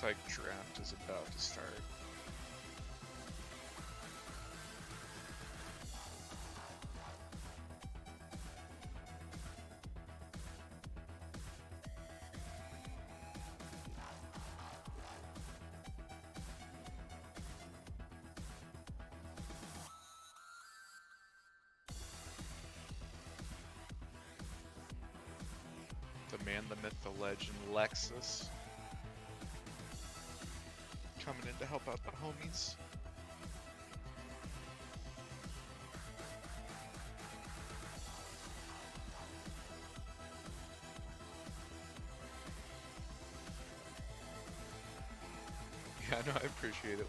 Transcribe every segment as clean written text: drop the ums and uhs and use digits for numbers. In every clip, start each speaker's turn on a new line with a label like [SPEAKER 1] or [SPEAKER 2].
[SPEAKER 1] Looks like draft is about to start. The man, the myth, the legend, Lexus. Coming in to help out the homies. Yeah, no, I appreciate it, man.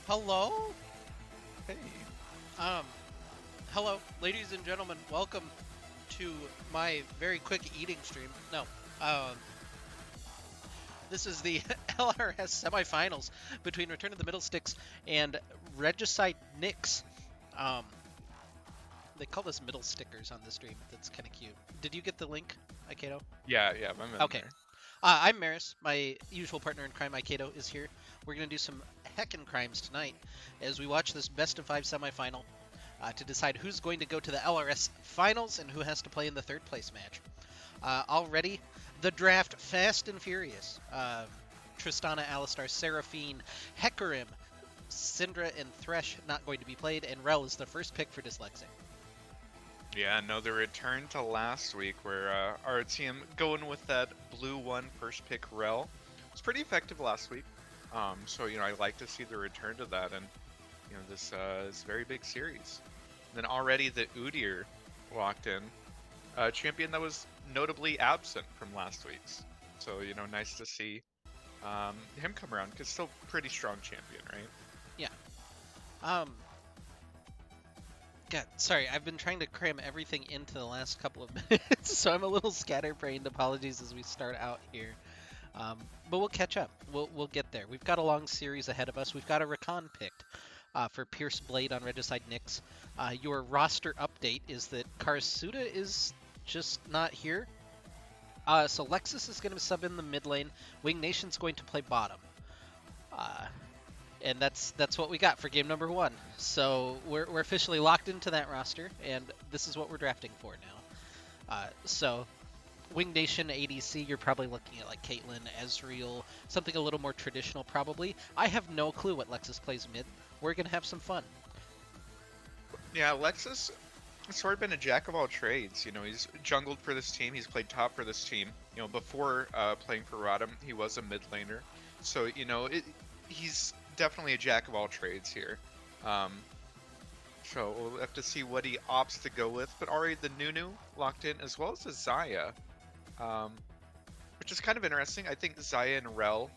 [SPEAKER 2] Hello?
[SPEAKER 1] Hey.
[SPEAKER 2] Hello, ladies and gentlemen. Welcome to my very quick eating stream. No, this is the LRS semifinals between Return of the Middlesticks and Regicide Knicks. They call us Middlestickers on the stream. That's kind of cute. Did you get the link, Aikedo?
[SPEAKER 1] Yeah, I'm in
[SPEAKER 2] Okay.
[SPEAKER 1] there.
[SPEAKER 2] I'm Maris. My usual partner in crime, Aikedo, is here. We're going to do some heckin' crimes tonight as we watch this best of 5 semifinal to decide who's going to go to the LRS finals and who has to play in the third place match. Already, the draft fast and furious. Tristana, Alistar, Seraphine, Hecarim, Syndra, and Thresh not going to be played, and Rel is the first pick for Dyslexic.
[SPEAKER 1] Yeah, no, the return to last week where our team going with that blue one first pick Rel was pretty effective last week. So, I like to see the return to that, and, this is a very big series. And then already the Udyr walked in, a champion that was notably absent from last week's. So, nice to see him come around, because still pretty strong champion, right?
[SPEAKER 2] Yeah. God, sorry, I've been trying to cram everything into the last couple of minutes, so I'm a little scatterbrained. Apologies as we start out here. But we'll catch up. We'll get there. We've got a long series ahead of us. We've got a recon picked for Pierce Blade on Regicide Nyx. Your roster update is that Karasuda is just not here. So Lexus is going to sub in the mid lane. Wing Nation's going to play bottom. And that's what we got for game number 1. So we're officially locked into that roster, and this is what we're drafting for now. So Wing Nation ADC, you're probably looking at like Caitlyn, Ezreal, something a little more traditional probably. I have no clue what Lexus plays mid. We're going to have some fun.
[SPEAKER 1] Yeah, Lexus has sort of been a jack of all trades. He's jungled for this team. He's played top for this team. Before playing for Rotom, he was a mid laner. So, he's definitely a jack of all trades here. So we'll have to see what he opts to go with. But already the Nunu locked in, as well as the Xayah, which is kind of interesting. I think Xayah and Rel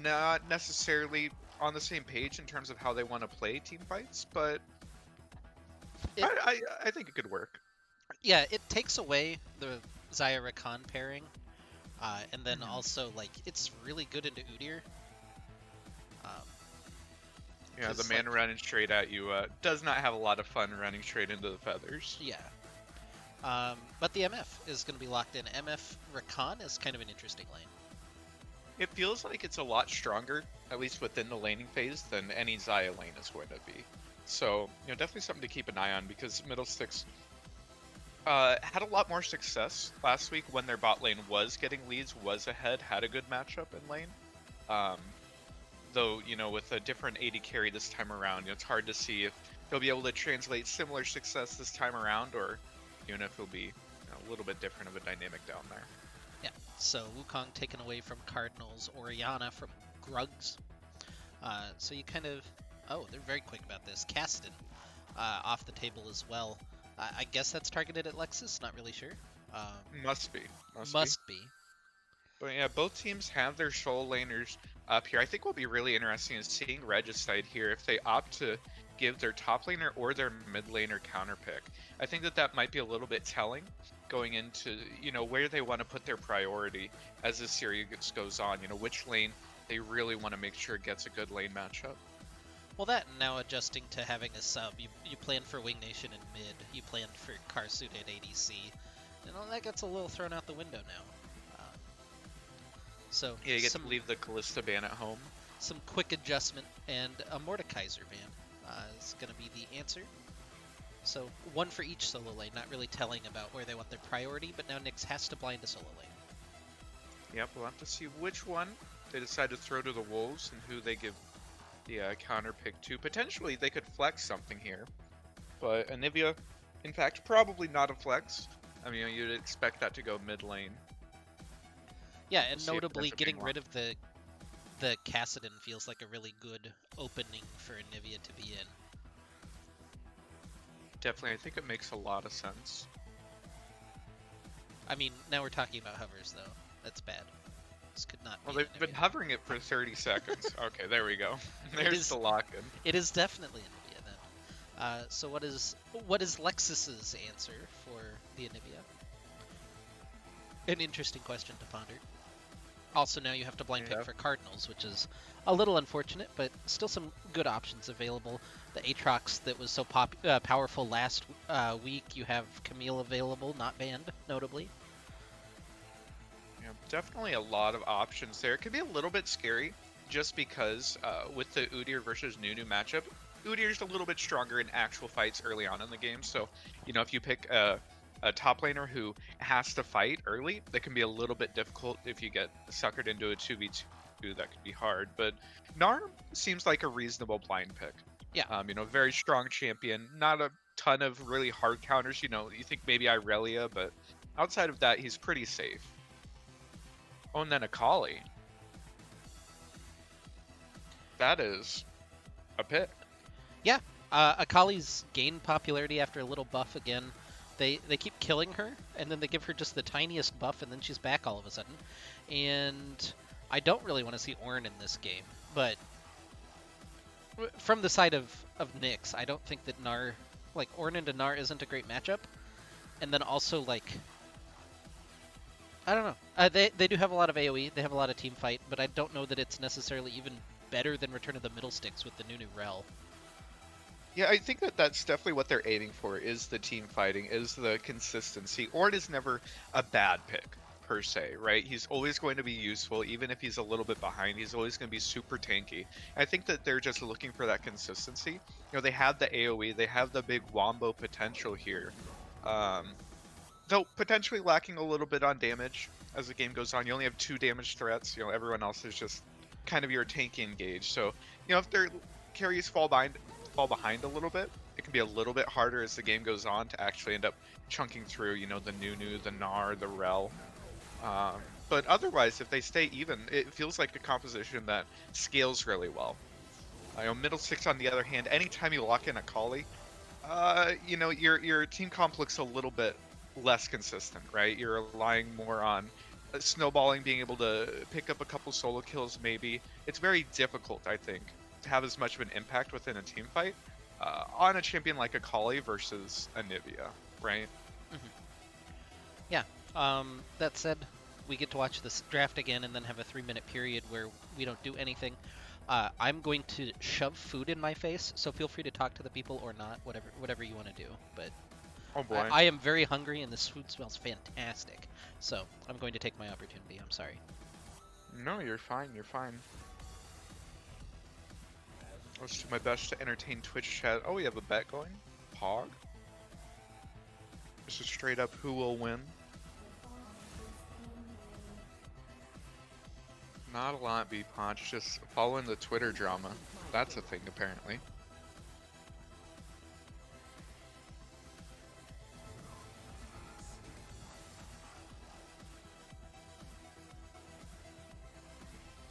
[SPEAKER 1] not necessarily on the same page in terms of how they want to play team fights, but I think it could work.
[SPEAKER 2] Yeah, it takes away the Xayah Rakan pairing, and then also like it's really good into Udyr.
[SPEAKER 1] Yeah, the man running straight at you does not have a lot of fun running straight into the feathers.
[SPEAKER 2] Yeah. But the MF is going to be locked in. MF Rakan is kind of an interesting lane.
[SPEAKER 1] It feels like it's a lot stronger, at least within the laning phase, than any Xayah lane is going to be. So, definitely something to keep an eye on, because Middlesticks had a lot more success last week when their bot lane was getting leads, was ahead, had a good matchup in lane. Though, with a different AD carry this time around, it's hard to see if they'll be able to translate similar success this time around, or even if it'll be a little bit different of a dynamic down there.
[SPEAKER 2] Yeah, so Wukong taken away from Cardinals, Orianna from Grugs. So you kind of... Oh, they're very quick about this. Caston off the table as well. I guess that's targeted at Lexus, not really sure.
[SPEAKER 1] Must be.
[SPEAKER 2] Must be.
[SPEAKER 1] But yeah, both teams have their soul laners up here. I think what'll be really interesting is seeing Regicide here if they opt to give their top laner or their mid laner counter pick. I think that might be a little bit telling going into, where they want to put their priority as this series goes on, which lane they really want to make sure gets a good lane matchup.
[SPEAKER 2] Well, that and now adjusting to having a sub. You planned for Wing Nation in mid. You planned for car suited ADC. And all that gets a little thrown out the window now. So
[SPEAKER 1] Yeah, you get
[SPEAKER 2] some
[SPEAKER 1] to leave the Callista ban at home.
[SPEAKER 2] some quick adjustment and a Mordekaiser ban is going to be the answer. So one for each solo lane, not really telling about where they want their priority, but now Nyx has to blind a solo lane.
[SPEAKER 1] Yep, we'll have to see which one they decide to throw to the Wolves and who they give the counter pick to. Potentially, they could flex something here, but Anivia, in fact, probably not a flex. I mean, you'd expect that to go mid lane.
[SPEAKER 2] Yeah, and
[SPEAKER 1] We'll see if it
[SPEAKER 2] notably
[SPEAKER 1] ends up
[SPEAKER 2] getting
[SPEAKER 1] being
[SPEAKER 2] rid of the Kassadin feels like a really good opening for Anivia to be in.
[SPEAKER 1] Definitely, I think it makes a lot of sense.
[SPEAKER 2] I mean, now we're talking about hovers though. That's bad. This could not
[SPEAKER 1] Well,
[SPEAKER 2] be
[SPEAKER 1] they've been
[SPEAKER 2] Anivia.
[SPEAKER 1] hovering it for 30 seconds. Okay, there we go. There's
[SPEAKER 2] is-
[SPEAKER 1] the lock-in.
[SPEAKER 2] It is definitely Anivia then. So what is Lexus's answer for the Anivia? An interesting question to ponder. Also, now you have to blind pick
[SPEAKER 1] Yeah.
[SPEAKER 2] for Cardinals, which is a little unfortunate, but still some good options available. The Aatrox that was so powerful last week, you have Camille available, not banned, notably.
[SPEAKER 1] Yeah, definitely a lot of options there. It can be a little bit scary just because with the Udyr versus Nunu matchup, Udyr's a little bit stronger in actual fights early on in the game. So, if you pick a top laner who has to fight early, that can be a little bit difficult if you get suckered into a 2v2. That could be hard. But Gnar seems like a reasonable blind pick.
[SPEAKER 2] Yeah.
[SPEAKER 1] Very strong champion. Not a ton of really hard counters. You think maybe Irelia, but outside of that, he's pretty safe. Oh, and then Akali. That is a pick.
[SPEAKER 2] Yeah, Akali's gained popularity after a little buff again. They keep killing her, and then they give her just the tiniest buff, and then she's back all of a sudden. And I don't really want to see Ornn in this game, but from the side of Nyx, I don't think that Ornn into Gnar isn't a great matchup. And then also, I don't know. They do have a lot of AoE, they have a lot of team fight, but I don't know that it's necessarily even better than Return of the Middlesticks with the Nunu Rel.
[SPEAKER 1] Yeah, I think that's definitely what they're aiming for, is the team fighting, is the consistency. Ornn is never a bad pick, per se, right? He's always going to be useful, even if he's a little bit behind. He's always going to be super tanky. I think that they're just looking for that consistency. They have the AoE, they have the big wombo potential here. Though potentially lacking a little bit on damage as the game goes on. You only have 2 damage threats. Everyone else is just kind of your tanky engage. So, if their carries fall behind a little bit, it can be a little bit harder as the game goes on to actually end up chunking through, the Nunu, the Gnar, the Rel. But otherwise, if they stay even, it feels like a composition that scales really well. Middlesticks, on the other hand, anytime you lock in a Akali, your team comp looks a little bit less consistent, right? You're relying more on snowballing, being able to pick up a couple solo kills maybe. It's very difficult, I think, to have as much of an impact within a team fight on a champion like Akali versus Anivia, right?
[SPEAKER 2] Mm-hmm. Yeah. That said, we get to watch this draft again and then have a 3-minute period where we don't do anything. I'm going to shove food in my face, so feel free to talk to the people or not, whatever you want to do. But
[SPEAKER 1] Oh boy.
[SPEAKER 2] I am very hungry and this food smells fantastic. So I'm going to take my opportunity. I'm sorry.
[SPEAKER 1] No, you're fine. You're fine. I'll just do my best to entertain Twitch chat. Oh, we have a bet going. Pog. This is straight up who will win. Not a lot, B-Ponch. Just following the Twitter drama. That's a thing, apparently.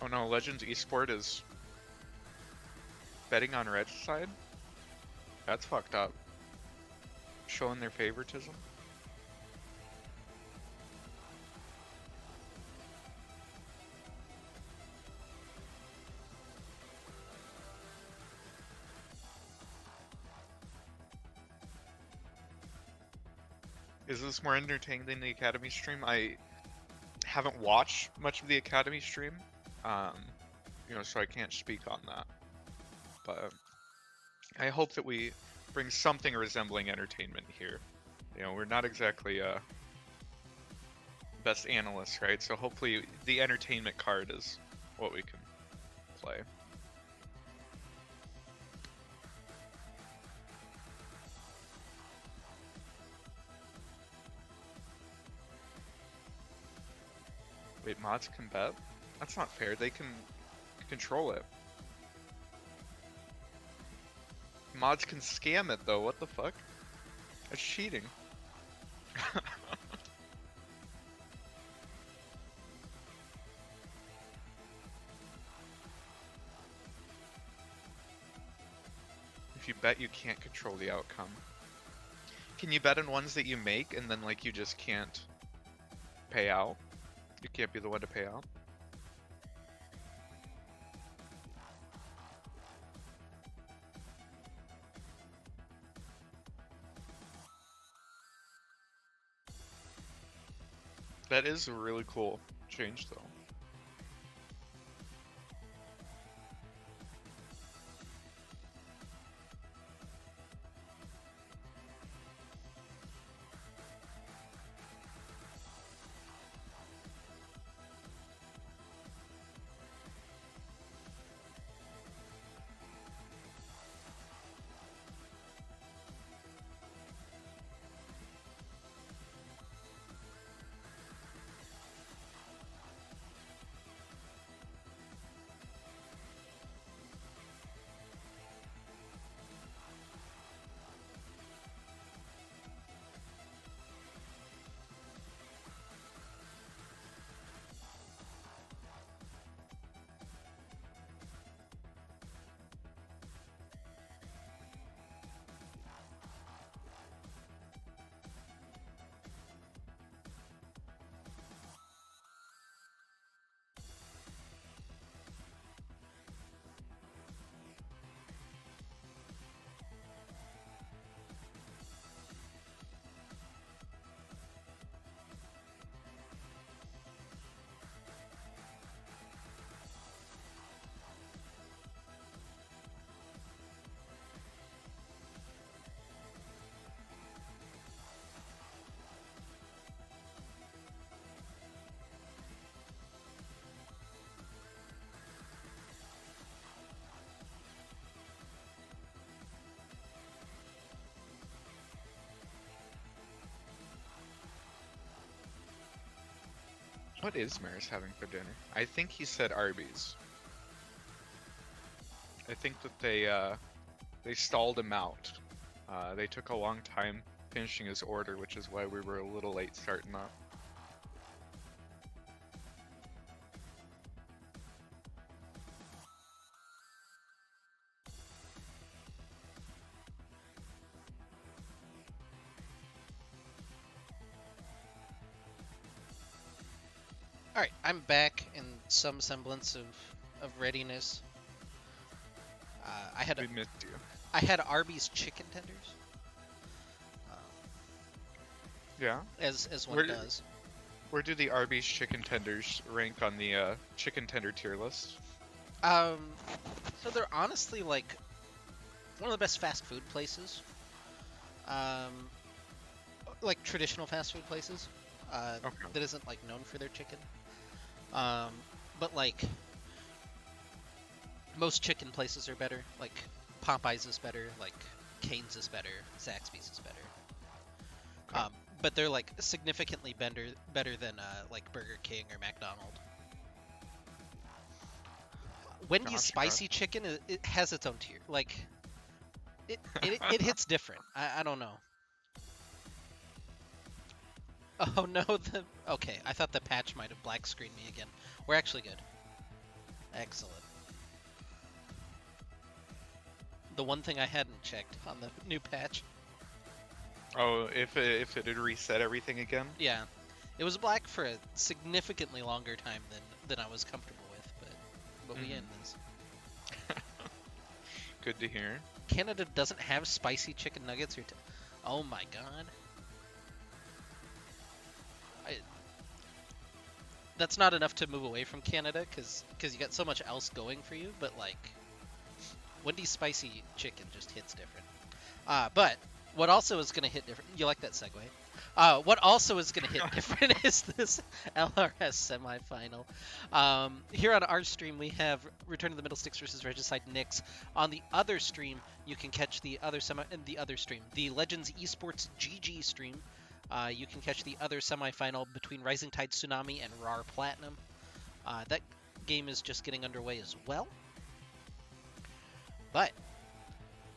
[SPEAKER 1] Oh no, Legends Esport is betting on Regicide? That's fucked up. Showing their favoritism? Is this more entertaining than the Academy stream? I haven't watched much of the Academy stream, so I can't speak on that. But I hope that we bring something resembling entertainment here. You know, we're not exactly best analysts, right? So hopefully the entertainment card is what we can play. Wait, mods can bet? That's not fair. They can control it. Mods can scam it though. What the fuck? That's cheating. If you bet, you can't control the outcome. Can you bet on ones that you make and then like you just can't pay out? You can't be the one to pay out? That is a really cool change though. What is Maris having for dinner? I think he said Arby's. I think that they stalled him out. They took a long time finishing his order, which is why we were a little late starting up.
[SPEAKER 2] All right, I'm back in some semblance of readiness. I had
[SPEAKER 1] We missed you.
[SPEAKER 2] I had Arby's chicken tenders,
[SPEAKER 1] Yeah.
[SPEAKER 2] as one
[SPEAKER 1] Where,
[SPEAKER 2] does.
[SPEAKER 1] where do the Arby's chicken tenders rank on the chicken tender tier list?
[SPEAKER 2] Um, so they're honestly like one of the best fast food places. Um, like traditional fast food places.
[SPEAKER 1] Okay.
[SPEAKER 2] That isn't like known for their chicken. Um, but like most chicken places are better. Like Popeyes is better. Like Cane's is better. Zaxby's is better.
[SPEAKER 1] Okay.
[SPEAKER 2] But they're like significantly better than like Burger King or McDonald's. Wendy's
[SPEAKER 1] Gotcha.
[SPEAKER 2] spicy chicken it has its own tier. Like it hits different. I don't know. Oh no, okay. I thought the patch might have black screened me again. We're actually good. Excellent. The one thing I hadn't checked on the new patch.
[SPEAKER 1] Oh, if it had reset everything again?
[SPEAKER 2] Yeah, it was black for a significantly longer time than I was comfortable with, but we end this.
[SPEAKER 1] Good to hear.
[SPEAKER 2] Canada doesn't have spicy chicken nuggets or. Oh my god. That's not enough to move away from Canada because you got so much else going for you, but like Wendy's spicy chicken just hits different. But what also is going to hit different? You like that segue? What also is going to hit different is this LRS semifinal. Here on our stream, we have Return of the Middlesticks versus Regicide Knicks. On the other stream, you can catch the other stream, the Legends Esports GG stream. You can catch the other semifinal between Rising Tide Tsunami and RAR Platinum. That game is just getting underway as well. But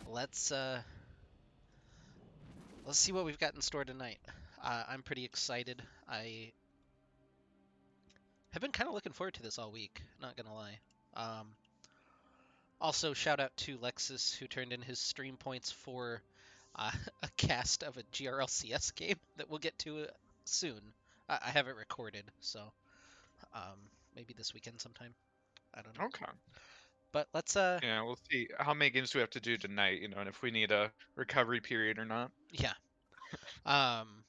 [SPEAKER 2] let's see what we've got in store tonight. I'm pretty excited. I have been kind of looking forward to this all week, not gonna lie. Also, shout out to Lexus, who turned in his stream points for a cast of a GRLCS game that we'll get to soon. I have it recorded, so maybe this weekend sometime. I don't know.
[SPEAKER 1] Okay.
[SPEAKER 2] But let's
[SPEAKER 1] Yeah, we'll see how many games do we have to do tonight, and if we need a recovery period or not.
[SPEAKER 2] yeah. Um,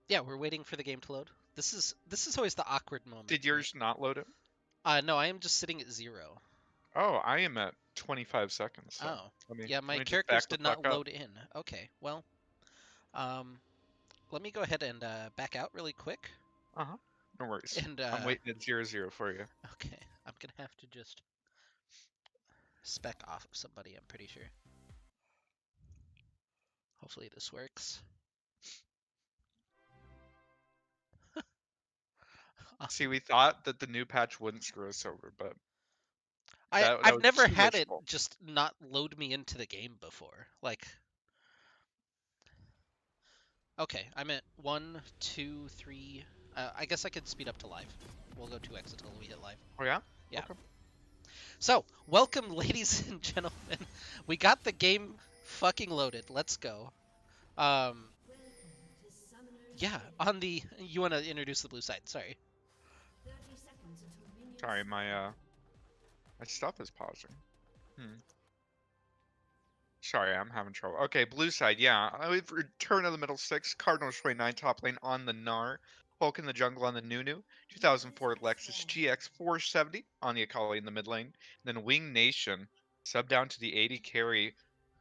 [SPEAKER 2] yeah, we're waiting for the game to load. This is always the awkward moment.
[SPEAKER 1] Did yours not load it?
[SPEAKER 2] No, I am just sitting at 0.
[SPEAKER 1] Oh, I am at 25 seconds. So
[SPEAKER 2] Oh, yeah,
[SPEAKER 1] let
[SPEAKER 2] my
[SPEAKER 1] me just
[SPEAKER 2] characters
[SPEAKER 1] back the
[SPEAKER 2] did not
[SPEAKER 1] fuck up.
[SPEAKER 2] load in. Okay, well, let me go ahead and back out really quick.
[SPEAKER 1] Uh-huh. No worries.
[SPEAKER 2] And
[SPEAKER 1] I'm waiting at 0-0 for you.
[SPEAKER 2] okay, I'm gonna have to just spec off of somebody. I'm pretty sure. Hopefully this works.
[SPEAKER 1] See, we thought that the new patch wouldn't screw us over, but that
[SPEAKER 2] I've
[SPEAKER 1] was
[SPEAKER 2] never
[SPEAKER 1] too
[SPEAKER 2] had it
[SPEAKER 1] wishful.
[SPEAKER 2] just not load me into the game before. Like, okay, I'm at 1, 2, 3. I guess I could speed up to live. We'll go 2x until we hit live.
[SPEAKER 1] Oh yeah?
[SPEAKER 2] Yeah.
[SPEAKER 1] Okay.
[SPEAKER 2] So, welcome, ladies and gentlemen. We got the game fucking loaded. Let's go. Yeah, on the... You want to introduce the blue side, sorry.
[SPEAKER 1] Sorry, my stuff is pausing. Sorry, I'm having trouble. Okay, blue side, yeah. We've Return of the Middlesticks, Cardinals 29 top lane on the Gnar, Hulk in the jungle on the Nunu, 2004 Lexus GX 470 on the Akali in the mid lane, and then Wing Nation, sub down to the 80 carry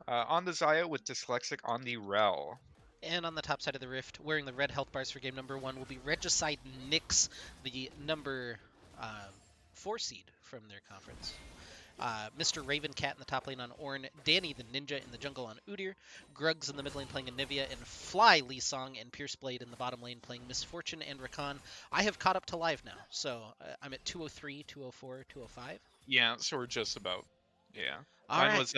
[SPEAKER 1] on the Zaya with Dyslexic on the Rel.
[SPEAKER 2] And on the top side of the rift, wearing the red health bars for game number 1 will be Regicide Knicks, the number 4 seed from their conference. Mr. Raven Cat in the top lane on Ornn, Danny the Ninja in the jungle on Udyr, Gruggs in the mid lane playing Anivia, and Fly Lee Song and Pierce Blade in the bottom lane playing Misfortune and Rakan. I have caught up to live now, so I'm at 203, 204, 205.
[SPEAKER 1] Yeah, so we're just about, yeah.
[SPEAKER 2] All
[SPEAKER 1] Mine
[SPEAKER 2] right.
[SPEAKER 1] was,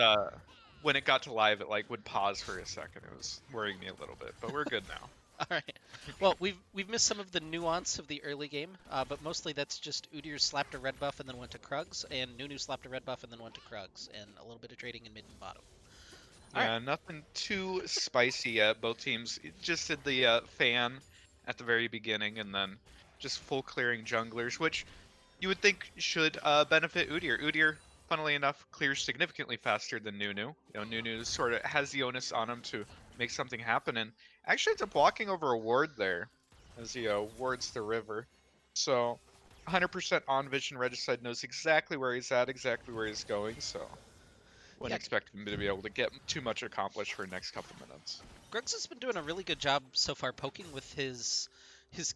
[SPEAKER 1] when it got to live, it like would pause for a second. It was worrying me a little bit, but we're good now.
[SPEAKER 2] All right. Well, we've missed some of the nuance of the early game, but mostly that's just Udyr slapped a red buff and then went to Krugs, and Nunu slapped a red buff and then went to Krugs, and a little bit of trading in mid and bottom.
[SPEAKER 1] Yeah, nothing too spicy yet. Both teams just did the fan at the very beginning, and then just full clearing junglers, which you would think should benefit Udyr. Udyr, funnily enough, clears significantly faster than Nunu. You know, Nunu sort of has the onus on him to make something happen, and actually ends up walking over a ward there as he wards the river. So 100% on vision. Regicide knows exactly where he's at, exactly where he's going, so wouldn't expect him to be able to get too much accomplished for the next couple minutes.
[SPEAKER 2] Gruggs has been doing a really good job so far poking with his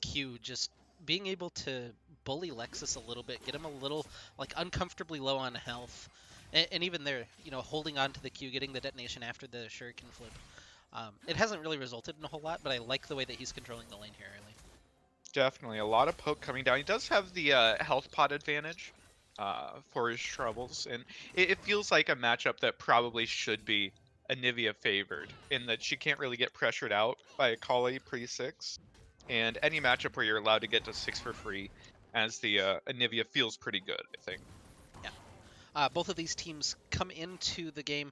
[SPEAKER 2] Q, just being able to bully Lexus a little bit, get him a little like uncomfortably low on health, and even there, you know, holding on to the Q, getting the detonation after the shuriken flip. It hasn't really resulted in a whole lot, but I like the way that he's controlling the lane here early.
[SPEAKER 1] Definitely a lot of poke coming down. He does have the health pot advantage for his troubles, and it feels like a matchup that probably should be Anivia favored, in that she can't really get pressured out by Akali pre-6, and any matchup where you're allowed to get to 6 for free as the Anivia feels pretty good, I think.
[SPEAKER 2] Both of these teams come into the game,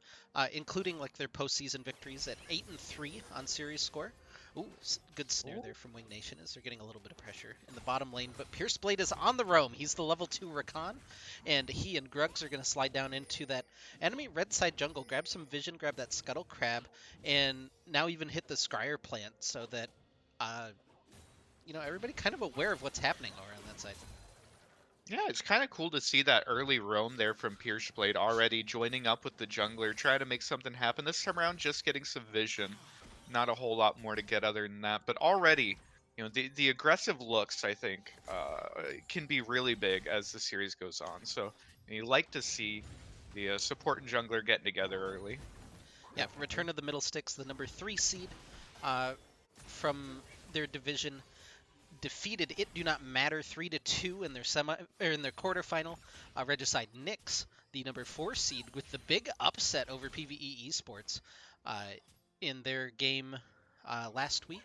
[SPEAKER 2] including like their postseason victories at 8-3 on series score. Ooh, good snare there from Wing Nation as they're getting a little bit of pressure in the bottom lane. But Pierce Blade is on the roam. He's the level 2 Rakan, and he and Gruggs are going to slide down into that enemy red side jungle, grab some vision, grab that Scuttle Crab, and now even hit the Scryer plant so that, you know, everybody kind of aware of what's happening over on that side.
[SPEAKER 1] Yeah, it's kind of cool to see that early roam there from Pierceblade already joining up with the jungler, trying to make something happen. This time around, just getting some vision. Not a whole lot more to get other than that. But already, the aggressive looks, I think, can be really big as the series goes on. So you like to see the support and jungler getting together early.
[SPEAKER 2] Yeah,
[SPEAKER 1] Definitely.
[SPEAKER 2] return of the Middlesticks, the number 3 seed uh, from their division, defeated It Do Not Matter 3-2 in their in their quarterfinal. Regicide Knicks, the number 4 seed, with the big upset over PvE Esports uh, in their game last week,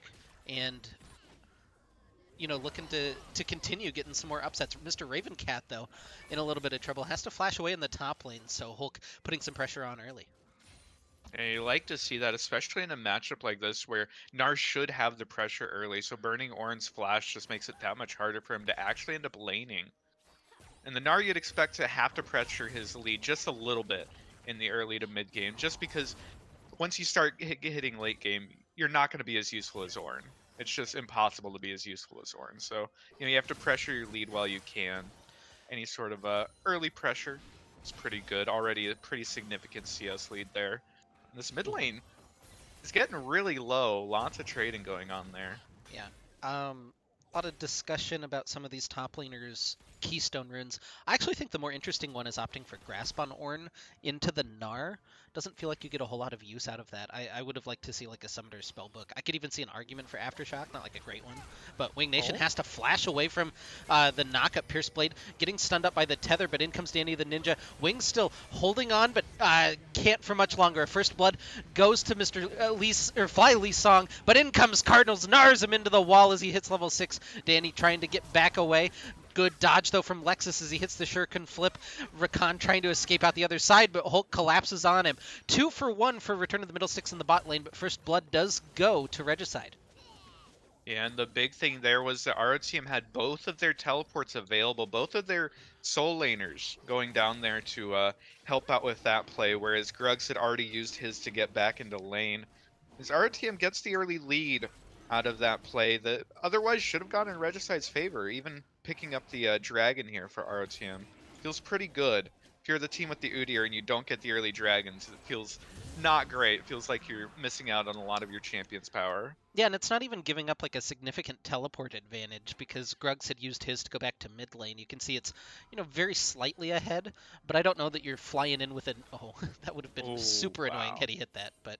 [SPEAKER 2] and looking to continue getting some more upsets. Mr. Ravencat, though, in a little bit of trouble, has to flash away in the top lane, so Hulk putting some pressure on early.
[SPEAKER 1] And you like to see that, especially in a matchup like this where Nar should have the pressure early. So burning Orin's flash just makes it that much harder for him to actually end up laning. And the Gnar you'd expect to have to pressure his lead just a little bit in the early to mid game, just because once you start hitting late game, you're not going to be as useful as Ornn. It's just impossible to be as useful as Ornn. So you have to pressure your lead while you can. Any sort of early pressure is pretty good. Already a pretty significant CS lead there. And this mid
[SPEAKER 2] Mhm.
[SPEAKER 1] lane is getting really low. Lots of trading going on there.
[SPEAKER 2] Yeah. A lot of discussion about some of these top laners' keystone runes. I actually think the more interesting one is opting for Grasp on Ornn into the Gnar. Doesn't feel like you get a whole lot of use out of that. I would have liked to see like a Summoner's Spellbook. I could even see an argument for Aftershock, not like a great one. But Wing Nation
[SPEAKER 1] Oh,
[SPEAKER 2] has to flash away from the knockup Pierce Blade, getting stunned up by the tether, but in comes Danny the Ninja. Wing still holding on, but can't for much longer. First Blood goes to Mr. Lee, or Fly Lee Song, but in comes Cardinals, nars him into the wall as he hits level 6. Danny trying to get back away. Good dodge, though, from Lexus as he hits the Shuriken flip. Rakan trying to escape out the other side, but Hulk collapses on him. 2 for 1 for Return of the Middlesticks in the bot lane, but First Blood does go to Regicide.
[SPEAKER 1] yeah, and the big thing there was that our team had both of their teleports available, both of their soul laners going down there to help out with that play, whereas Grugs had already used his to get back into lane. As our team gets the early lead out of that play that otherwise should have gone in Regicide's favor, even picking up the dragon here for our team. Feels pretty good. If you're the team with the Udyr and you don't get the early dragons, it feels not great. It feels like you're missing out on a lot of your champion's power.
[SPEAKER 2] Yeah, and it's not even giving up like a significant teleport advantage because Grugs had used his to go back to mid lane. You can see it's, very slightly ahead, but I don't know that you're flying in with an. Oh, that would have been
[SPEAKER 1] Oh,
[SPEAKER 2] super annoying
[SPEAKER 1] wow.
[SPEAKER 2] had he hit that. But,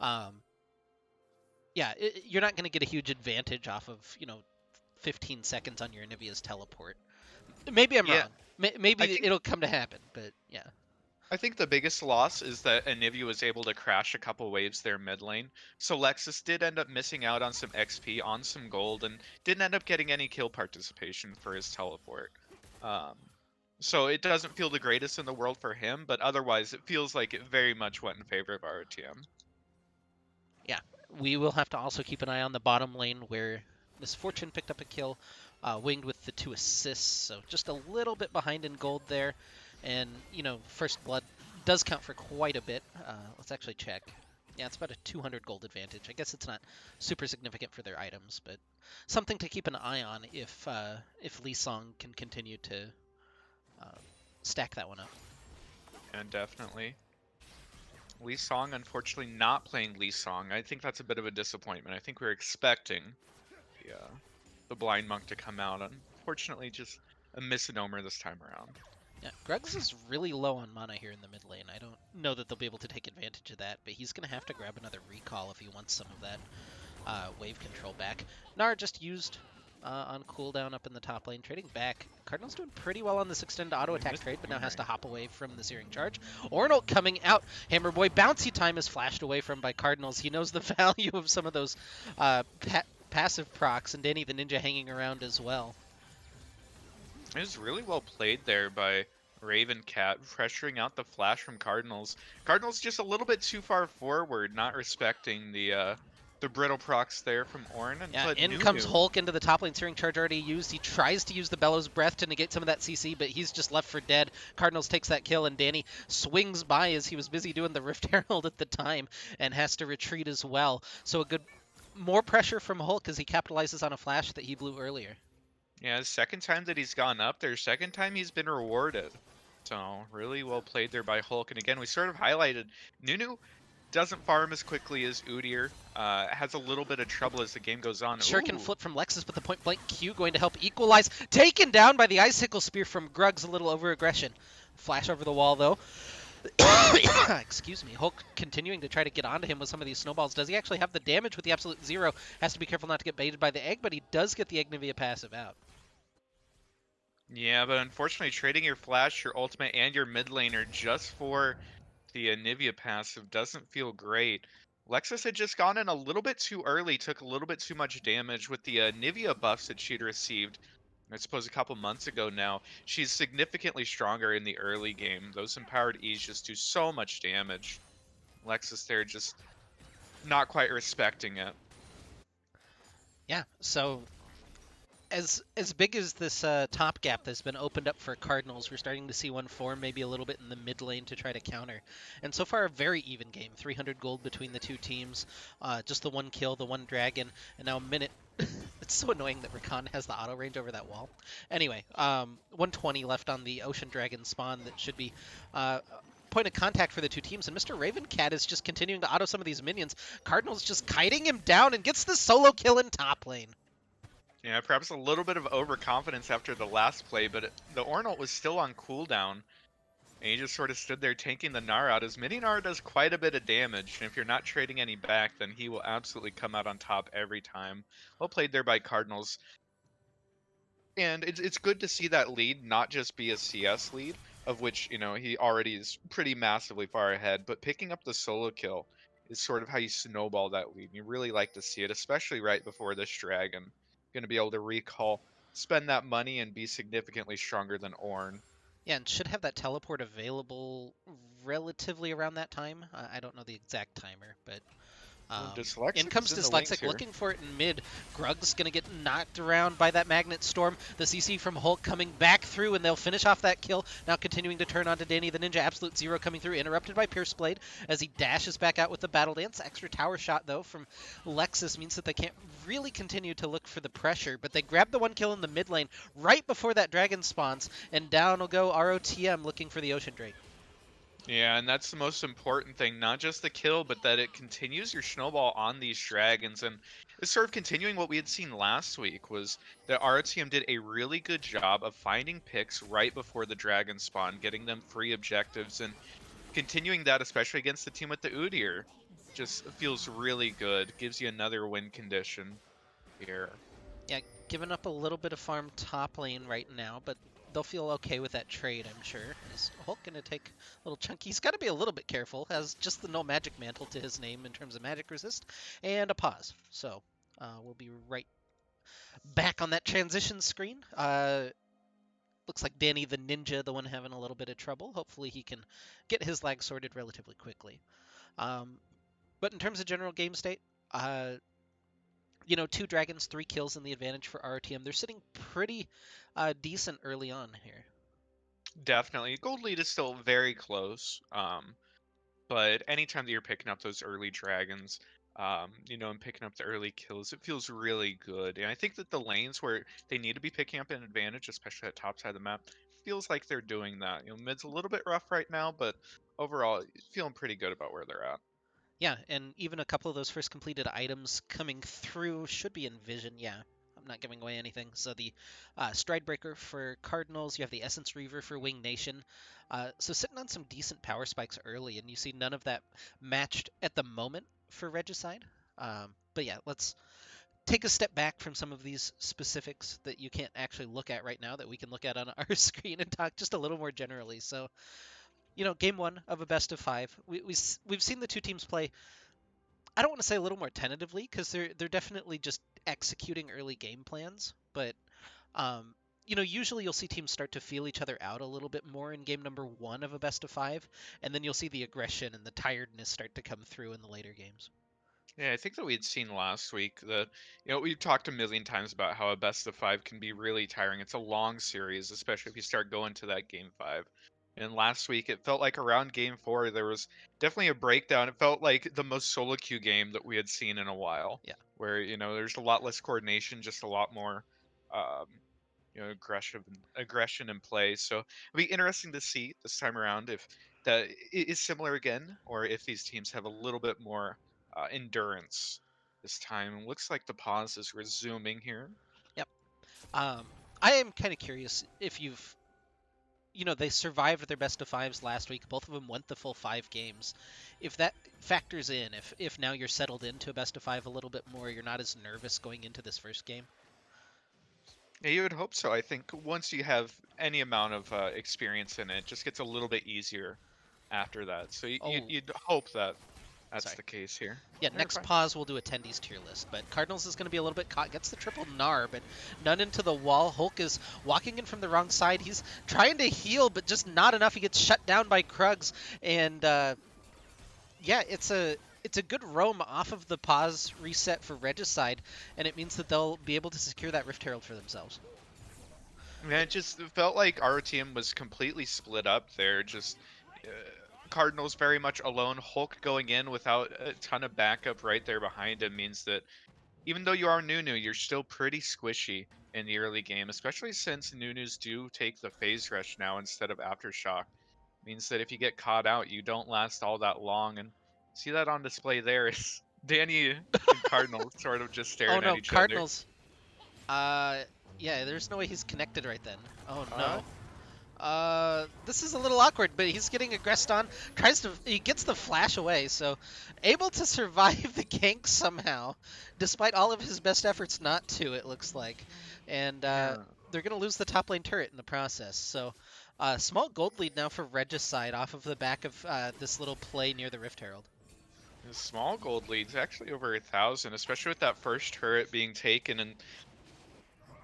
[SPEAKER 2] um, yeah, you're not going to get a huge advantage off of 15 seconds on your Anivia's teleport. Maybe I'm
[SPEAKER 1] Yeah,
[SPEAKER 2] wrong.
[SPEAKER 1] I
[SPEAKER 2] Maybe
[SPEAKER 1] think
[SPEAKER 2] it'll come to happen, but yeah.
[SPEAKER 1] I think the biggest loss is that Anivia was able to crash a couple waves there mid lane. So Lexus did end up missing out on some XP, on some gold, and didn't end up getting any kill participation for his teleport. Um, so it doesn't feel the greatest in the world for him, but otherwise it feels like it very much went in favor of our team.
[SPEAKER 2] Yeah, we will have to also keep an eye on the bottom lane where Misfortune picked up a kill, Winged with the 2 assists, so just a little bit behind in gold there. And, First Blood does count for quite a bit. Let's actually check. Yeah, it's about a 200 gold advantage. I guess it's not super significant for their items, but something to keep an eye on if Lee Song can continue to uh, stack that one up.
[SPEAKER 1] And definitely. Lee Song, unfortunately, not playing Lee Song. I think that's a bit of a disappointment. I think we were expecting the Blind Monk to come out. Unfortunately, just a misnomer this time around.
[SPEAKER 2] Yeah, Grugs is really low on mana here in the mid lane. I don't know that they'll be able to take advantage of that, but he's going to have to grab another recall if he wants some of that wave control back. Nar just used on cooldown up in the top lane, trading back. Cardinal's doing pretty well on this extended auto
[SPEAKER 1] We
[SPEAKER 2] attack
[SPEAKER 1] missed
[SPEAKER 2] trade, but now has
[SPEAKER 1] Boomerang.
[SPEAKER 2] to hop away from the Searing Charge. Ornal coming out. Hammer Boy bouncy time is flashed away from by Cardinals. He knows the value of some of those passive procs, and Danny the Ninja hanging around as well.
[SPEAKER 1] It was really well played there by Raven Cat, pressuring out the flash from Cardinals. Cardinals just a little bit too far forward, not respecting the brittle procs there from Ornn, and
[SPEAKER 2] Yeah,
[SPEAKER 1] but
[SPEAKER 2] in comes
[SPEAKER 1] Nunu.
[SPEAKER 2] Hulk into the top lane, Searing Charge already used. He tries to use the Bellows Breath to negate some of that CC, but he's just left for dead. Cardinals takes that kill, and Danny swings by as he was busy doing the Rift Herald at the time and has to retreat as well. So a good, more pressure from Hulk as he capitalizes on a flash that he blew earlier.
[SPEAKER 1] Yeah, second time that he's gone up there, second time he's been rewarded. So really well played there by Hulk. And again, we sort of highlighted Nunu doesn't farm as quickly as Udyr. Has a little bit of trouble as the game goes on.
[SPEAKER 2] Shuriken
[SPEAKER 1] Ooh,
[SPEAKER 2] flip from Lexus, but the point blank Q going to help equalize. Taken down by the Icicle Spear from Grug's, a little over aggression. Flash over the wall though. Excuse me. Hulk continuing to try to get onto him with some of these snowballs. Does he actually have the damage with the absolute zero? Has to be careful not to get baited by the egg, but he does get the Ignivia passive out.
[SPEAKER 1] yeah, but unfortunately, trading your flash, your ultimate, and your mid laner just for the Nivea passive doesn't feel great. Lexus had just gone in a little bit too early, took a little bit too much damage with the Nivea buffs that she'd received. I suppose a couple months ago now. She's significantly stronger in the early game. Those empowered E's just do so much damage. Lexus there just not quite respecting it.
[SPEAKER 2] Yeah, so as big as this top gap that's been opened up for Cardinals, we're starting to see one form maybe a little bit in the mid lane to try to counter. And so far, a very even game. 300 gold between the two teams. Just the one kill, the one dragon, and now a minute. It's so annoying that Rakan has the auto range over that wall. Anyway, 120 left on the Ocean Dragon spawn that should be point of contact for the two teams, and Mr. Ravencat is just continuing to auto some of these minions. Cardinals just kiting him down and gets the solo kill in top lane.
[SPEAKER 1] Yeah, perhaps a little bit of overconfidence after the last play, but the Ornalt was still on cooldown. And he just sort of stood there tanking the Gnar out. His mini Gnar does quite a bit of damage, and if you're not trading any back, then he will absolutely come out on top every time. Well played there by Cardinals. And it's good to see that lead not just be a CS lead, of which, you know, he already is pretty massively far ahead, but picking up the solo kill is sort of how you snowball that lead. And you really like to see it, especially right before this dragon. Going to be able to recall, spend that money, and be significantly stronger than Ornn.
[SPEAKER 2] Yeah, and should have that teleport available relatively around that time. I don't know the exact timer, but
[SPEAKER 1] Oh,
[SPEAKER 2] in
[SPEAKER 1] Dyslexic is
[SPEAKER 2] comes
[SPEAKER 1] in the links
[SPEAKER 2] Dyslexic
[SPEAKER 1] here.
[SPEAKER 2] looking for it in mid. Grug's going to get knocked around by that Magnet Storm. The CC from Hulk coming back through, and they'll finish off that kill. Now continuing to turn on to Danny the Ninja. Absolute Zero coming through, interrupted by Pierce Blade as he dashes back out with the Battle Dance. Extra tower shot, though, from Lexus means that they can't really continue to look for the pressure, but they grab the one kill in the mid lane right before that dragon spawns, and down will go ROTM looking for the Ocean Drake.
[SPEAKER 1] Yeah, and that's the most important thing, not just the kill, but that it continues your snowball on these dragons. And it's sort of continuing what we had seen last week was that ROTM did a really good job of finding picks right before the dragon spawn, getting them free objectives, and continuing that, especially against the team with the Udyr, just feels really good. Gives you another win condition here.
[SPEAKER 2] Yeah, giving up a little bit of farm top lane right now, but they'll feel okay with that trade, I'm sure. Is Hulk going to take a little chunk? He's got to be a little bit careful. Has just the no magic mantle to his name in terms of magic resist, and a pause. So we'll be right back on that transition screen. Looks like Danny the Ninja, the one having a little bit of trouble. Hopefully he can get his lag sorted relatively quickly. Um, but in terms of general game state, uh, two dragons, 3 kills in the advantage for RTM. They're sitting pretty decent early on here.
[SPEAKER 1] Definitely. Gold lead is still very close. But anytime that you're picking up those early dragons, and picking up the early kills, it feels really good. And I think that the lanes where they need to be picking up an advantage, especially at top side of the map, feels like they're doing that. Mid's a little bit rough right now, but overall, feeling pretty good about where they're at.
[SPEAKER 2] Yeah, and even a couple of those first completed items coming through should be in vision. Yeah, I'm not giving away anything. So the Stride Breaker for Cardinals, you have the Essence Reaver for Wing Nation. So sitting on some decent power spikes early, and you see none of that matched at the moment for Regicide. But yeah, let's take a step back from some of these specifics that you can't actually look at right now that we can look at on our screen and talk just a little more generally. So, game one of a best of five. We've seen the two teams play. I don't want to say a little more tentatively because they're definitely just executing early game plans, but usually you'll see teams start to feel each other out a little bit more in game number one of a best of five, and then you'll see the aggression and the tiredness start to come through in the later games.
[SPEAKER 1] Yeah, I think that we had seen last week that, we've talked a million times about how a best of five can be really tiring. It's a long series, especially if you start going to that game five. And last week, it felt like around game four, there was definitely a breakdown. It felt like the most solo queue game that we had seen in a while,
[SPEAKER 2] Yeah.
[SPEAKER 1] where, there's a lot less coordination, just a lot more, um, aggression in play. So it'll be interesting to see this time around if that is similar again, or if these teams have a little bit more endurance this time. Looks like the pause is resuming here.
[SPEAKER 2] Yep. Um, I am kind of curious if they survived their best of fives last week. Both of them went the full 5 games. If that factors in, if now you're settled into a best of 5 a little bit more, you're not as nervous going into this first game.
[SPEAKER 1] Yeah, you would hope so. I think once you have any amount of experience in it, it just gets a little bit easier after that. So
[SPEAKER 2] Oh,
[SPEAKER 1] you'd hope that that's
[SPEAKER 2] sorry.
[SPEAKER 1] the case here.
[SPEAKER 2] Yeah,
[SPEAKER 1] You're
[SPEAKER 2] next
[SPEAKER 1] fine.
[SPEAKER 2] pause we'll do attendees tier list, but Cardinals is going to be a little bit caught. Gets the triple gnar, but none into the wall. Hulk is walking in from the wrong side. He's trying to heal, but just not enough. He gets shut down by Krugs, and yeah, it's a good roam off of the pause reset for Regicide, and it means that they'll be able to secure that Rift Herald for themselves.
[SPEAKER 1] Man, it just felt like our team was completely split up there. Just uh, Cardinals very much alone. Hulk going in without a ton of backup right there behind him means that even though you are Nunu, you're still pretty squishy in the early game, especially since Nunus do take the phase rush now instead of aftershock. Means that if you get caught out, you don't last all that long. And see that on display there is Danny and Cardinal sort of just
[SPEAKER 2] Oh
[SPEAKER 1] staring at
[SPEAKER 2] no,
[SPEAKER 1] each other.
[SPEAKER 2] Cardinals. Yeah, there's no way he's connected right then. Oh
[SPEAKER 1] Uh,
[SPEAKER 2] no. This is a little awkward, but he's getting aggressed on. He gets the flash away, so able to survive the gank somehow, despite all of his best efforts not to. It looks like, and
[SPEAKER 1] yeah.
[SPEAKER 2] they're gonna lose the top lane turret in the process. So, small gold lead now for Regicide off of the back of this little play near the Rift Herald.
[SPEAKER 1] The small gold lead's actually over 1,000, especially with that first turret being taken and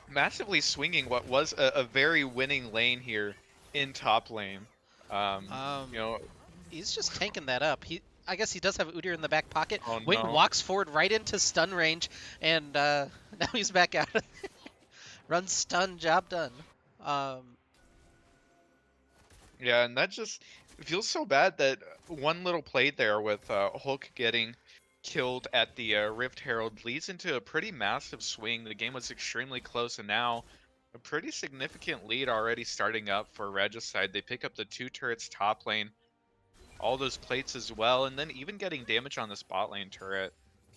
[SPEAKER 1] massively swinging what was a very winning lane here in top lane. Um,
[SPEAKER 2] Um,
[SPEAKER 1] you know,
[SPEAKER 2] he's just tanking that up. I guess he does have Udyr in the back pocket.
[SPEAKER 1] oh
[SPEAKER 2] Wing
[SPEAKER 1] no.
[SPEAKER 2] walks forward right into stun range, and now he's back out. Runs stun, job done. Um,
[SPEAKER 1] Yeah, and that just feels so bad that one little play there with Hulk getting killed at the Rift Herald leads into a pretty massive swing. The game was extremely close, and now a pretty significant lead already starting up for Regicide. They pick up the 2 turrets top lane, all those plates as well, and then even getting damage on this bot lane turret.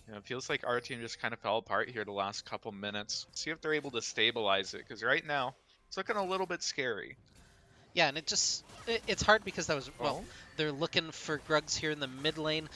[SPEAKER 1] It feels like our team just kind of fell apart here the last couple minutes. See if they're able to stabilize it, because right now it's looking a little bit scary.
[SPEAKER 2] yeah, and it's hard because
[SPEAKER 1] Oh,
[SPEAKER 2] they're looking for Grugs here in the mid lane.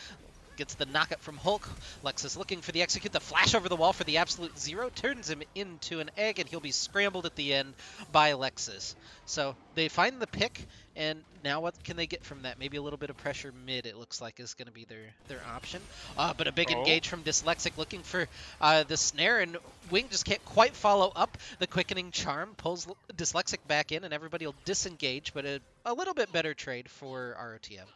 [SPEAKER 2] Gets the knockup from Hulk. Lexus looking for the execute. The flash over the wall for the absolute zero turns him into an egg, and he'll be scrambled at the end by Lexus. So they find the pick, and now what can they get from that? Maybe a little bit of pressure mid, it looks like, is going to be their option. But a big
[SPEAKER 1] oh.
[SPEAKER 2] engage from Dyslexic looking for the snare, and Wing just can't quite follow up. The quickening charm pulls Dyslexic back in, and everybody will disengage, but a little bit better trade for ROTM.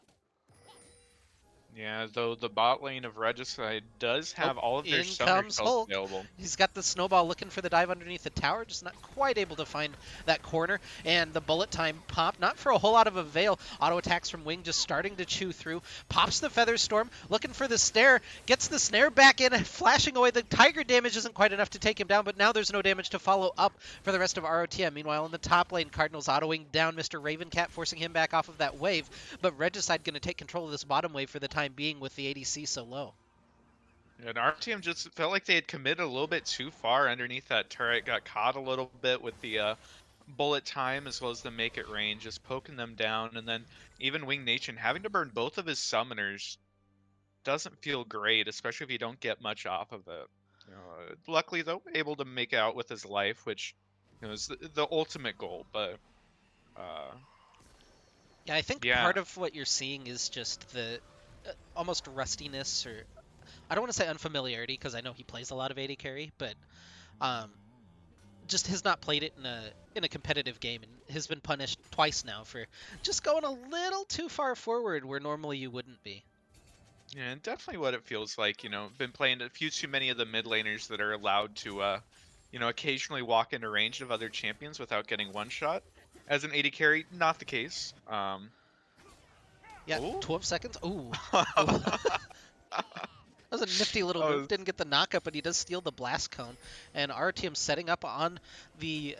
[SPEAKER 1] Yeah, though the bot lane of Regicide does
[SPEAKER 2] Oh,
[SPEAKER 1] have all of their
[SPEAKER 2] in
[SPEAKER 1] summoner
[SPEAKER 2] comes
[SPEAKER 1] spells
[SPEAKER 2] Hulk.
[SPEAKER 1] available.
[SPEAKER 2] He's got the snowball looking for the dive underneath the tower, just not quite able to find that corner. And the bullet time pop, not for a whole lot of avail. Auto attacks from Wing just starting to chew through. Pops the Feather Storm, looking for the snare. Gets the snare back in, flashing away. The Tiger damage isn't quite enough to take him down, but now there's no damage to follow up for the rest of ROTM. Meanwhile, in the top lane, Cardinals autoing down Mr. Ravencat, forcing him back off of that wave. But Regicide going to take control of this bottom wave for the time being with the ADC so low.
[SPEAKER 1] And our team just felt like they had committed a little bit too far underneath that turret, got caught a little bit with the bullet time as well as the make it range, just poking them down. And then even Wing Nation having to burn both of his summoners doesn't feel great, especially if you don't get much off of it. Luckily, though, able to make out with his life, which is the ultimate goal. But uh,
[SPEAKER 2] Yeah, I think
[SPEAKER 1] yeah,
[SPEAKER 2] part of what you're seeing is just the almost rustiness, or I don't want to say unfamiliarity because I know he plays a lot of AD carry, but um, just has not played it in a competitive game and has been punished twice now for just going a little too far forward where normally you wouldn't be.
[SPEAKER 1] yeah, and definitely what it feels like. Been playing a few too many of the mid laners that are allowed to, occasionally walk into range of other champions without getting one shot. As an AD carry, not the case.
[SPEAKER 2] Yeah,
[SPEAKER 1] Oh,
[SPEAKER 2] 12 seconds. Ooh. That was a nifty little
[SPEAKER 1] oh,
[SPEAKER 2] move. Didn't get the knockup, but he does steal the blast cone. And our team setting up on the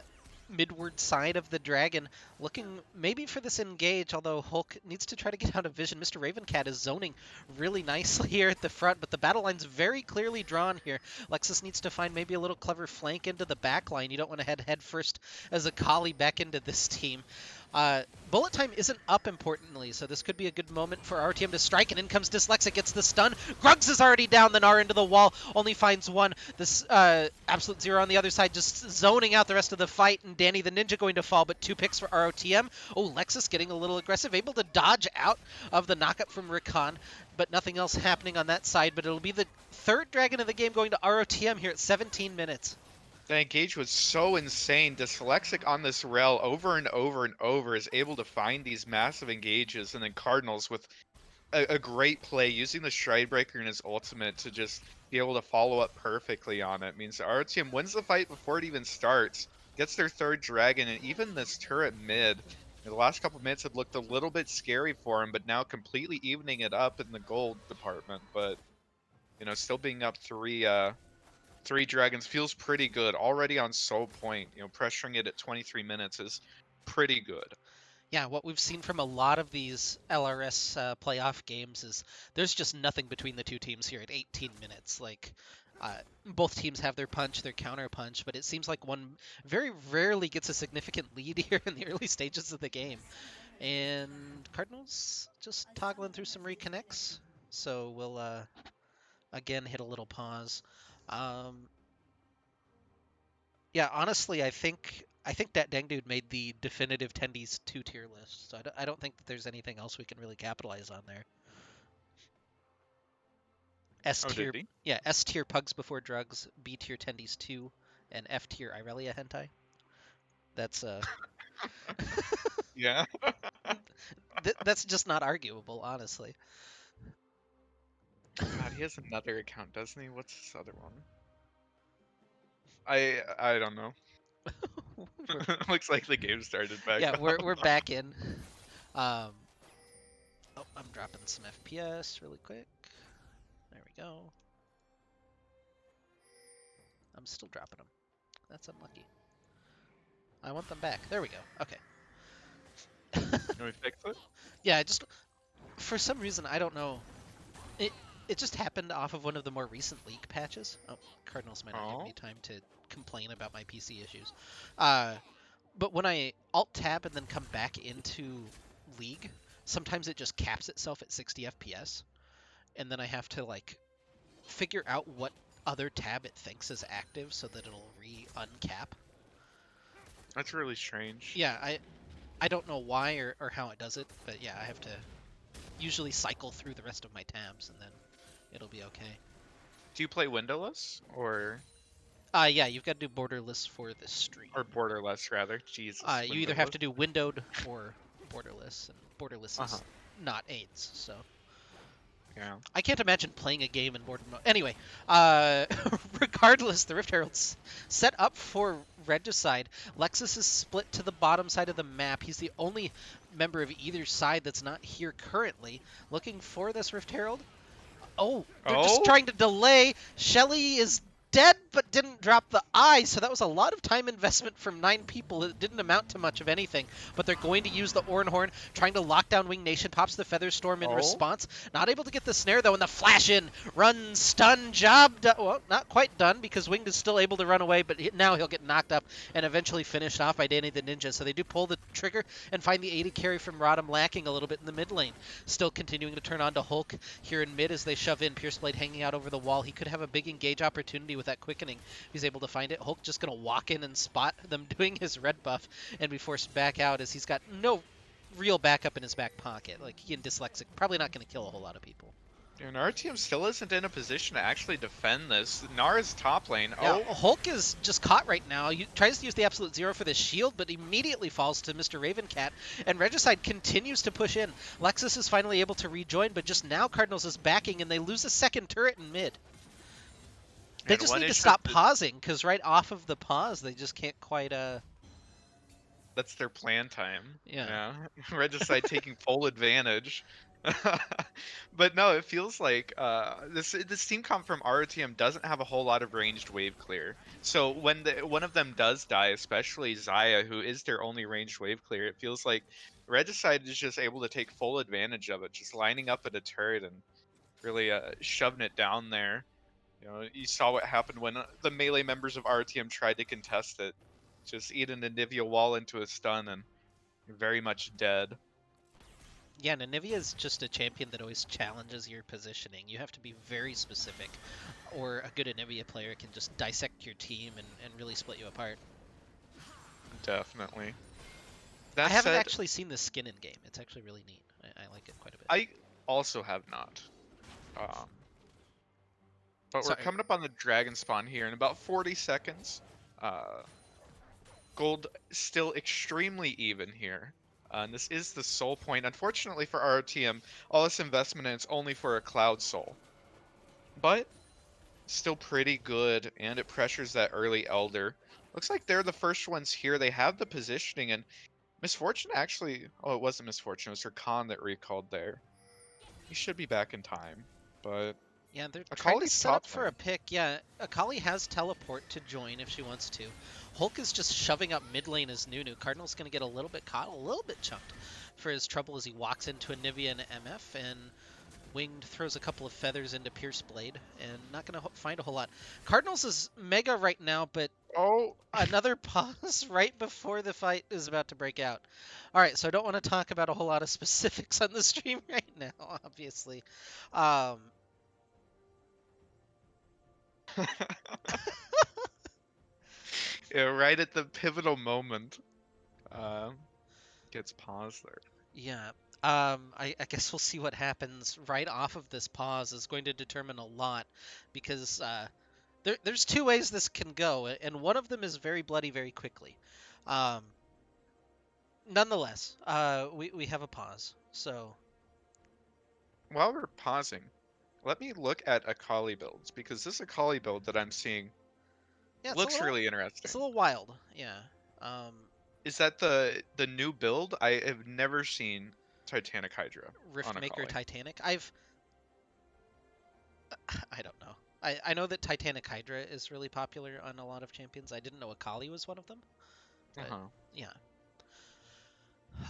[SPEAKER 2] midward side of the dragon, looking maybe for this engage, although Hulk needs to try to get out of vision. Mr. Ravencat is zoning really nicely here at the front, but the battle line's very clearly drawn here. Lexus needs to find maybe a little clever flank into the back line. You don't want to head first as a collie back into this team. Bullet time isn't up importantly, so this could be a good moment for RTM to strike, and in comes Dyslexic, gets the stun. Gruggs is already down, the Gnar into the wall, only finds one. This Absolute Zero on the other side just zoning out the rest of the fight, and Danny the Ninja going to fall, but 2 picks for ROTM. Oh, Lexus getting a little aggressive, able to dodge out of the knockup from Rakan, but nothing else happening on that side, but it'll be the 3rd dragon of the game going to ROTM here at 17 minutes.
[SPEAKER 1] The engage was so insane. Dyslexic on this rail over and over and over is able to find these massive engages, and then Cardinals with a great play using the Stride Breaker in his ultimate to just be able to follow up perfectly on it means RTM wins the fight before it even starts, gets their 3rd dragon, and even this turret mid. The last couple minutes had looked a little bit scary for him, but now completely evening it up in the gold department. But still being up 3 dragons feels pretty good already on Soul Point. Pressuring it at 23 minutes is pretty good.
[SPEAKER 2] Yeah, what we've seen from a lot of these LRS playoff games is there's just nothing between the two teams here at 18 minutes. Both teams have their punch, their counter punch, but it seems like one very rarely gets a significant lead here in the early stages of the game. And Cardinals just toggling through some reconnects, so we'll again hit a little pause. Yeah, honestly, I think that Dang Dude made the definitive Tendies 2-tier list, so I don't think that there's anything else we can really capitalize on there. S
[SPEAKER 1] Oh,
[SPEAKER 2] tier,
[SPEAKER 1] did he?
[SPEAKER 2] yeah, S tier Pugs Before Drugs, B tier Tendies 2, and F tier Irelia hentai. That's
[SPEAKER 1] Yeah.
[SPEAKER 2] that's just not arguable, honestly.
[SPEAKER 1] God, he has another account, doesn't he? What's his other one? I don't know. Looks like the game started back
[SPEAKER 2] Yeah,
[SPEAKER 1] up.
[SPEAKER 2] we're back in. Oh, I'm dropping some FPS really quick. There we go. I'm still dropping them. That's unlucky. I want them back. There we go. Okay.
[SPEAKER 1] Can we fix it?
[SPEAKER 2] Yeah, for some reason I don't know. It just happened off of one of the more recent leak patches. Oh, Cardinals might not give me time to complain about my PC issues. But when I alt tab and then come back into League, sometimes it just caps itself at 60 FPS, and then I have to figure out what other tab it thinks is active so that it'll uncap.
[SPEAKER 1] That's really strange.
[SPEAKER 2] Yeah, I don't know why or how it does it, but yeah, I have to usually cycle through the rest of my tabs and then it'll be okay.
[SPEAKER 1] Do you play windowless or?
[SPEAKER 2] Yeah, you've got to do borderless for this stream.
[SPEAKER 1] Or borderless, rather. Jesus.
[SPEAKER 2] You either have to do windowed or borderless, and borderless is not AIDS, so.
[SPEAKER 1] Yeah.
[SPEAKER 2] I can't imagine playing a game in border mode. Anyway, regardless, the Rift Herald's set up for Regicide. Lexus is split to the bottom side of the map. He's the only member of either side that's not here currently. Looking for this Rift Herald. Oh, they're just trying to delay. Shelly is dead, but didn't drop the eye, so that was a lot of time investment from 9 people. It didn't amount to much of anything, but they're going to use the Ornhorn, trying to lock down Wing Nation, pops the Feather Storm in response. Not able to get the snare, though, and the flash in. Run, stun, job done. Well, not quite done, because Winged is still able to run away, but now he'll get knocked up and eventually finished off by Danny the Ninja, so they do pull the trigger and find the 80 carry from Rodham lacking a little bit in the mid lane. Still continuing to turn on to Hulk here in mid as they shove in. Pierceblade hanging out over the wall. He could have a big engage opportunity with that quickening. He's able to find it. Hulk just going to walk in and spot them doing his red buff and be forced back out as he's got no real backup in his back pocket. He and Dyslexic probably not going to kill a whole lot of people.
[SPEAKER 1] And our team still isn't in a position to actually defend this. Nara's top lane.
[SPEAKER 2] Yeah, Hulk is just caught right now. He tries to use the Absolute Zero for the shield, but immediately falls to Mr. Ravencat. And Regicide continues to push in. Lexus is finally able to rejoin, but just now Cardinals is backing, and they lose a second turret in mid. They just need to stop pausing, because right off of the pause, they just can't quite,
[SPEAKER 1] That's their plan time.
[SPEAKER 2] Yeah.
[SPEAKER 1] Regicide taking full advantage. But no, it feels like this team comp from ROTM doesn't have a whole lot of ranged wave clear. So when one of them does die, especially Zaya, who is their only ranged wave clear, it feels like Regicide is just able to take full advantage of it, just lining up at a turret and really shoving it down there. You know, you saw what happened when the melee members of RTM tried to contest it. Just eating a Nivea wall into a stun and you're very much dead.
[SPEAKER 2] Yeah, Nivea is just a champion that always challenges your positioning. You have to be very specific, or a good Nivea player can just dissect your team and really split you apart.
[SPEAKER 1] Definitely.
[SPEAKER 2] I
[SPEAKER 1] That
[SPEAKER 2] haven't
[SPEAKER 1] said,
[SPEAKER 2] actually seen the skin in game. It's actually really neat. I like it quite a bit.
[SPEAKER 1] I also have not. Um, but we're
[SPEAKER 2] Sorry.
[SPEAKER 1] coming up on the dragon spawn here in about 40 seconds. Gold still extremely even here. And this is the soul point. Unfortunately for ROTM, all this investment and it's only for a cloud soul. But still pretty good, and it pressures that early elder. Looks like they're the first ones here. They have the positioning, and Misfortune actually. Oh, it wasn't Misfortune. It was her Khan that recalled there. He should be back in time, but
[SPEAKER 2] Yeah, they're trying to
[SPEAKER 1] Akali's
[SPEAKER 2] set up
[SPEAKER 1] top
[SPEAKER 2] for a
[SPEAKER 1] lane.
[SPEAKER 2] pick. Yeah, Akali has teleport to join if she wants to. Hulk is just shoving up mid lane as Nunu. Cardinal's going to get a little bit caught, a little bit chunked for his trouble as he walks into a Nivea and MF, and Winged throws a couple of feathers into Pierce Blade, and not going to find a whole lot. Cardinals is mega right now, but
[SPEAKER 1] Oh,
[SPEAKER 2] another pause right before the fight is about to break out. All right, so I don't want to talk about a whole lot of specifics on the stream right now, obviously. Um,
[SPEAKER 1] yeah, right at the pivotal moment, gets paused there.
[SPEAKER 2] Yeah. I guess we'll see what happens right off of this pause is going to determine a lot because there's two ways this can go, and one of them is very bloody very quickly. Um, Nonetheless, we have a pause. So,
[SPEAKER 1] While we're pausing, let me look at Akali builds because this Akali build that I'm seeing
[SPEAKER 2] yeah,
[SPEAKER 1] looks really
[SPEAKER 2] it's a
[SPEAKER 1] interesting.
[SPEAKER 2] little wild. Yeah. Um,
[SPEAKER 1] Is that the new build? I have never seen Titanic Hydra on
[SPEAKER 2] Riftmaker
[SPEAKER 1] Akali.
[SPEAKER 2] Titanic. I don't know. I know that Titanic Hydra is really popular on a lot of champions. I didn't know Akali was one of them, but
[SPEAKER 1] Uh-huh.
[SPEAKER 2] yeah.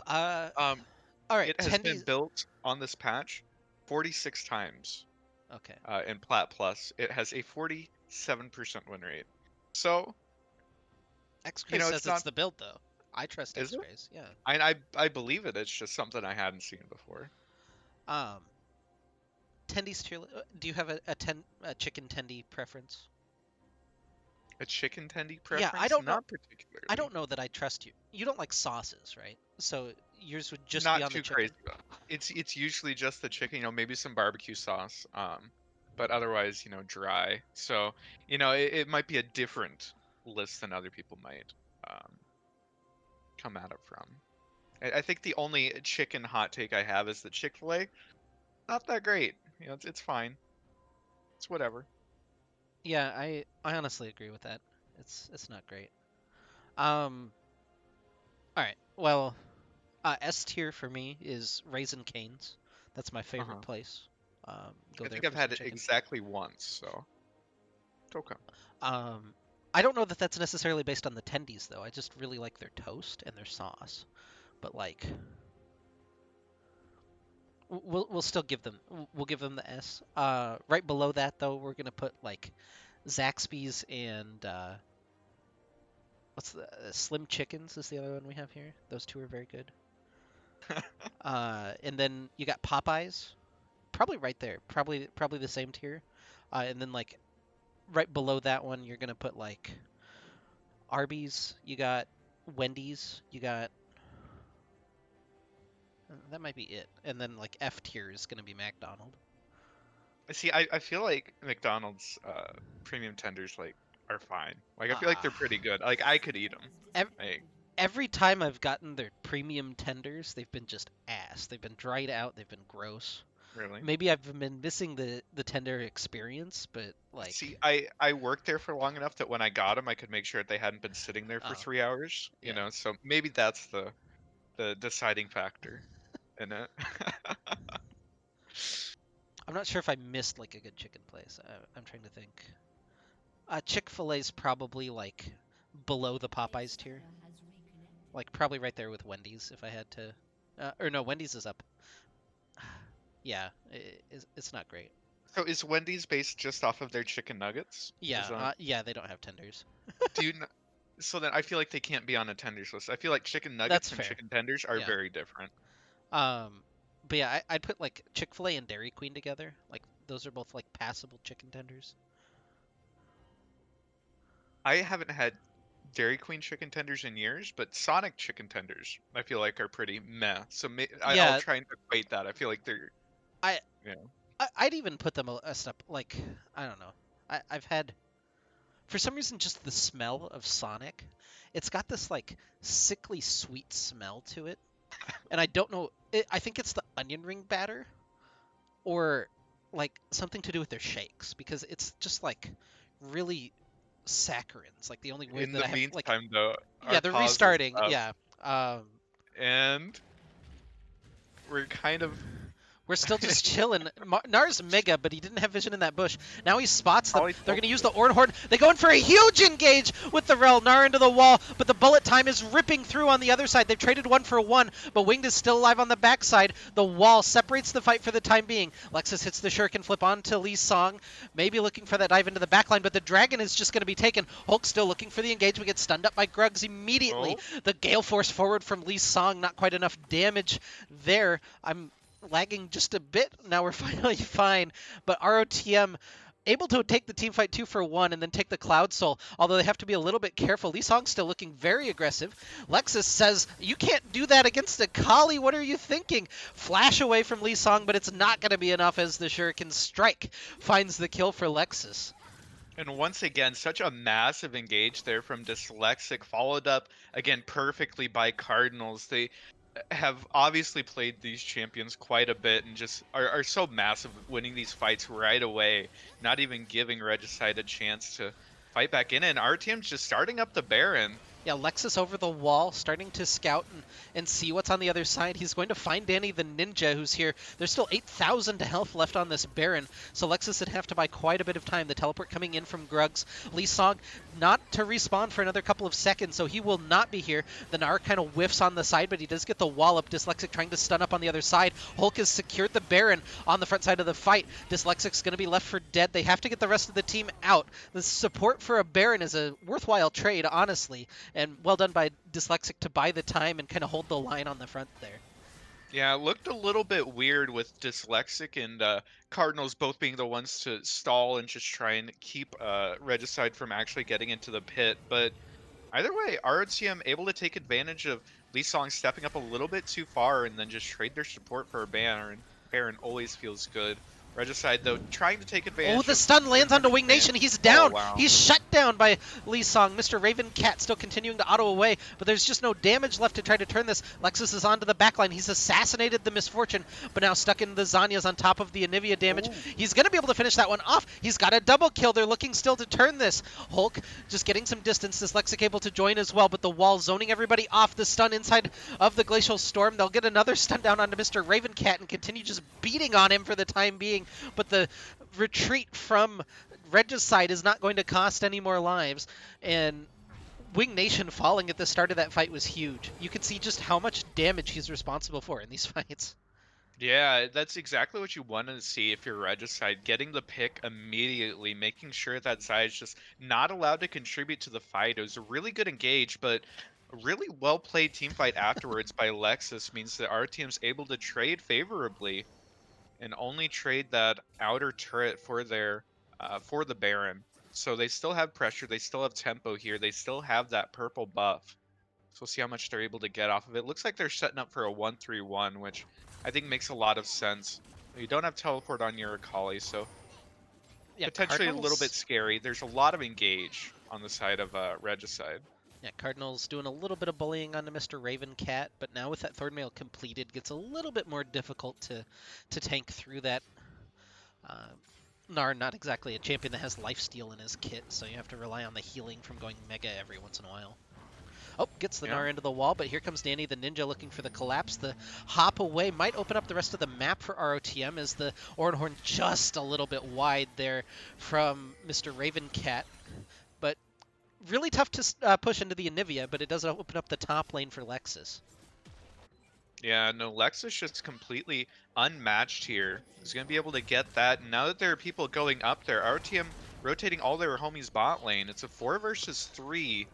[SPEAKER 2] Uh,
[SPEAKER 1] Um,
[SPEAKER 2] all right,
[SPEAKER 1] it has been
[SPEAKER 2] Tendy's
[SPEAKER 1] built on this patch 46 times
[SPEAKER 2] okay.
[SPEAKER 1] in Plat Plus. It has a 47% win rate. So,
[SPEAKER 2] X-Craze
[SPEAKER 1] it's
[SPEAKER 2] says it's
[SPEAKER 1] not,
[SPEAKER 2] the build though. I trust
[SPEAKER 1] is it?
[SPEAKER 2] X-Craze. Yeah.
[SPEAKER 1] I believe it. It's just something I hadn't seen before.
[SPEAKER 2] Um, Tendy's tier. Do you have a chicken tendy preference?
[SPEAKER 1] A chicken tendy
[SPEAKER 2] Yeah,
[SPEAKER 1] preference? Not
[SPEAKER 2] I
[SPEAKER 1] particularly.
[SPEAKER 2] don't know that I trust you. You don't like sauces, right? So yours would just be
[SPEAKER 1] Not
[SPEAKER 2] on the
[SPEAKER 1] too
[SPEAKER 2] chicken.
[SPEAKER 1] crazy though. It's usually just the chicken, maybe some barbecue sauce. But otherwise, dry. So, it might be a different list than other people might um come at it from. I think the only chicken hot take I have is that Chick-fil-A, not that great. It's fine. It's whatever.
[SPEAKER 2] Yeah, I honestly agree with that. It's not great. Um, all right. Well, S tier for me is Raisin Cane's. That's my favorite
[SPEAKER 1] Uh-huh.
[SPEAKER 2] place. Go
[SPEAKER 1] I
[SPEAKER 2] there
[SPEAKER 1] think I've
[SPEAKER 2] for some
[SPEAKER 1] had it
[SPEAKER 2] chicken.
[SPEAKER 1] exactly once, so it's okay.
[SPEAKER 2] Um, I don't know that that's necessarily based on the tendies though. I just really like their toast and their sauce. But like, we'll still give them we'll give them the S. Right below that though, we're gonna put like Zaxby's and what's the Slim Chickens is the other one we have here. Those two are very good. And then you got Popeyes, probably right there, probably the same tier. And then like right below that one, you're gonna put like Arby's. You got Wendy's. You got that might be it. And then like F tier is gonna be McDonald.
[SPEAKER 1] See, I feel like McDonald's premium tenders are fine. Like I feel like they're
[SPEAKER 2] Ah,
[SPEAKER 1] pretty good. Like I could eat them.
[SPEAKER 2] ev-
[SPEAKER 1] Like
[SPEAKER 2] every time I've gotten their premium tenders, they've been just ass. They've been dried out. They've been gross.
[SPEAKER 1] really.
[SPEAKER 2] Maybe I've been missing the tender experience, but like,
[SPEAKER 1] See, I worked there for long enough that when I got them, I could make sure that they hadn't been sitting there for
[SPEAKER 2] oh
[SPEAKER 1] 3 hours.
[SPEAKER 2] yeah,
[SPEAKER 1] So maybe that's the deciding factor in it.
[SPEAKER 2] I'm not sure if I missed like a good chicken place. I'm trying to think. Chick-fil-A's probably like below the Popeyes tier. Like probably right there with Wendy's if I had to. Or no, Wendy's is up. Yeah, it's not great.
[SPEAKER 1] So is Wendy's based just off of their chicken nuggets? Is
[SPEAKER 2] Yeah,
[SPEAKER 1] that
[SPEAKER 2] yeah, they don't have tenders.
[SPEAKER 1] do you kn- so then I feel like they can't be on a tenders list. I feel like chicken
[SPEAKER 2] That's
[SPEAKER 1] nuggets and
[SPEAKER 2] fair.
[SPEAKER 1] chicken tenders are
[SPEAKER 2] Yeah.
[SPEAKER 1] very different.
[SPEAKER 2] But yeah, I'd put like Chick-fil-A and Dairy Queen together. Like those are both like passable chicken tenders.
[SPEAKER 1] I haven't had Dairy Queen chicken tenders in years, but Sonic chicken tenders I feel like are pretty meh. So I'll
[SPEAKER 2] Yeah,
[SPEAKER 1] try and equate that. I feel like they're
[SPEAKER 2] I,
[SPEAKER 1] yeah.
[SPEAKER 2] I'd even put them a step like I don't know. I've had for some reason just the smell of Sonic. It's got this like sickly sweet smell to it, and I don't know. I think it's the onion ring batter or like something to do with their shakes because it's just like really saccharines. Like the only word
[SPEAKER 1] In
[SPEAKER 2] that
[SPEAKER 1] the
[SPEAKER 2] I have like
[SPEAKER 1] meantime, though,
[SPEAKER 2] yeah,
[SPEAKER 1] our
[SPEAKER 2] they're
[SPEAKER 1] pause is
[SPEAKER 2] restarting.
[SPEAKER 1] up,
[SPEAKER 2] Yeah. Um,
[SPEAKER 1] and we're kind of
[SPEAKER 2] we're still just chilling. Nar's mega, but he didn't have vision in that bush. Now he spots them.
[SPEAKER 1] probably
[SPEAKER 2] They're
[SPEAKER 1] told
[SPEAKER 2] going to use
[SPEAKER 1] you.
[SPEAKER 2] the Ornhorn. They go in for a huge engage with the Rel. Nar into the wall, but the bullet time is ripping through on the other side. They've traded 1-for-1, but Winged is still alive on the backside. The wall separates the fight for the time being. Lexus hits the shuriken flip onto Lee Song, maybe looking for that dive into the backline, but the Dragon is just going to be taken. Hulk still looking for the engagement, gets stunned up by Gruggs immediately.
[SPEAKER 1] Oh,
[SPEAKER 2] The Gale Force forward from Lee Song, not quite enough damage there. I'm lagging just a bit. Now we're finally fine. But ROTM able to take the team fight 2-for-1 and then take the Cloud Soul, although they have to be a little bit careful. Lee Song's still looking very aggressive. Lexus says, you can't do that against a Kali. What are you thinking? Flash away from Lee Song, but it's not going to be enough as the Shuriken Strike finds the kill for Lexus.
[SPEAKER 1] and once again, such a massive engage there from Dyslexic, followed up again perfectly by Cardinals. They have obviously played these champions quite a bit and just are so massive winning these fights right away, not even giving Regicide a chance to fight back in. And our team's just starting up the Baron.
[SPEAKER 2] Yeah, Lexus over the wall, starting to scout and see what's on the other side. He's going to find Danny the Ninja, who's here. There's still 8,000 health left on this Baron, so Lexus would have to buy quite a bit of time. The teleport coming in from Gruggs. Lee Song not to respawn for another couple of seconds, so he will not be here. The Nar kind of whiffs on the side, but he does get the wall up. Dyslexic trying to stun up on the other side. Hulk has secured the Baron on the front side of the fight. Dyslexic's going to be left for dead. They have to get the rest of the team out. The support for a Baron is a worthwhile trade, honestly. And well done by Dyslexic to buy the time and kind of hold the line on the front there.
[SPEAKER 1] Yeah, it looked a little bit weird with Dyslexic and Cardinals both being the ones to stall and just try and keep Regicide from actually getting into the pit. But either way, ROTM able to take advantage of Lee Song stepping up a little bit too far and then just trade their support for a Baron. Baron always feels good. Regicide, though, trying to take advantage
[SPEAKER 2] Oh, the
[SPEAKER 1] of
[SPEAKER 2] stun lands onto Wing Nation. He's down.
[SPEAKER 1] wow.
[SPEAKER 2] He's shut down by Lee Song. Mr. Raven Cat still continuing to auto away, but there's just no damage left to try to turn this. Lexus is onto the backline. He's assassinated the Misfortune, but now stuck in the Zanyas on top of the Anivia damage.
[SPEAKER 1] Ooh.
[SPEAKER 2] He's going to be able to finish that one off. He's got a double kill. They're looking still to turn this. Hulk just getting some distance. Dyslexic able to join as well, but the wall zoning everybody off. The stun inside of the Glacial Storm. They'll get another stun down onto Mr. Raven Cat and continue just beating on him for the time being, but the retreat from Regicide is not going to cost any more lives, and Wing Nation falling at the start of that fight was huge. You can see just how much damage he's responsible for in these fights.
[SPEAKER 1] Yeah, that's exactly what you want to see if you're Regicide. Getting the pick immediately, making sure that Zide's just not allowed to contribute to the fight. It was a really good engage, but a really well played team fight afterwards by Lexus means that our team's able to trade favorably and only trade that outer turret for their for the Baron. So they still have pressure, they still have tempo here, they still have that purple buff. So we'll see how much they're able to get off of it. Looks like they're setting up for a 1-3-1, which I think makes a lot of sense. You don't have teleport on your Akali, so
[SPEAKER 2] Yeah,
[SPEAKER 1] potentially a little bit
[SPEAKER 2] Cardinals.
[SPEAKER 1] scary. There's a lot of engage on the side of Regicide.
[SPEAKER 2] Yeah, Cardinals doing a little bit of bullying onto Mr. Raven Cat, but now with that third mail completed, gets a little bit more difficult to tank through that. Uh, Nar, not exactly a champion that has lifesteal in his kit, so you have to rely on the healing from going Mega every once in a while. Oh, gets the
[SPEAKER 1] Yeah.
[SPEAKER 2] Gnar into the wall, but here comes Danny the Ninja looking for the collapse. The hop away might open up the rest of the map for ROTM as the Oranhorn just a little bit wide there from Mr. Ravencat. But really tough to push into the Anivia, but it does open up the top lane for Lexus.
[SPEAKER 1] Yeah, no, Lexus just completely unmatched here. He's going to be able to get that. And now that there are people going up there, RTM rotating all their homies bot lane. It's a 4 versus 3.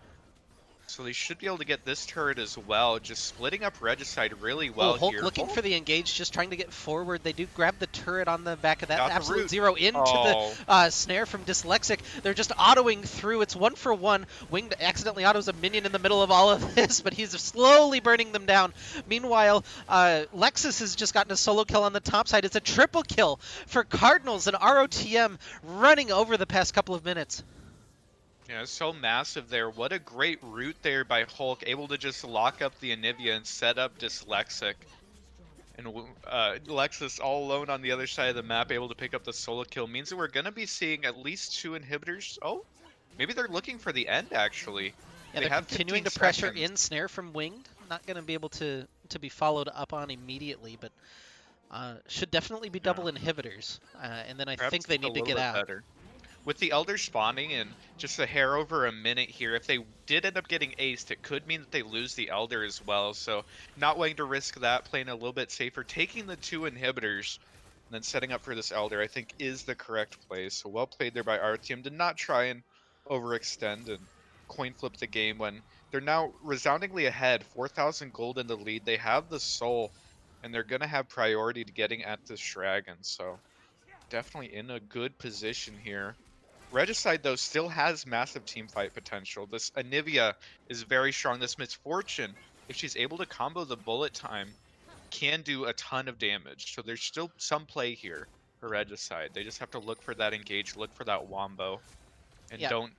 [SPEAKER 1] So they should be able to get this turret as well. Just splitting up Regicide really
[SPEAKER 2] Oh,
[SPEAKER 1] well
[SPEAKER 2] Hulk
[SPEAKER 1] here.
[SPEAKER 2] looking
[SPEAKER 1] Hulk
[SPEAKER 2] for the engage, just trying to get forward. They do grab the turret on the back of that.
[SPEAKER 1] got the
[SPEAKER 2] Absolute
[SPEAKER 1] root.
[SPEAKER 2] Zero into the
[SPEAKER 1] Oh,
[SPEAKER 2] snare from Dyslexic. They're just autoing through. It's 1-for-1. Winged accidentally autos a minion in the middle of all of this, but he's slowly burning them down. Meanwhile, Lexus has just gotten a solo kill on the top side. It's a triple kill for Cardinals and ROTM running over the past couple of minutes.
[SPEAKER 1] yeah, so massive there. What a great route there by Hulk, able to just lock up the Anivia and set up Dyslexic. And Lexus all alone on the other side of the map, able to pick up the solo kill, means that we're going to be seeing at least 2 inhibitors. Oh, maybe they're looking for the end, actually.
[SPEAKER 2] Yeah,
[SPEAKER 1] They
[SPEAKER 2] they're
[SPEAKER 1] have
[SPEAKER 2] continuing
[SPEAKER 1] 15
[SPEAKER 2] to pressure
[SPEAKER 1] seconds.
[SPEAKER 2] in snare from Winged. Not going to be able to be followed up on immediately, but should definitely be
[SPEAKER 1] Yeah,
[SPEAKER 2] double inhibitors. And then I think
[SPEAKER 1] perhaps
[SPEAKER 2] they
[SPEAKER 1] a
[SPEAKER 2] need to
[SPEAKER 1] little
[SPEAKER 2] get
[SPEAKER 1] bit
[SPEAKER 2] out.
[SPEAKER 1] better. With the Elder spawning in just a hair over a minute here, if they did end up getting aced, it could mean that they lose the Elder as well. So not wanting to risk that, playing a little bit safer, taking the 2 inhibitors, and then setting up for this Elder, I think is the correct play. So well played there by our team to not try and overextend and coin flip the game when they're now resoundingly ahead, 4,000 gold in the lead. They have the soul, and they're going to have priority to getting at this Dragon. So definitely in a good position here. Regicide, though, still has massive team fight potential. This Anivia is very strong. This Misfortune, if she's able to combo the bullet time, can do a ton of damage. So there's still some play here for Regicide. They just have to look for that engage, look for that wombo, and
[SPEAKER 2] Yeah,
[SPEAKER 1] don't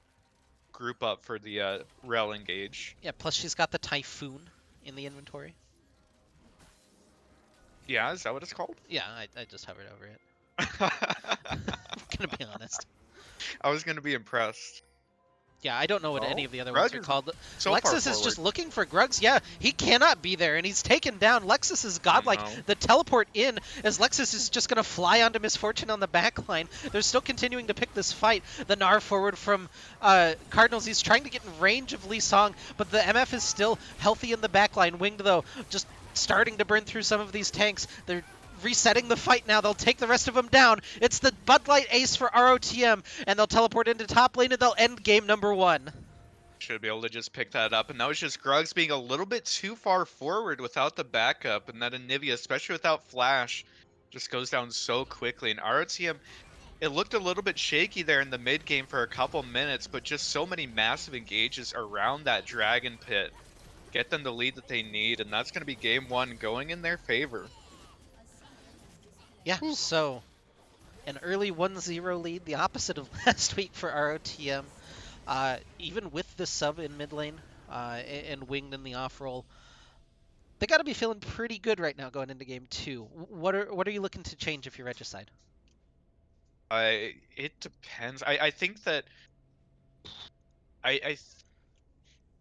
[SPEAKER 1] group up for the rel engage.
[SPEAKER 2] yeah. Plus she's got the Typhoon in the inventory.
[SPEAKER 1] Yeah, is that what it's called?
[SPEAKER 2] Yeah, I just hovered over it.
[SPEAKER 1] I
[SPEAKER 2] I'm gonna be honest.
[SPEAKER 1] was going to be impressed.
[SPEAKER 2] Yeah, I don't know what any
[SPEAKER 1] Oh,
[SPEAKER 2] of the other ones
[SPEAKER 1] Grug
[SPEAKER 2] are
[SPEAKER 1] is
[SPEAKER 2] called.
[SPEAKER 1] so far
[SPEAKER 2] Lexus is
[SPEAKER 1] forward.
[SPEAKER 2] just looking for Grugs. Yeah, he cannot be there, and he's taken down. Lexus is
[SPEAKER 1] Oh
[SPEAKER 2] godlike.
[SPEAKER 1] no.
[SPEAKER 2] The teleport in, as Lexus is just going to fly onto Misfortune on the back line. They're still continuing to pick this fight. The Gnar forward from Cardinals. He's trying to get in range of Lee Song, but the MF is still healthy in the back line. Winged, though, just starting to burn through some of these tanks. They're resetting the fight now. They'll take the rest of them down. It's the Bud Light ace for ROTM, and they'll teleport into top lane, and they'll end game number 1.
[SPEAKER 1] Should be able to just pick that up, and that was just Grugs being a little bit too far forward without the backup, and that Anivia, especially without Flash, just goes down so quickly. And ROTM, it looked a little bit shaky there in the mid game for a couple minutes, but just so many massive engages around that Dragon Pit get them the lead that they need, and that's going to be game 1 going in their favor.
[SPEAKER 2] Yeah,
[SPEAKER 1] Whew.
[SPEAKER 2] so an early 1-0 lead, the opposite of last week for ROTM. Even with the sub in mid lane and Winged in the off roll, they got to be feeling pretty good right now going into game 2. What are you looking to change if you're Regicide?
[SPEAKER 1] It depends. I think that I,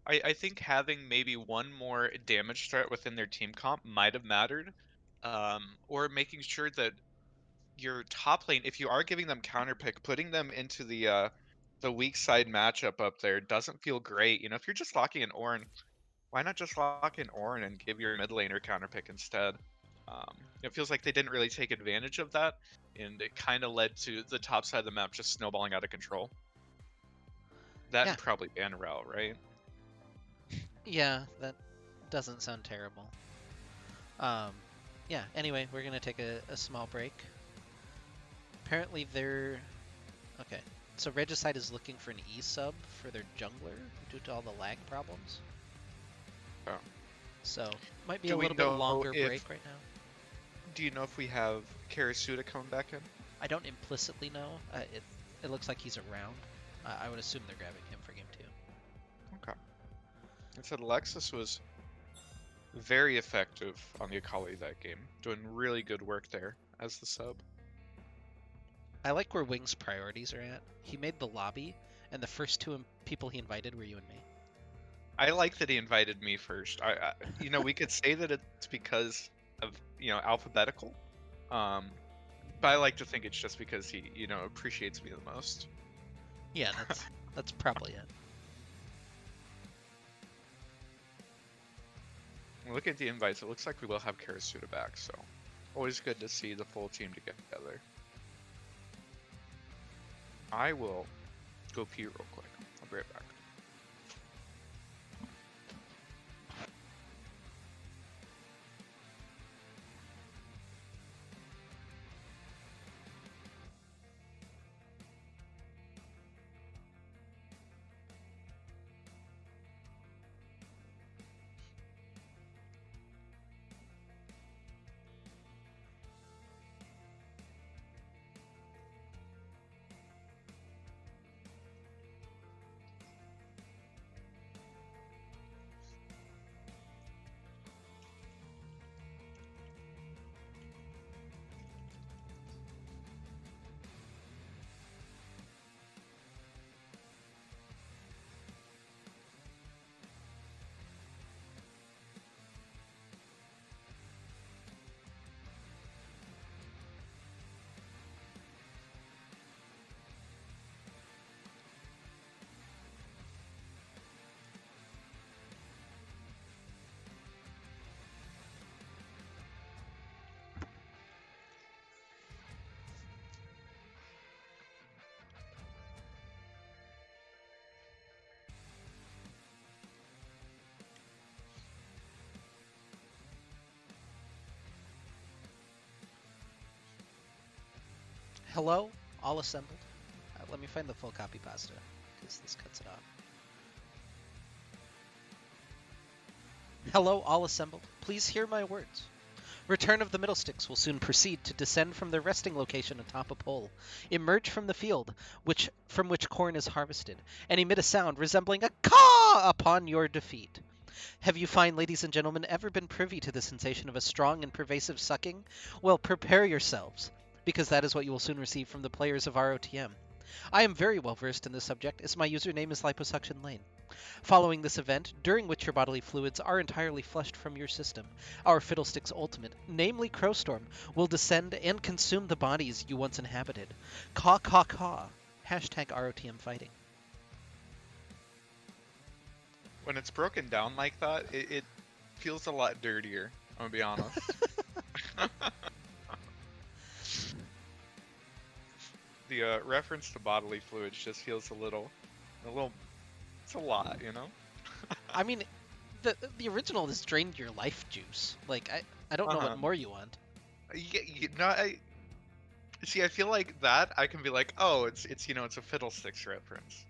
[SPEAKER 1] I I think having maybe one more damage threat within their team comp might have mattered. Or making sure that your top lane, if you are giving them counter pick, putting them into the weak side matchup up there doesn't feel great. If you're just locking in Ornn, why not just lock in Ornn and give your mid laner counter pick instead? It feels like they didn't really take advantage of that, and it kind of led to the top side of the map just snowballing out of control. That
[SPEAKER 2] Yeah,
[SPEAKER 1] and probably ban Rel, right?
[SPEAKER 2] yeah, that doesn't sound terrible. Um, yeah, anyway, we're going to take a small break. Apparently they're... Okay, so Regicide is looking for an E-sub for their jungler due to all the lag problems.
[SPEAKER 1] Oh.
[SPEAKER 2] So, might be
[SPEAKER 1] Do
[SPEAKER 2] a
[SPEAKER 1] we
[SPEAKER 2] little bit
[SPEAKER 1] know
[SPEAKER 2] longer
[SPEAKER 1] if
[SPEAKER 2] break right now.
[SPEAKER 1] Do you know if we have Karasuda coming back in?
[SPEAKER 2] I don't implicitly know. It looks like he's around. I would assume they're grabbing him for game 2.
[SPEAKER 1] Okay. I said Alexis was very effective on the Akali that game, doing really good work there as the sub.
[SPEAKER 2] I like where Wing's priorities are at. He made the lobby, and the first two people he invited were you and me.
[SPEAKER 1] I like that he invited me first. We could say that it's because of, alphabetical. Um, but I like to think it's just because he, appreciates me the most.
[SPEAKER 2] Yeah, that's probably it.
[SPEAKER 1] Look at the invites. It looks like we will have Karasuda back, so always good to see the full team together. I will go pee real quick. I'll be right back.
[SPEAKER 2] Hello, all assembled. Let me find the full copy pasta, because this cuts it off. Hello, all assembled. Please hear my words. Return of the Middlesticks will soon proceed to descend from their resting location atop a pole, emerge from the field from which corn is harvested, and emit a sound resembling a caw upon your defeat. Have you fine ladies and gentlemen ever been privy to the sensation of a strong and pervasive sucking? Well, prepare yourselves, because that is what you will soon receive from the players of ROTM. I am very well versed in this subject, as my username is Liposuction Lane. Following this event, during which your bodily fluids are entirely flushed from your system, our Fiddlesticks ultimate, namely Crowstorm, will descend and consume the bodies you once inhabited. Caw caw caw. Hashtag ROTM fighting.
[SPEAKER 1] When it's broken down like that, it feels a lot dirtier. I'm gonna be honest. The reference to bodily fluids just feels a little. It's a lot, you know.
[SPEAKER 2] I mean, the original is drained your life juice. Like I don't know what
[SPEAKER 1] Uh-huh.
[SPEAKER 2] more you want.
[SPEAKER 1] I see. I feel like that I can be like, oh, it's a Fiddlesticks reference.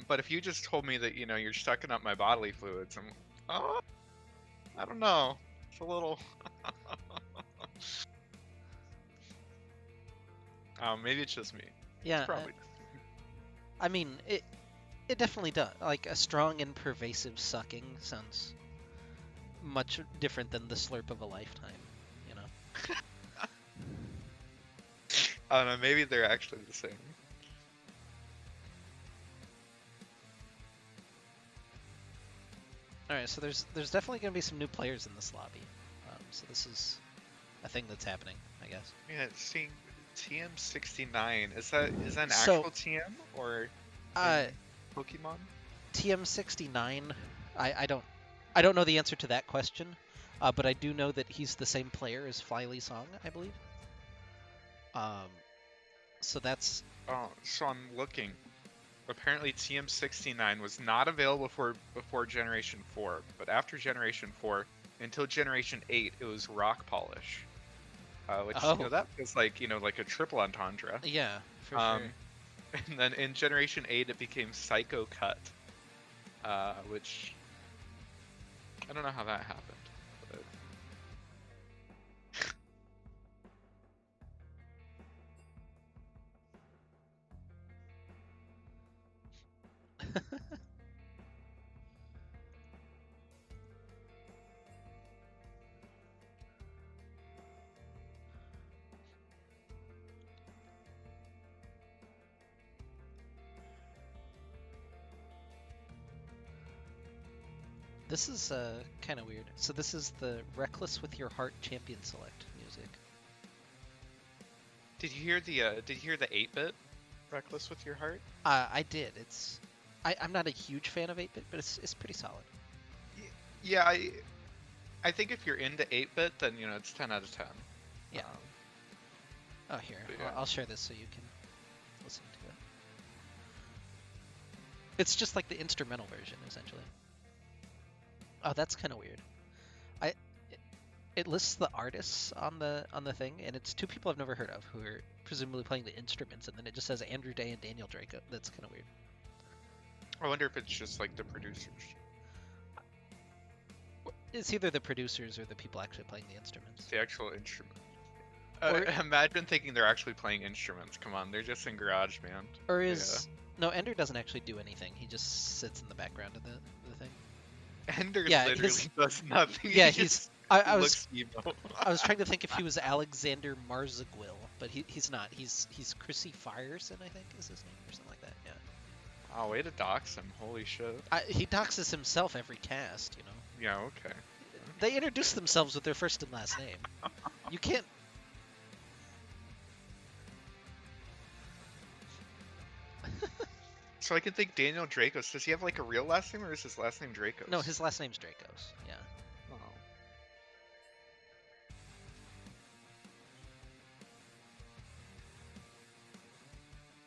[SPEAKER 1] But if you just told me that you're sucking up my bodily fluids, oh, I don't know. It's a little. Maybe it's just me. It's
[SPEAKER 2] Yeah,
[SPEAKER 1] probably.
[SPEAKER 2] I mean it definitely does. Like a strong and pervasive sucking sounds much different than the slurp of a lifetime. You know.
[SPEAKER 1] I don't know. Maybe they're actually the same.
[SPEAKER 2] All right, so there's definitely going to be some new players in this lobby. So this is a thing that's happening, I guess.
[SPEAKER 1] Yeah, seeing TM69 is that an
[SPEAKER 2] So,
[SPEAKER 1] actual TM or
[SPEAKER 2] uh,
[SPEAKER 1] in Pokemon?
[SPEAKER 2] TM69, I don't know the answer to that question, but I do know that he's the same player as Flyly Song, I believe. So that's
[SPEAKER 1] Oh, so I'm looking. Apparently TM69 was not available before Generation 4, but after Generation 4, until Generation 8, it was Rock Polish. Which,
[SPEAKER 2] oh
[SPEAKER 1] that feels like a triple entendre.
[SPEAKER 2] yeah, for
[SPEAKER 1] Um,
[SPEAKER 2] sure.
[SPEAKER 1] and then in Generation 8, it became Psycho Cut, which I don't know how that happened. But...
[SPEAKER 2] This is kind of weird. So this is the Reckless with Your Heart Champion Select music.
[SPEAKER 1] Did you hear the 8-bit Reckless with Your Heart?
[SPEAKER 2] I did. I'm not a huge fan of 8-bit, but it's pretty solid.
[SPEAKER 1] Yeah, I think if you're into 8-bit, then it's 10 out of 10.
[SPEAKER 2] Yeah. Oh, here,
[SPEAKER 1] yeah.
[SPEAKER 2] I'll share this so you can listen to it. It's just like the instrumental version, essentially. Oh, that's kind of weird. It lists the artists on the thing, and it's two people I've never heard of who are presumably playing the instruments, and then it just says Andrew Day and Daniel Draco. That's kind of weird.
[SPEAKER 1] I wonder if it's just like the producers.
[SPEAKER 2] It's either the producers or the people actually playing the instruments.
[SPEAKER 1] The actual instrument.
[SPEAKER 2] Or-
[SPEAKER 1] Imagine thinking they're actually playing instruments. Come on, they're just in GarageBand.
[SPEAKER 2] Or is no, Ender doesn't actually do anything. He just sits in the background of the thing.
[SPEAKER 1] Ender
[SPEAKER 2] Yeah,
[SPEAKER 1] literally does nothing.
[SPEAKER 2] Yeah,
[SPEAKER 1] he just
[SPEAKER 2] I
[SPEAKER 1] looks emo.
[SPEAKER 2] I was trying to think if he was Alexander Marzagwil, but he's not. He's Chrissy Firesen, I think is his name, or something like that. Yeah.
[SPEAKER 1] Oh, way to dox him. Holy shit.
[SPEAKER 2] He doxes himself every cast, you know.
[SPEAKER 1] Yeah, okay.
[SPEAKER 2] They introduce themselves with their first and last name. You can't.
[SPEAKER 1] So I can think Daniel Dracos. Does he have like a real last name, or is his last name Dracos?
[SPEAKER 2] No, his last name's Dracos. Yeah.
[SPEAKER 1] Oh.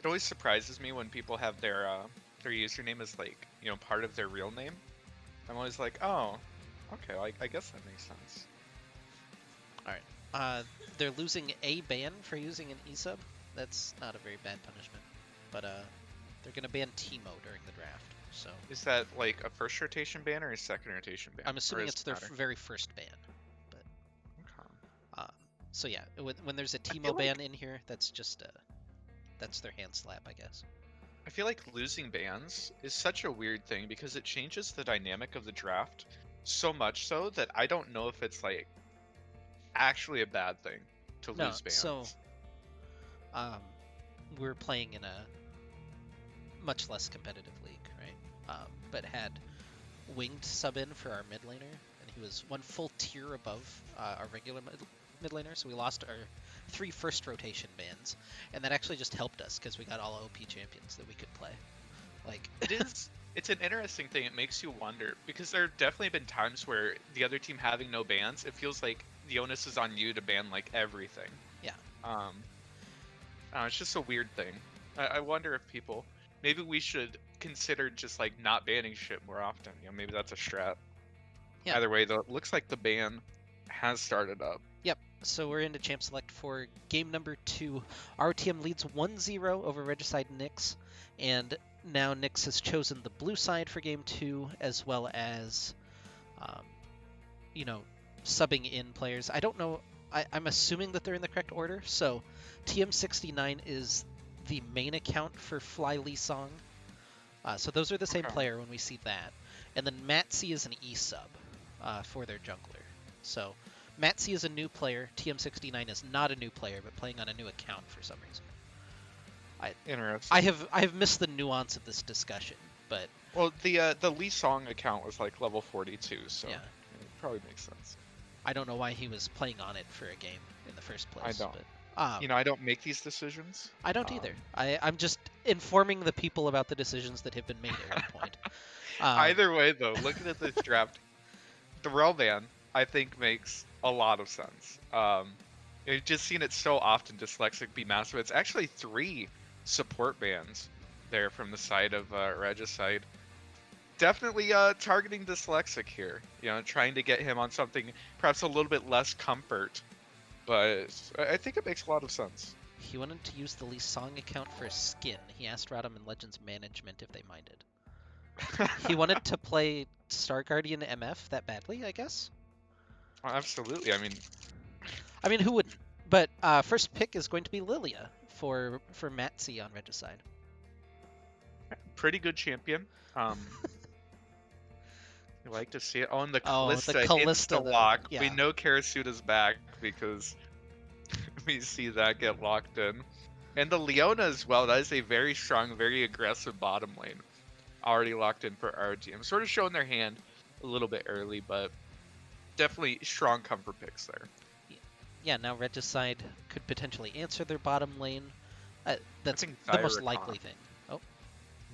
[SPEAKER 1] It always surprises me when people have their username as like part of their real name. I'm always like, oh, okay, I guess that makes sense.
[SPEAKER 2] All right. They're losing a ban for using an e-sub. That's not a very bad punishment, but they're gonna ban Timo during the draft. So
[SPEAKER 1] Is that like a first rotation ban or a second rotation ban?
[SPEAKER 2] I'm assuming
[SPEAKER 1] Or
[SPEAKER 2] it's
[SPEAKER 1] does it
[SPEAKER 2] their
[SPEAKER 1] matter?
[SPEAKER 2] very first ban.
[SPEAKER 1] Okay.
[SPEAKER 2] So yeah, when there's a
[SPEAKER 1] feel
[SPEAKER 2] Timo ban
[SPEAKER 1] like-
[SPEAKER 2] in here, that's just that's their hand slap, I guess.
[SPEAKER 1] I feel like losing bans is such a weird thing because it changes the dynamic of the draft so much so that I don't know if it's like actually a bad thing to
[SPEAKER 2] No,
[SPEAKER 1] lose bans.
[SPEAKER 2] so we're playing in a much less competitive league, right? But had Winged sub in for our mid laner, and he was one full tier above our regular mid laner, so we lost our 3 first rotation bans, and that actually just helped us because we got all OP champions that we could play. Like
[SPEAKER 1] It's an interesting thing. It makes you wonder because there have definitely been times where the other team having no bans, it feels like the onus is on you to ban like everything.
[SPEAKER 2] Yeah.
[SPEAKER 1] It's just a weird thing. I wonder if people maybe we should consider just like not banning shit more often. Maybe that's a strat.
[SPEAKER 2] Yeah.
[SPEAKER 1] Either way, though, it looks like the ban has started up.
[SPEAKER 2] Yep. So we're into Champ Select for game number 2. RTM leads 1-0 over Regicide Nyx, and now Nyx has chosen the blue side for game 2, as well as, subbing in players. I don't know. I'm assuming that they're in the correct order. So TM69 is the main account for Fly Lee Song. So those are the same
[SPEAKER 1] Okay.
[SPEAKER 2] player when we see that. And then Matsy is an E-sub for their jungler. So Matsy is a new player. TM69 is not a new player, but playing on a new account for some reason.
[SPEAKER 1] Interesting.
[SPEAKER 2] I have missed the nuance of this discussion, but
[SPEAKER 1] Well, the Lee Song account was like level 42, so
[SPEAKER 2] yeah,
[SPEAKER 1] it probably makes sense.
[SPEAKER 2] I don't know why he was playing on it for a game in the first place.
[SPEAKER 1] I don't.
[SPEAKER 2] But,
[SPEAKER 1] I don't make these decisions.
[SPEAKER 2] I don't either. I'm just informing the people about the decisions that have been made at one point.
[SPEAKER 1] Either way, though, looking at this draft, the Rel ban I think makes a lot of sense. I've just seen it so often. Dyslexic be massive. It's actually 3 support bans there from the side of Regicide. Definitely targeting Dyslexic here. Trying to get him on something perhaps a little bit less comfort. But I think it makes a lot of sense.
[SPEAKER 2] He wanted to use the Lee Song account for skin. He asked Radom and Legends management if they minded. He wanted to play Star Guardian MF that badly, I guess.
[SPEAKER 1] Well, absolutely. I mean,
[SPEAKER 2] Who wouldn't? But first pick is going to be Lilia for Matsy on Regicide.
[SPEAKER 1] pretty good champion. You like to see it. Oh, and the
[SPEAKER 2] Oh, the
[SPEAKER 1] Callista
[SPEAKER 2] Callista,
[SPEAKER 1] insta-lock.
[SPEAKER 2] yeah.
[SPEAKER 1] We know Karasuda's back because we see that get locked in. And the Leona as well. That is a very strong, very aggressive bottom lane. Already locked in for our team. Sort of showing their hand a little bit early, but definitely strong comfort picks there.
[SPEAKER 2] Yeah, now Regicide could potentially answer their bottom lane.
[SPEAKER 1] I
[SPEAKER 2] That's
[SPEAKER 1] think
[SPEAKER 2] the most
[SPEAKER 1] Zyra
[SPEAKER 2] likely thing. Oh,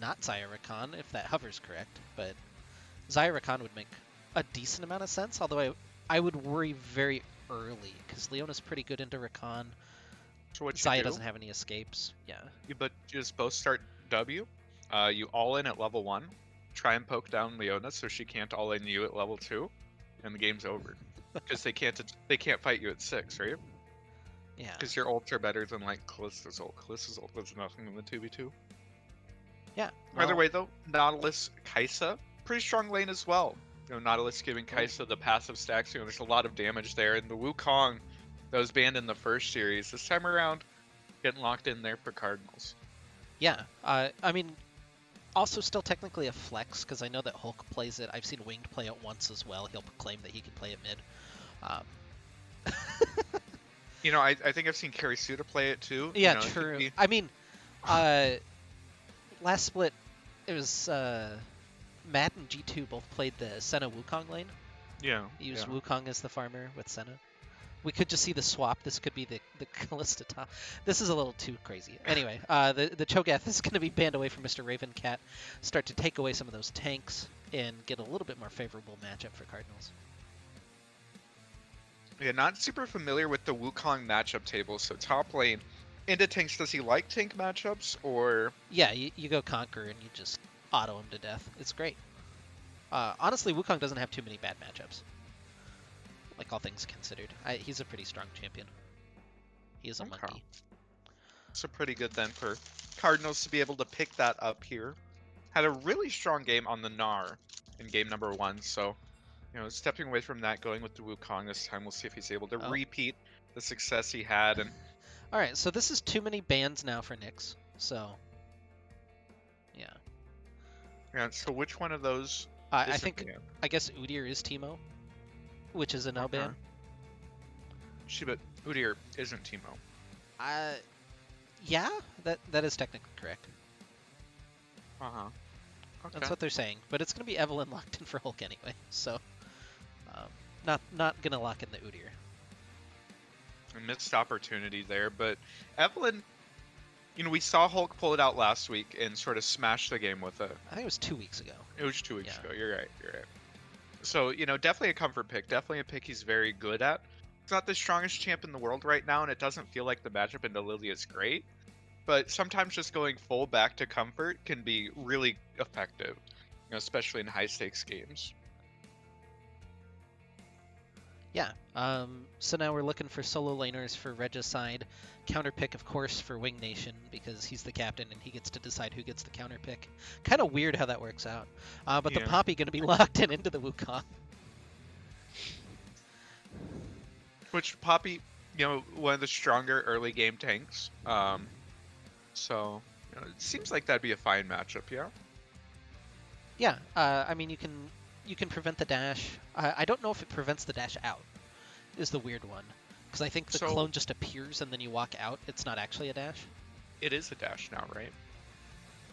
[SPEAKER 2] not Zyra Khan, if that hover's correct, but Zyra Khan would make a decent amount of sense, although I would worry very early, because Leona's pretty good into Rakan.
[SPEAKER 1] So what you
[SPEAKER 2] Zaya
[SPEAKER 1] do,
[SPEAKER 2] doesn't have any escapes. Yeah.
[SPEAKER 1] but just both start W. You all in at level 1. Try and poke down Leona so she can't all in you at level 2, and the game's over. Because they can't fight you at 6, right?
[SPEAKER 2] Yeah.
[SPEAKER 1] Because your ults are better than like Callista's ult. Callista's ult does nothing in the 2v2.
[SPEAKER 2] Yeah.
[SPEAKER 1] Either
[SPEAKER 2] Well,
[SPEAKER 1] way though, Nautilus Kaisa, pretty strong lane as well. Nautilus giving Kaisa the passive stacks. There's a lot of damage there, and the Wukong that was banned in the first series this time around getting locked in there for Cardinals.
[SPEAKER 2] yeah. I mean, also still technically a flex, because I know that Hulk plays it. I've seen Winged play it once as well. He'll claim that he can play it mid.
[SPEAKER 1] I think I've seen Carrie Suda play it too.
[SPEAKER 2] Yeah,
[SPEAKER 1] It could
[SPEAKER 2] true.
[SPEAKER 1] be.
[SPEAKER 2] I mean, uh, last split, it was Matt and G2 both played the Senna Wukong lane.
[SPEAKER 1] Yeah.
[SPEAKER 2] Used
[SPEAKER 1] Yeah.
[SPEAKER 2] Wukong as the farmer with Senna. We could just see the swap. This could be the Callista top. This is a little too crazy. Anyway, the Cho'Gath is going to be banned away from Mr. Ravencat, start to take away some of those tanks, and get a little bit more favorable matchup for Cardinals.
[SPEAKER 1] Yeah, not super familiar with the Wukong matchup table. So top lane, into tanks, does he like tank matchups or?
[SPEAKER 2] Yeah, you go Conquer and you just auto him to death. It's great. Honestly, Wukong doesn't have too many bad matchups. Like all things considered, he's a pretty strong champion. He is a monkey.
[SPEAKER 1] So pretty good then for Cardinals to be able to pick that up here. Had a really strong game on the Gnar in game number 1. So, stepping away from that, going with the Wukong this time. We'll see if he's able to repeat the success he had. And
[SPEAKER 2] all right, so this is too many bans now for Nyx. So, yeah.
[SPEAKER 1] Yeah. So which one of those?
[SPEAKER 2] I guess Udyr is Teemo, which is a no ban.
[SPEAKER 1] But Udyr isn't Teemo.
[SPEAKER 2] Yeah, that is technically correct.
[SPEAKER 1] Okay.
[SPEAKER 2] That's what they're saying, but it's gonna be Evelynn locked in for Hulk anyway, so not gonna lock in the Udyr.
[SPEAKER 1] A missed opportunity there, but Evelynn, we saw Hulk pull it out last week and sort of smash the game with it.
[SPEAKER 2] I think it was 2 weeks ago.
[SPEAKER 1] It was 2 weeks ago. You're right. So, definitely a comfort pick. Definitely a pick he's very good at. He's not the strongest champ in the world right now, and it doesn't feel like the matchup into Lily is great. But sometimes just going full back to comfort can be really effective, especially in high stakes games.
[SPEAKER 2] Yeah. So now we're looking for solo laners for Regicide. Counter pick, of course, for Wing Nation, because he's the captain and he gets to decide who gets the counter pick. Kind of weird how that works out. But the Poppy going to be locked in into the Wukong.
[SPEAKER 1] Which Poppy, one of the stronger early game tanks. So it seems like that'd be a fine matchup, yeah.
[SPEAKER 2] Yeah, I mean you can prevent the dash. I don't know if it prevents the dash out. Is the weird one, because I think the clone just appears and then you walk out. It's not actually a dash.
[SPEAKER 1] It is a dash now, right?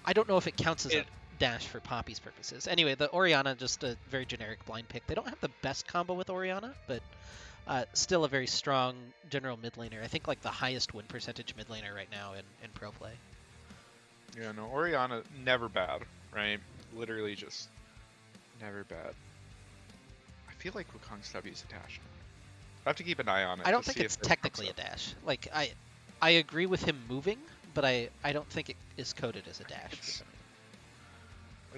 [SPEAKER 2] I don't know if it counts as a dash for Poppy's purposes. Anyway, the Orianna, just a very generic blind pick. They don't have the best combo with Orianna, but still a very strong general mid laner. I think like the highest win percentage mid laner right now in pro play.
[SPEAKER 1] Yeah, no, Orianna, never bad, right? Literally just never bad. I feel like Wukong's W is a dash. I have to keep an eye on it.
[SPEAKER 2] I don't think it's technically a dash. Like, I agree with him moving, but I don't think it is coded as a dash.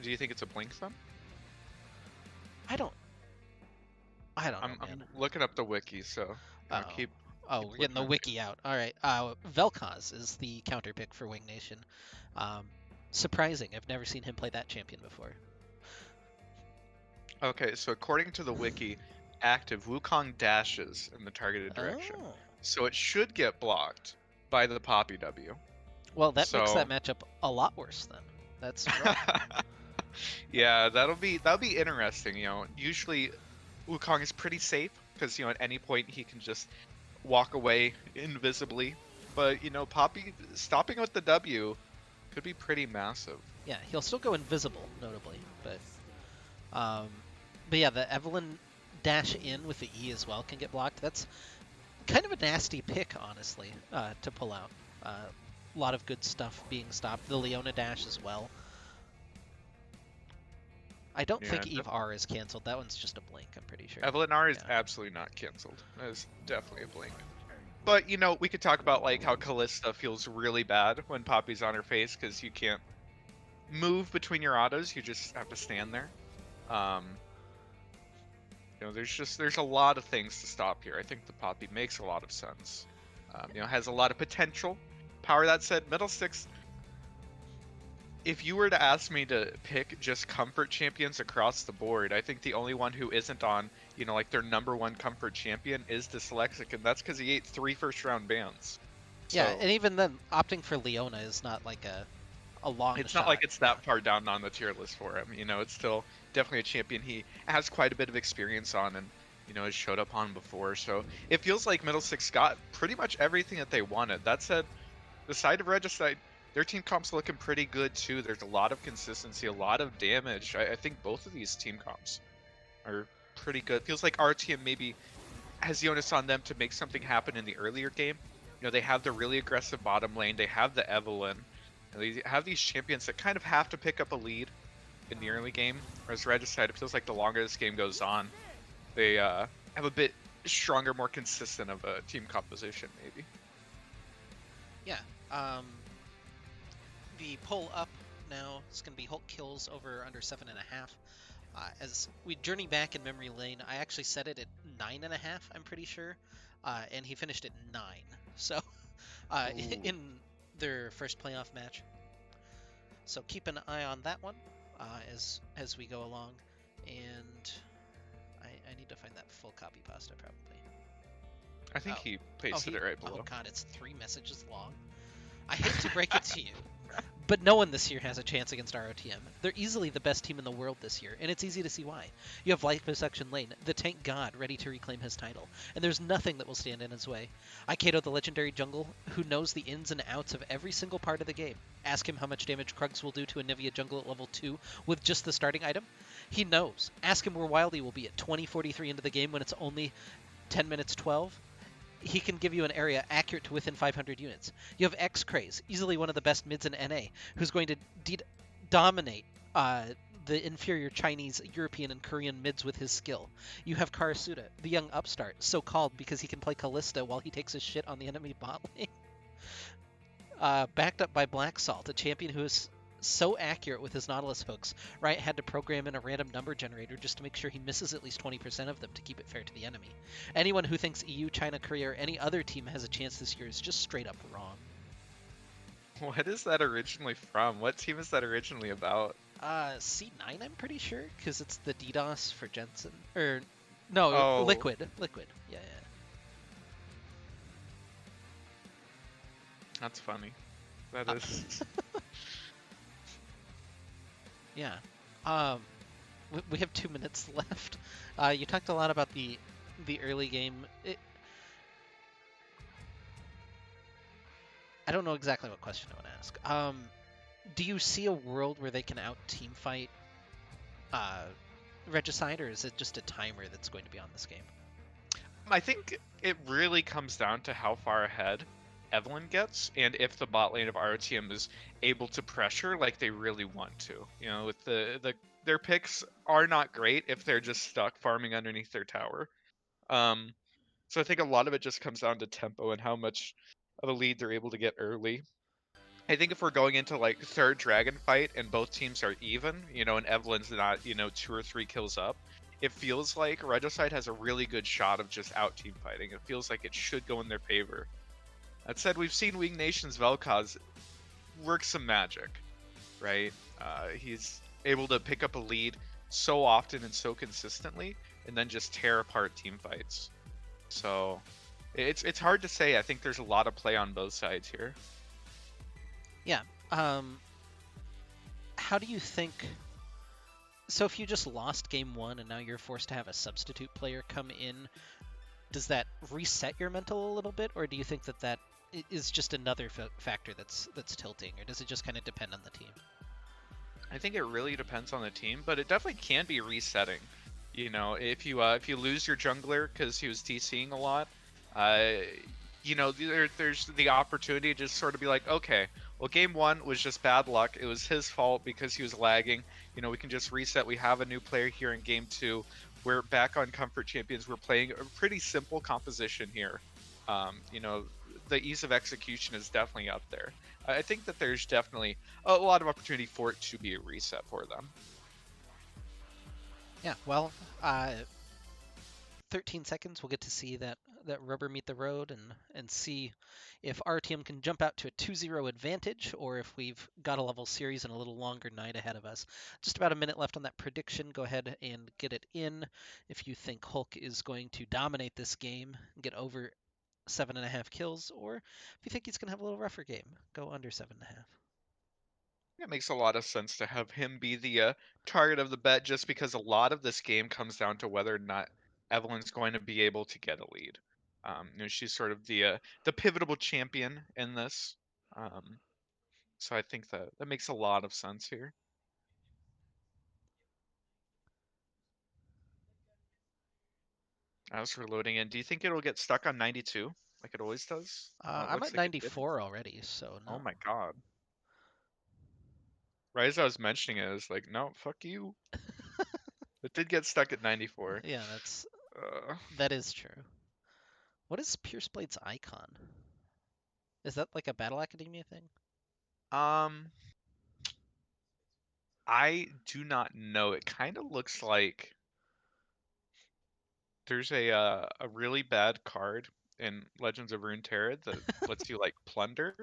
[SPEAKER 1] Do you think it's a blink then?
[SPEAKER 2] I don't know.
[SPEAKER 1] I'm looking up the wiki, so keep
[SPEAKER 2] we're getting the wiki out. All right. Vel'Koz is the counter pick for Wing Nation. Surprising. I've never seen him play that champion before.
[SPEAKER 1] Okay, so according to the wiki, active Wukong dashes in the targeted direction.
[SPEAKER 2] Oh.
[SPEAKER 1] So it should get blocked by the Poppy W.
[SPEAKER 2] Well, that makes that matchup a lot worse then. That's rough.
[SPEAKER 1] Yeah, that'll be interesting. Usually Wukong is pretty safe because at any point he can just walk away invisibly. But Poppy stopping with the W could be pretty massive.
[SPEAKER 2] Yeah, he'll still go invisible, notably, but But yeah, the Evelyn dash in with the E as well can get blocked. That's kind of a nasty pick, honestly, to pull out. A lot of good stuff being stopped. The Leona dash as well. I don't
[SPEAKER 1] Yeah,
[SPEAKER 2] think Eve R is canceled. That one's just a blink, I'm pretty sure.
[SPEAKER 1] Evelyn R is
[SPEAKER 2] Yeah.
[SPEAKER 1] absolutely not canceled. That is definitely a blink. But you know, we could talk about like how Callista feels really bad when Poppy's on her face because you can't move between your autos. You just have to stand there. Um, you know, there's a lot of things to stop here. I think the Poppy makes a lot of sense. You know, has a lot of potential. Power that said, Middlesticks. If you were to ask me to pick just comfort champions across the board, I think the only one who isn't on, you know, like their number one comfort champion is Dyslexic, and that's because he ate 3 first-round bans.
[SPEAKER 2] Yeah,
[SPEAKER 1] So
[SPEAKER 2] and even then, opting for Leona is not like a long
[SPEAKER 1] it's not like
[SPEAKER 2] shot.
[SPEAKER 1] it's
[SPEAKER 2] Yeah.
[SPEAKER 1] that far down on the tier list for him. You know, it's still definitely a champion he has quite a bit of experience on and, you know, has showed up on before. So it feels like Middlesticks got pretty much everything that they wanted. That said, the side of Regicide, their team comp's looking pretty good too. There's a lot of consistency, a lot of damage. I think both of these team comps are pretty good. Feels like RTM maybe has the onus on them to make something happen in the earlier game. You know, they have the really aggressive bottom lane. They have the Evelyn. And they have these champions that kind of have to pick up a lead in the early game. Whereas Regicide, it feels like the longer this game goes on, they have a bit stronger, more consistent of a team composition, maybe.
[SPEAKER 2] Yeah. Um, the pull up now is going to be Hulk kills over under 7.5. As we journey back in memory lane, I actually set it at 9.5, I'm pretty sure, and he finished at 9. So,
[SPEAKER 1] Ooh.
[SPEAKER 2] in their first playoff match. So keep an eye on that one as we go along, and I need to find that full copy pasta probably.
[SPEAKER 1] I think
[SPEAKER 2] Oh,
[SPEAKER 1] he
[SPEAKER 2] oh
[SPEAKER 1] pasted
[SPEAKER 2] he.
[SPEAKER 1] it right
[SPEAKER 2] Oh
[SPEAKER 1] below.
[SPEAKER 2] God, it's 3 messages long. I hate to break it to you, but no one this year has a chance against ROTM. They're easily the best team in the world this year, and it's easy to see why. You have Liposuction Lane, the tank god, ready to reclaim his title, and there's nothing that will stand in his way. Aikato, the legendary jungle, who knows the ins and outs of every single part of the game. Ask him how much damage Krugs will do to a Nivea jungle at level 2 with just the starting item. He knows. Ask him where Wildy will be at 20:43 into the game when it's only 10 minutes 12. He can give you an area accurate to within 500 units. You have X-Craze, easily one of the best mids in NA, who's going to dominate the inferior Chinese, European, and Korean mids with his skill. You have Karasuda, the young upstart, so called because he can play Callista while he takes his shit on the enemy bot lane. Backed up by Black Salt, a champion who is so accurate with his Nautilus hooks, Riot had to program in a random number generator just to make sure he misses at least 20% of them to keep it fair to the enemy. Anyone who thinks EU, China, Korea, or any other team has a chance this year is just straight up wrong.
[SPEAKER 1] What is that originally from? What team is that originally about?
[SPEAKER 2] C9, I'm pretty sure, because it's the DDoS for Jensen. Or, no,
[SPEAKER 1] Oh,
[SPEAKER 2] Liquid. Liquid. Yeah, yeah.
[SPEAKER 1] that's funny. That
[SPEAKER 2] Uh,
[SPEAKER 1] is.
[SPEAKER 2] yeah. We have 2 minutes left. You talked a lot about the early game. I don't know exactly what question I want to ask. Do you see a world where they can out team fight uh, Regicide, or is it just a timer that's going to be on this game?
[SPEAKER 1] I think it really comes down to how far ahead Evelyn gets, and if the bot lane of RTM is able to pressure like they really want to. You know, with their picks are not great if they're just stuck farming underneath their tower. Um, so I think a lot of it just comes down to tempo and how much of a lead they're able to get early. I think if we're going into like third dragon fight and both teams are even, you know, and Evelyn's not, you know, 2 or 3 kills up, it feels like Regicide has a really good shot of just out team fighting. It feels like it should go in their favor. That said, we've seen Wing Nation's Vel'Koz work some magic, right? He's able to pick up a lead so often and so consistently, and then just tear apart team fights. So it's hard to say. I think there's a lot of play on both sides here.
[SPEAKER 2] Yeah. How do you think? So if you just lost game 1 and now you're forced to have a substitute player come in, does that reset your mental a little bit, or do you think that is just another factor that's tilting, or does it just kind of depend on the team?
[SPEAKER 1] I think it really depends on the team, but it definitely can be resetting. You know, if you lose your jungler because he was DCing a lot, uh, there's the opportunity to just sort of be like, okay, well, game one was just bad luck. It was his fault because he was lagging. You know, we can just reset. We have a new player here in game two. We're back on Comfort Champions. We're playing a pretty simple composition here. You know, the ease of execution is definitely up there. I think that there's definitely a lot of opportunity for it to be a reset for them.
[SPEAKER 2] Yeah, well, uh, 13 seconds, we'll get to see that rubber meet the road and see if our team can jump out to a 2-0 advantage or if we've got a level series and a little longer night ahead of us. Just about a minute left on that prediction. Go ahead and get it in if you think Hulk is going to dominate this game and get over 7.5 kills, or if you think he's going to have a little rougher game, go under 7.5.
[SPEAKER 1] It makes a lot of sense to have him be the target of the bet just because a lot of this game comes down to whether or not Evelyn's going to be able to get a lead. She's sort of the pivotal champion in this. Um, so I think that makes a lot of sense here. As we're loading in, do you think it'll get stuck on 92 like it always does? Well, it
[SPEAKER 2] I'm
[SPEAKER 1] looks
[SPEAKER 2] at
[SPEAKER 1] like it didn't.
[SPEAKER 2] 94 already, so
[SPEAKER 1] Oh
[SPEAKER 2] no.
[SPEAKER 1] my god. Right as I was mentioning it, I was like, no, fuck you. It did get stuck at 94.
[SPEAKER 2] Yeah,
[SPEAKER 1] Uh,
[SPEAKER 2] that is true. What is Pierce Blade's icon? Is that like a Battle Academia thing?
[SPEAKER 1] um, I do not know. It kind of looks like there's a really bad card in Legends of Runeterra that lets you like plunder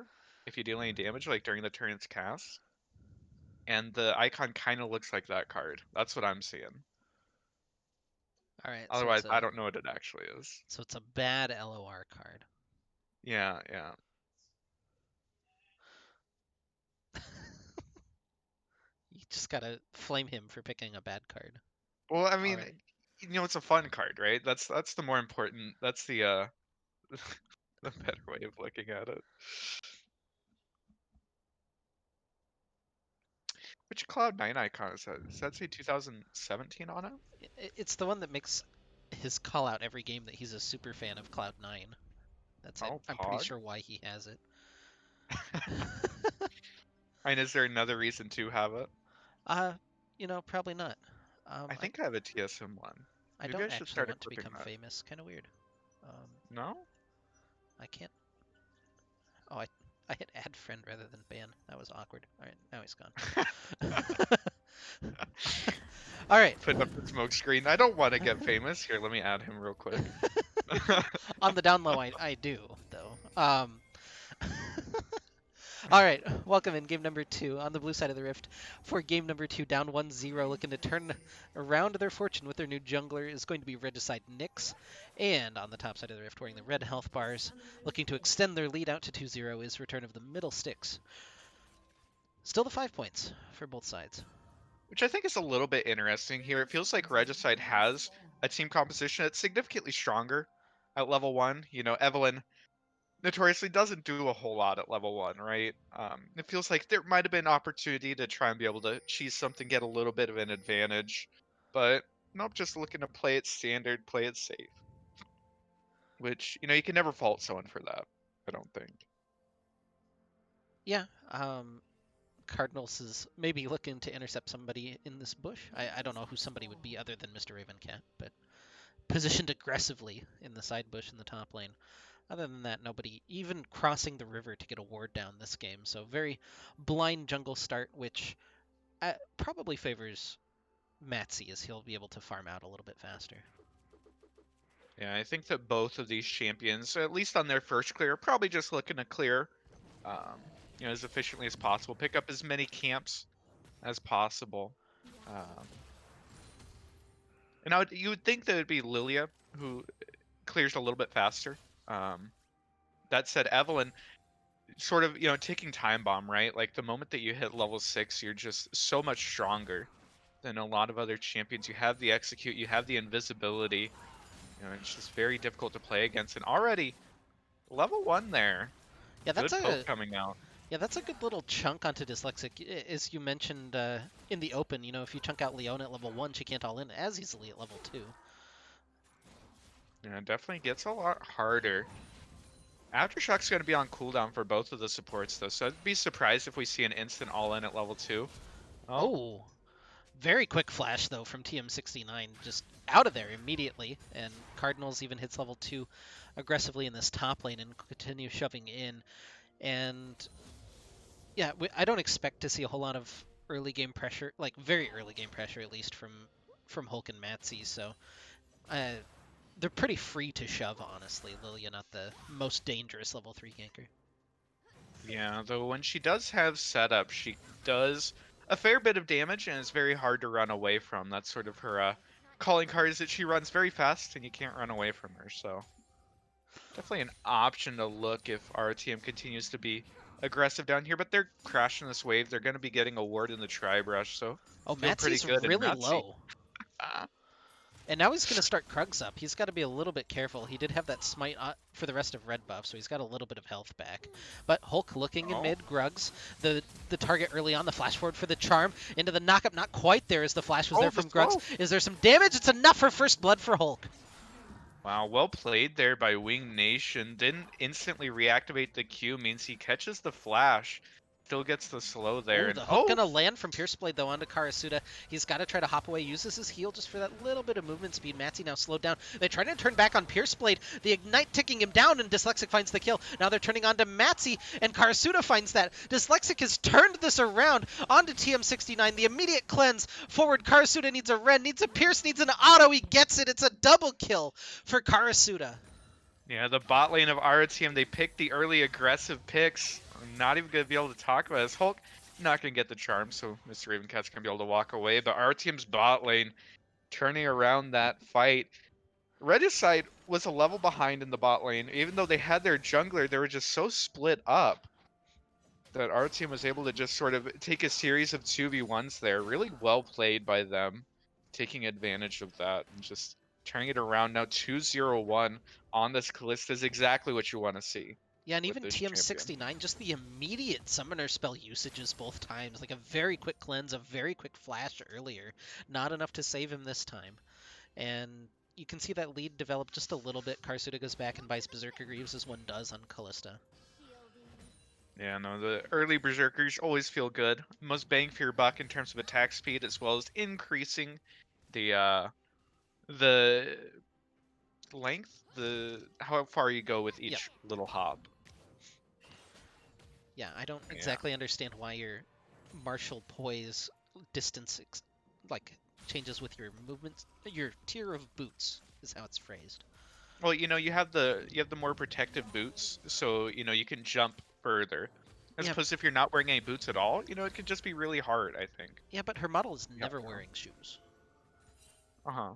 [SPEAKER 1] if you deal any damage like during the turn it's cast. And the icon kind of looks like that card. That's what I'm seeing.
[SPEAKER 2] All right,
[SPEAKER 1] Otherwise, I don't know what it actually is.
[SPEAKER 2] so it's a bad LOR card.
[SPEAKER 1] Yeah, yeah.
[SPEAKER 2] You just gotta flame him for picking a bad card.
[SPEAKER 1] Well, I
[SPEAKER 2] All
[SPEAKER 1] mean,
[SPEAKER 2] right.
[SPEAKER 1] it's a fun card, right? That's the more important. That's the the better way of looking at it. Which Cloud9 icon is that? Does that say 2017 on it?
[SPEAKER 2] It's the one that makes his call out every game that he's a super fan of Cloud9. That's it.
[SPEAKER 1] Oh,
[SPEAKER 2] I'm pretty
[SPEAKER 1] Pog.
[SPEAKER 2] sure why he has it.
[SPEAKER 1] And is there another reason to have it?
[SPEAKER 2] uh, probably not.
[SPEAKER 1] I think I have a TSM one.
[SPEAKER 2] I
[SPEAKER 1] Maybe I
[SPEAKER 2] don't
[SPEAKER 1] should
[SPEAKER 2] actually
[SPEAKER 1] start
[SPEAKER 2] want to
[SPEAKER 1] equipping
[SPEAKER 2] become
[SPEAKER 1] that.
[SPEAKER 2] famous. Kind of weird. Um,
[SPEAKER 1] No?
[SPEAKER 2] I can't. Oh, I hit add friend rather than ban. That was awkward. All right, now he's gone. All right.
[SPEAKER 1] Put up the smoke screen. I don't want to get famous. Here, let me add him real quick.
[SPEAKER 2] On the down low, I do though. All right, welcome in game number 2 on the blue side of the rift. For game number 2, down 1-0, looking to turn around their fortune with their new jungler is going to be Regicide Nyx. And on the top side of the rift, wearing the red health bars, looking to extend their lead out to 2-0 is return of the Middlesticks. Still the 5 points for both sides.
[SPEAKER 1] Which I think is a little bit interesting here. It feels like Regicide has a team composition that's significantly stronger at level 1. Evelyn notoriously doesn't do a whole lot at level 1, right? It feels like there might have been opportunity to try and be able to cheese something, get a little bit of an advantage. But nope, just looking to play it standard, play it safe. Which, you can never fault someone for that, I don't think.
[SPEAKER 2] Yeah, Cardinals is maybe looking to intercept somebody in this bush. I don't know who somebody would be other than Mr. Ravencat, but positioned aggressively in the side bush in the top lane. Other than that, nobody even crossing the river to get a ward down this game. So very blind jungle start, which probably favors Matsy as he'll be able to farm out a little bit faster.
[SPEAKER 1] Yeah, I think that both of these champions, at least on their first clear, are probably just looking to clear as efficiently as possible, pick up as many camps as possible. Um, and you would think that it'd be Lilia who clears a little bit faster. Um, that said, Evelyn sort of, taking time bomb, right? Like the moment that you hit level 6, you're just so much stronger than a lot of other champions. You have the execute, you have the invisibility. It's just very difficult to play against. And already level 1 there.
[SPEAKER 2] Yeah,
[SPEAKER 1] Good poke coming out.
[SPEAKER 2] Yeah, that's a good little chunk onto Dyslexic. As you mentioned in the open, you know, if you chunk out Leona at level 1, she can't all in as easily at level 2.
[SPEAKER 1] Yeah, it definitely gets a lot harder. Aftershock's going to be on cooldown for both of the supports, though, so I'd be surprised if we see an instant all-in at level 2. Oh,
[SPEAKER 2] Oh, very quick flash, though, from TM69. Just out of there immediately. And Cardinals even hits level 2 aggressively in this top lane and continue shoving in. And yeah, I don't expect to see a whole lot of early game pressure, like very early game pressure at least from Hulk and Matsy. So uh, they're pretty free to shove, honestly. Lilia not the most dangerous level 3 ganker.
[SPEAKER 1] yeah, though when she does have setup, she does a fair bit of damage, and it's very hard to run away from. That's sort of her calling card, is that she runs very fast, and you can't run away from her, so definitely an option to look if RTM continues to be aggressive down here, but they're crashing this wave. They're going to be getting a ward in the Tri-Brush, so
[SPEAKER 2] Oh,
[SPEAKER 1] feel pretty
[SPEAKER 2] Matsy's
[SPEAKER 1] good, and
[SPEAKER 2] really
[SPEAKER 1] Nazi.
[SPEAKER 2] low. And now he's going to start Krugs up. He's got to be a little bit careful. He did have that smite for the rest of red buff, so he's got a little bit of health back. But Hulk looking in
[SPEAKER 1] Oh,
[SPEAKER 2] mid, Grugs, the target early on, the flash forward for the charm, into the knockup, not quite there as the flash was
[SPEAKER 1] oh,
[SPEAKER 2] there
[SPEAKER 1] the
[SPEAKER 2] from Grugs.
[SPEAKER 1] slow.
[SPEAKER 2] Is there some damage? It's enough for first blood for Hulk.
[SPEAKER 1] Wow, well played there by Wing Nation. Didn't instantly reactivate the Q, means he catches the flash. Still gets the slow there,
[SPEAKER 2] Oh,
[SPEAKER 1] and
[SPEAKER 2] the hook
[SPEAKER 1] oh,
[SPEAKER 2] gonna land from Pierce Blade though onto Karasuda. He's got to try to hop away. Uses his heal just for that little bit of movement speed. Matsy now slowed down. They try to turn back on Pierce Blade. The Ignite ticking him down, and Dyslexic finds the kill. Now they're turning on to Matsy, and Karasuda finds that. Dyslexic has turned this around onto TM69. The immediate cleanse forward. Karasuda needs a Ren, needs a Pierce, needs an auto. He gets it. It's a double kill for Karasuda.
[SPEAKER 1] yeah, the bot lane of our team, they picked the early aggressive picks. I'm not even going to be able to talk about this. Hulk not going to get the charm, so Mr. Ravencat's going to be able to walk away. But our team's bot lane turning around that fight. Regicide was a level behind in the bot lane. Even though they had their jungler, they were just so split up that our team was able to just sort of take a series of 2v1s there. Really well played by them, taking advantage of that and just turning it around. Now 2-0-1 on this Kalista is exactly what you want to see
[SPEAKER 2] Yeah, and
[SPEAKER 1] with
[SPEAKER 2] even
[SPEAKER 1] this champion.
[SPEAKER 2] TM69, just the immediate summoner spell usages both times. Like a very quick cleanse, a very quick flash earlier. Not enough to save him this time. And you can see that lead develop just a little bit. Karsuda goes back and buys Berserker Greaves as one does on Callista.
[SPEAKER 1] Yeah, no, the early Berserkers always feel good. Most bang for your buck in terms of attack speed, as well as increasing the length, the how far you go with
[SPEAKER 2] Yep.
[SPEAKER 1] each little hop.
[SPEAKER 2] Yeah, I don't
[SPEAKER 1] Yeah.
[SPEAKER 2] exactly understand why your martial poise distance like changes with your movements. Your tier of boots is how it's phrased.
[SPEAKER 1] Well, you have the more protective boots, so you can jump further. As
[SPEAKER 2] Yeah,
[SPEAKER 1] opposed to if you're not wearing any boots at all, it could just be really hard, I think.
[SPEAKER 2] yeah, but her model is
[SPEAKER 1] Yeah.
[SPEAKER 2] never wearing shoes.
[SPEAKER 1] Uh-huh.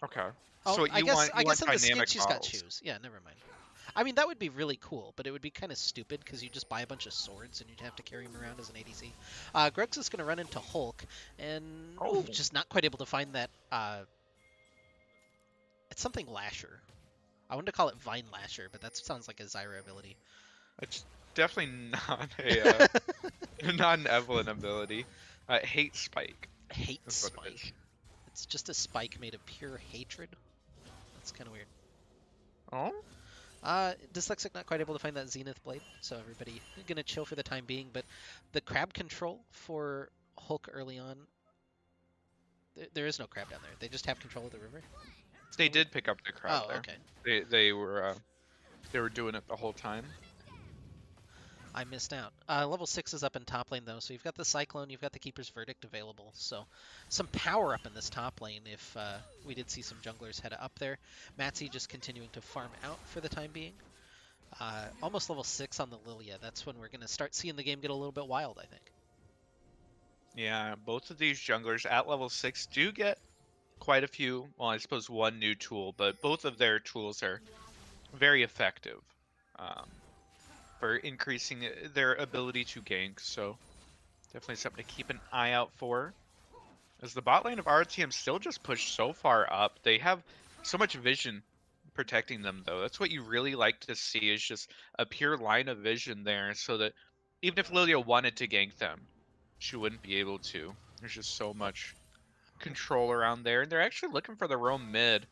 [SPEAKER 1] Okay.
[SPEAKER 2] Oh,
[SPEAKER 1] So
[SPEAKER 2] I
[SPEAKER 1] you
[SPEAKER 2] guess
[SPEAKER 1] want
[SPEAKER 2] I
[SPEAKER 1] you
[SPEAKER 2] guess
[SPEAKER 1] want
[SPEAKER 2] in the skin
[SPEAKER 1] dynamic
[SPEAKER 2] she's got
[SPEAKER 1] models.
[SPEAKER 2] shoes. Yeah, never mind. I mean, that would be really cool, but it would be kind of stupid because you just buy a bunch of swords and you'd have to carry them around as an ADC. Grex is going to run into Hulk, and
[SPEAKER 1] Oh,
[SPEAKER 2] just not quite able to find that. It's something Lasher. I wanted to call it Vine Lasher, but that sounds like a Zyra ability.
[SPEAKER 1] it's definitely not a not an Evelyn ability. Hate spike
[SPEAKER 2] Hate
[SPEAKER 1] is what it is.
[SPEAKER 2] Spike. It's just a spike made of pure hatred. That's kind of weird.
[SPEAKER 1] Oh,
[SPEAKER 2] Dyslexic not quite able to find that Zenith Blade, so everybody gonna chill for the time being. But the crab control for Hulk early on, there is no crab down there. They just have control of the river. It's
[SPEAKER 1] they
[SPEAKER 2] kind of weird.
[SPEAKER 1] did pick up the crab
[SPEAKER 2] Oh,
[SPEAKER 1] there.
[SPEAKER 2] okay.
[SPEAKER 1] They were doing it the whole time.
[SPEAKER 2] I missed out. Level 6 is up in top lane though, so you've got the Cyclone, you've got the Keeper's Verdict available. So some power up in this top lane if we did see some junglers head up there. Matsy just continuing to farm out for the time being. Almost level 6 on the Lilia. That's when we're going to start seeing the game get a little bit wild, I think.
[SPEAKER 1] Yeah, both of these junglers at level 6 do get quite a few, well, I suppose one new tool, but both of their tools are very effective um, for increasing their ability to gank, so definitely something to keep an eye out for. As the bot lane of RTM still just pushed so far up, they have so much vision protecting them, though. That's what you really like to see, is just a pure line of vision there, so that even if Lilia wanted to gank them, she wouldn't be able to. There's just so much control around there, and they're actually looking for the roam mid.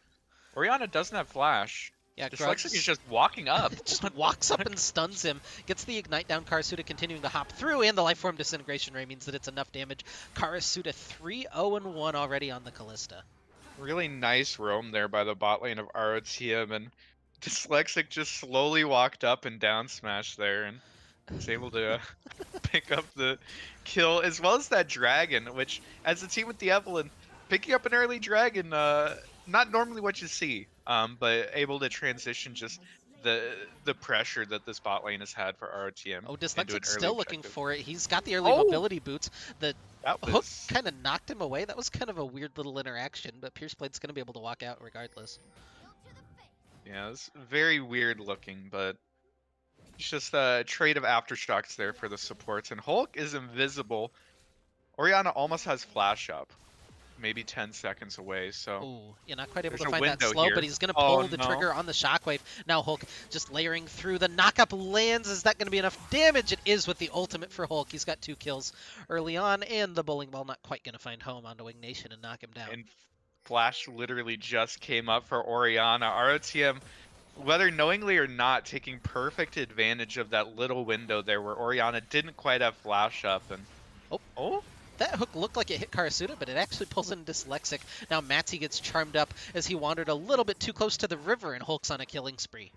[SPEAKER 1] Orianna doesn't have flash.
[SPEAKER 2] Yeah,
[SPEAKER 1] Dyslexic is
[SPEAKER 2] Gruggs
[SPEAKER 1] just walking up.
[SPEAKER 2] just
[SPEAKER 1] What the
[SPEAKER 2] walks up
[SPEAKER 1] fuck?
[SPEAKER 2] and stuns him. Gets the Ignite down. Karasuda continuing to hop through, and the Lifeform Disintegration Ray means that it's enough damage. Karasuda 3-0-1 already on the Callista.
[SPEAKER 1] Really nice roam there by the bot lane of ROTM, and Dyslexic just slowly walked up and down smash there, and was able to pick up the kill, as well as that dragon, which, as a team with the Evelyn, picking up an early dragon, not normally what you see, but able to transition just the pressure that this bot lane has had for ROTM
[SPEAKER 2] Oh,
[SPEAKER 1] into an
[SPEAKER 2] Dyslexic's
[SPEAKER 1] early
[SPEAKER 2] still looking
[SPEAKER 1] objective.
[SPEAKER 2] for it. He's got the early
[SPEAKER 1] Oh,
[SPEAKER 2] mobility boots. The
[SPEAKER 1] that
[SPEAKER 2] hook
[SPEAKER 1] was,
[SPEAKER 2] kind of knocked him away. That was kind of a weird little interaction, but Pierceplate's going to be able to walk out regardless.
[SPEAKER 1] yeah, it's very weird looking, but it's just a trade of aftershocks there for the supports, and Hulk is invisible. Orianna almost has flash up, maybe 10 seconds away, so
[SPEAKER 2] Oh, you're not quite able
[SPEAKER 1] there's
[SPEAKER 2] to
[SPEAKER 1] a
[SPEAKER 2] find that
[SPEAKER 1] window
[SPEAKER 2] slow, but
[SPEAKER 1] here.
[SPEAKER 2] he's going to
[SPEAKER 1] Oh
[SPEAKER 2] pull the
[SPEAKER 1] no.
[SPEAKER 2] trigger on the shockwave. Now Hulk just layering through. The knockup lands. Is that going to be enough damage? It is with the ultimate for Hulk. He's got 2 kills early on, and the bowling ball not quite going to find home onto Wing Nation and knock him down.
[SPEAKER 1] And Flash literally just came up for Orianna. ROTM, whether knowingly or not, taking perfect advantage of that little window there where Orianna didn't quite have Flash up. And
[SPEAKER 2] Oh,
[SPEAKER 1] oh,
[SPEAKER 2] that hook looked like it hit Karasuda, but it actually pulls in Dyslexic. Now Matsy gets charmed up as he wandered a little bit too close to the river, and Hulk's on a killing spree.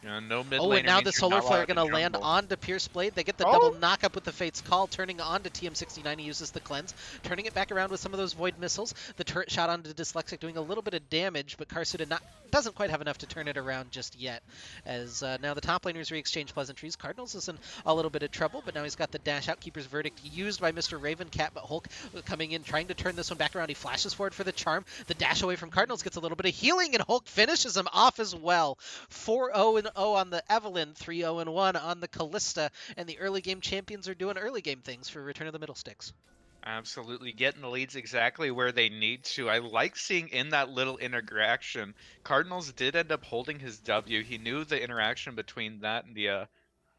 [SPEAKER 1] no mid
[SPEAKER 2] Oh, and
[SPEAKER 1] laner
[SPEAKER 2] now the
[SPEAKER 1] means you're
[SPEAKER 2] Solar
[SPEAKER 1] not
[SPEAKER 2] Flare
[SPEAKER 1] allowed
[SPEAKER 2] going
[SPEAKER 1] to
[SPEAKER 2] to land
[SPEAKER 1] jungle.
[SPEAKER 2] onto Pierce Blade. They get the double
[SPEAKER 1] Oh,
[SPEAKER 2] knockup with the Fate's Call, turning onto TM69. He uses the Cleanse, turning it back around with some of those Void Missiles. The turret shot onto Dyslexic, doing a little bit of damage, but Karasuda doesn't quite have enough to turn it around just yet. As now the top laners re-exchange pleasantries. Cardinals is in a little bit of trouble, but now he's got the Dash Out Keeper's Verdict used by Mr. Ravencat, but Hulk coming in, trying to turn this one back around. He flashes forward for the charm. The dash away from Cardinals gets a little bit of healing, and Hulk finishes him off as well. 4-0-0 on the Evelyn, 3-0-1 on the Callista, and the early game champions are doing early game things for Return of the Middlesticks.
[SPEAKER 1] absolutely. Getting the leads exactly where they need to. I like seeing in that little interaction. Cardinals did end up holding his W. He knew the interaction between that and the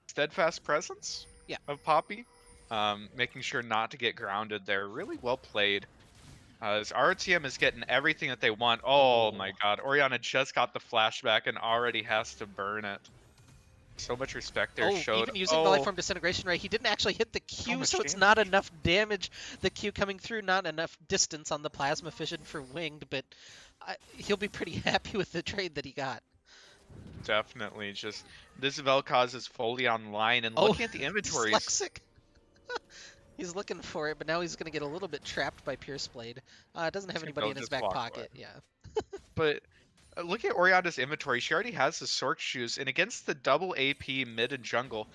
[SPEAKER 1] steadfast presence
[SPEAKER 2] Yeah.
[SPEAKER 1] of Poppy, making sure not to get grounded there. Really well played. As RTM is getting everything that they want. Oh my
[SPEAKER 2] Oh.
[SPEAKER 1] god, Orianna just got the flashback and already has to burn it. So much respect there
[SPEAKER 2] Oh,
[SPEAKER 1] showed.
[SPEAKER 2] even using the
[SPEAKER 1] Oh,
[SPEAKER 2] Lifeform Disintegration Ray, he didn't actually hit the
[SPEAKER 1] so
[SPEAKER 2] Q,
[SPEAKER 1] much
[SPEAKER 2] so it's
[SPEAKER 1] damage.
[SPEAKER 2] not enough damage. The Q coming through, not enough distance on the Plasma Fission for Winged, but he'll be pretty happy with the trade that he got.
[SPEAKER 1] Definitely. Just this Vel'Koz is fully online, and
[SPEAKER 2] Oh,
[SPEAKER 1] looking at the inventories.
[SPEAKER 2] Dyslexic. He's looking for it, but now he's going to get a little bit trapped by Pierce Blade. Doesn't have
[SPEAKER 1] Think
[SPEAKER 2] anybody
[SPEAKER 1] they'll
[SPEAKER 2] in his
[SPEAKER 1] just
[SPEAKER 2] back
[SPEAKER 1] walk away.
[SPEAKER 2] pocket. Yeah.
[SPEAKER 1] But look at Orianna's inventory. She already has the Sork shoes, and against the double AP mid and jungle,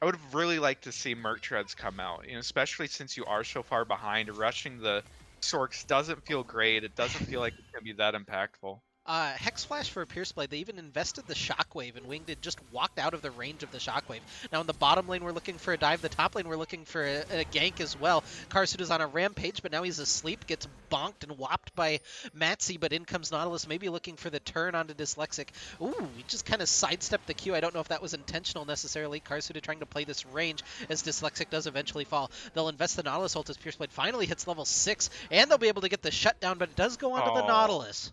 [SPEAKER 1] I would have really liked to see Merc Treads come out, especially since you are so far behind. Rushing the Sorks doesn't feel great. It doesn't feel like it's going to be that impactful.
[SPEAKER 2] Hex Flash for a Pierce Blade. They even invested the Shockwave, and Winged just walked out of the range of the Shockwave. Now in the bottom lane, we're looking for a dive. The top lane, we're looking for a gank as well. Karasuda's on a rampage, but now he's asleep. Gets bonked and whopped by Matsy, but in comes Nautilus, maybe looking for the turn onto Dyslexic. Ooh, he just kind of sidestepped the Q. I don't know if that was intentional necessarily. Karasuda trying to play this range as Dyslexic does eventually fall. They'll invest the Nautilus ult as Pierce Blade finally hits level 6, and they'll be able to get the shutdown, but it does go onto the
[SPEAKER 1] Oh.
[SPEAKER 2] Nautilus.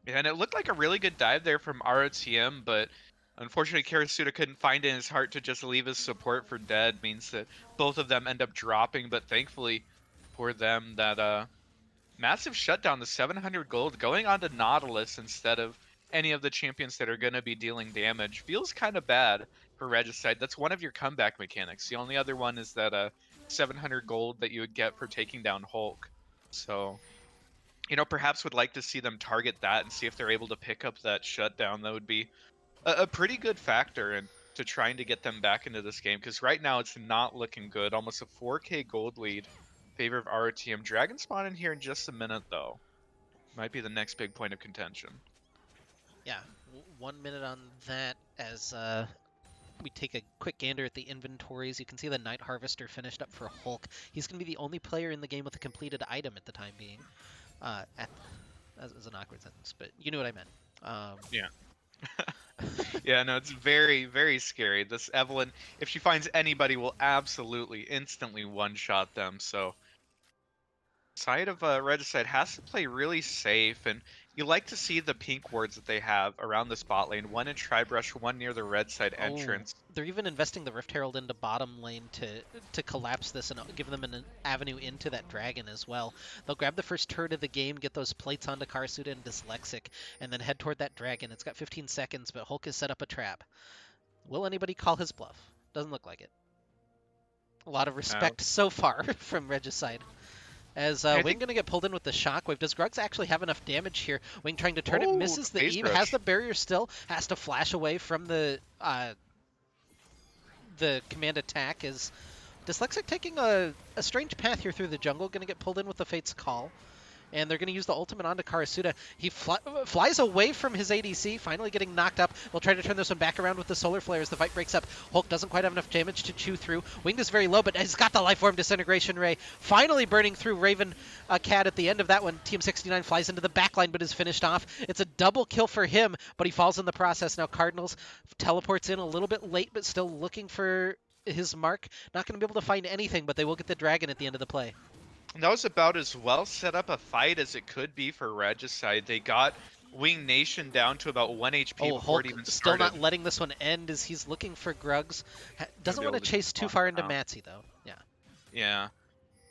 [SPEAKER 1] Yeah, and it looked like a really good dive there from ROTM, but unfortunately Karasuda couldn't find it in his heart to just leave his support for dead. Means that both of them end up dropping, but thankfully for them that massive shutdown, the 700 gold going on to Nautilus instead of any of the champions that are going to be dealing damage feels kind of bad for Regicide. That's one of your comeback mechanics. The only other one is that 700 gold that you would get for taking down Hulk. So perhaps would like to see them target that and see if they're able to pick up that shutdown. That would be a pretty good factor to trying to get them back into this game, because right now it's not looking good. Almost a 4k gold lead in favor of RTM. Dragon spawn in here in just a minute, though. Might be the next big point of contention.
[SPEAKER 2] Yeah, 1 minute on that as we take a quick gander at the inventories. You can see the Night Harvester finished up for Hulk. He's going to be the only player in the game with a completed item at the time being. As an awkward sentence, but you knew what I meant.
[SPEAKER 1] Yeah. Yeah, no, it's very, very scary. This Evelyn, if she finds anybody, will absolutely instantly one-shot them. So side of Regicide has to play really safe, and you like to see the pink wards that they have around the spot lane. One in Tribrush, one near the red side
[SPEAKER 2] Oh,
[SPEAKER 1] entrance.
[SPEAKER 2] they're even investing the Rift Herald into bottom lane to collapse this and give them an avenue into that dragon as well. They'll grab the first turret of the game, get those plates onto Karsuda and Dyslexic, and then head toward that dragon. It's got 15 seconds, but Hulk has set up a trap. Will anybody call his bluff? Doesn't look like it. A lot of
[SPEAKER 1] Uh,
[SPEAKER 2] respect so far from Regicide. As
[SPEAKER 1] I
[SPEAKER 2] Wing
[SPEAKER 1] think.
[SPEAKER 2] gonna get pulled in with the shockwave. Does Gruggs actually have enough damage here? Wing trying to turn it,
[SPEAKER 1] Oh,
[SPEAKER 2] misses
[SPEAKER 1] the
[SPEAKER 2] the
[SPEAKER 1] phase
[SPEAKER 2] Eve, has
[SPEAKER 1] rush.
[SPEAKER 2] the barrier still, has to flash away from the command attack. Is Dyslexic taking a strange path here through the jungle, gonna get pulled in with the Fate's Call. And they're going to use the ultimate onto Karasuda. He flies away from his ADC, finally getting knocked up. They'll try to turn this one back around with the Solar Flare as the fight breaks up. Hulk doesn't quite have enough damage to chew through. Winged is very low, but he's got the Life Form Disintegration Ray. Finally burning through Raven Cat at the end of that one. TM69 flies into the backline, but is finished off. It's a double kill for him, but he falls in the process. Now Cardinals teleports in a little bit late, but still looking for his mark. Not going to be able to find anything, but they will get the dragon at the end of the play.
[SPEAKER 1] That was about as well set up a fight as it could be for Regicide. They got Wing Nation down to about 1 HP
[SPEAKER 2] Oh,
[SPEAKER 1] before it
[SPEAKER 2] Hulk
[SPEAKER 1] even
[SPEAKER 2] still
[SPEAKER 1] started.
[SPEAKER 2] not letting this one end as he's looking for Gruggs.
[SPEAKER 1] Gonna
[SPEAKER 2] Doesn't
[SPEAKER 1] be
[SPEAKER 2] want
[SPEAKER 1] able
[SPEAKER 2] to
[SPEAKER 1] to just
[SPEAKER 2] chase too
[SPEAKER 1] walk
[SPEAKER 2] far into
[SPEAKER 1] out.
[SPEAKER 2] Matsy, though. Yeah.
[SPEAKER 1] Yeah.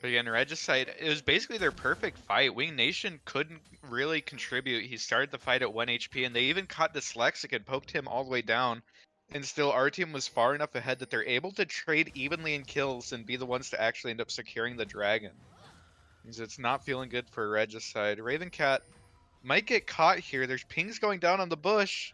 [SPEAKER 1] But again, Regicide, it was basically their perfect fight. Wing Nation couldn't really contribute. He started the fight at 1 HP, and they even caught Dyslexic and poked him all the way down. And still, our team was far enough ahead that they're able to trade evenly in kills and be the ones to actually end up securing the dragon. Because it's not feeling good for Regicide. Ravencat might get caught here. There's pings going down on the bush.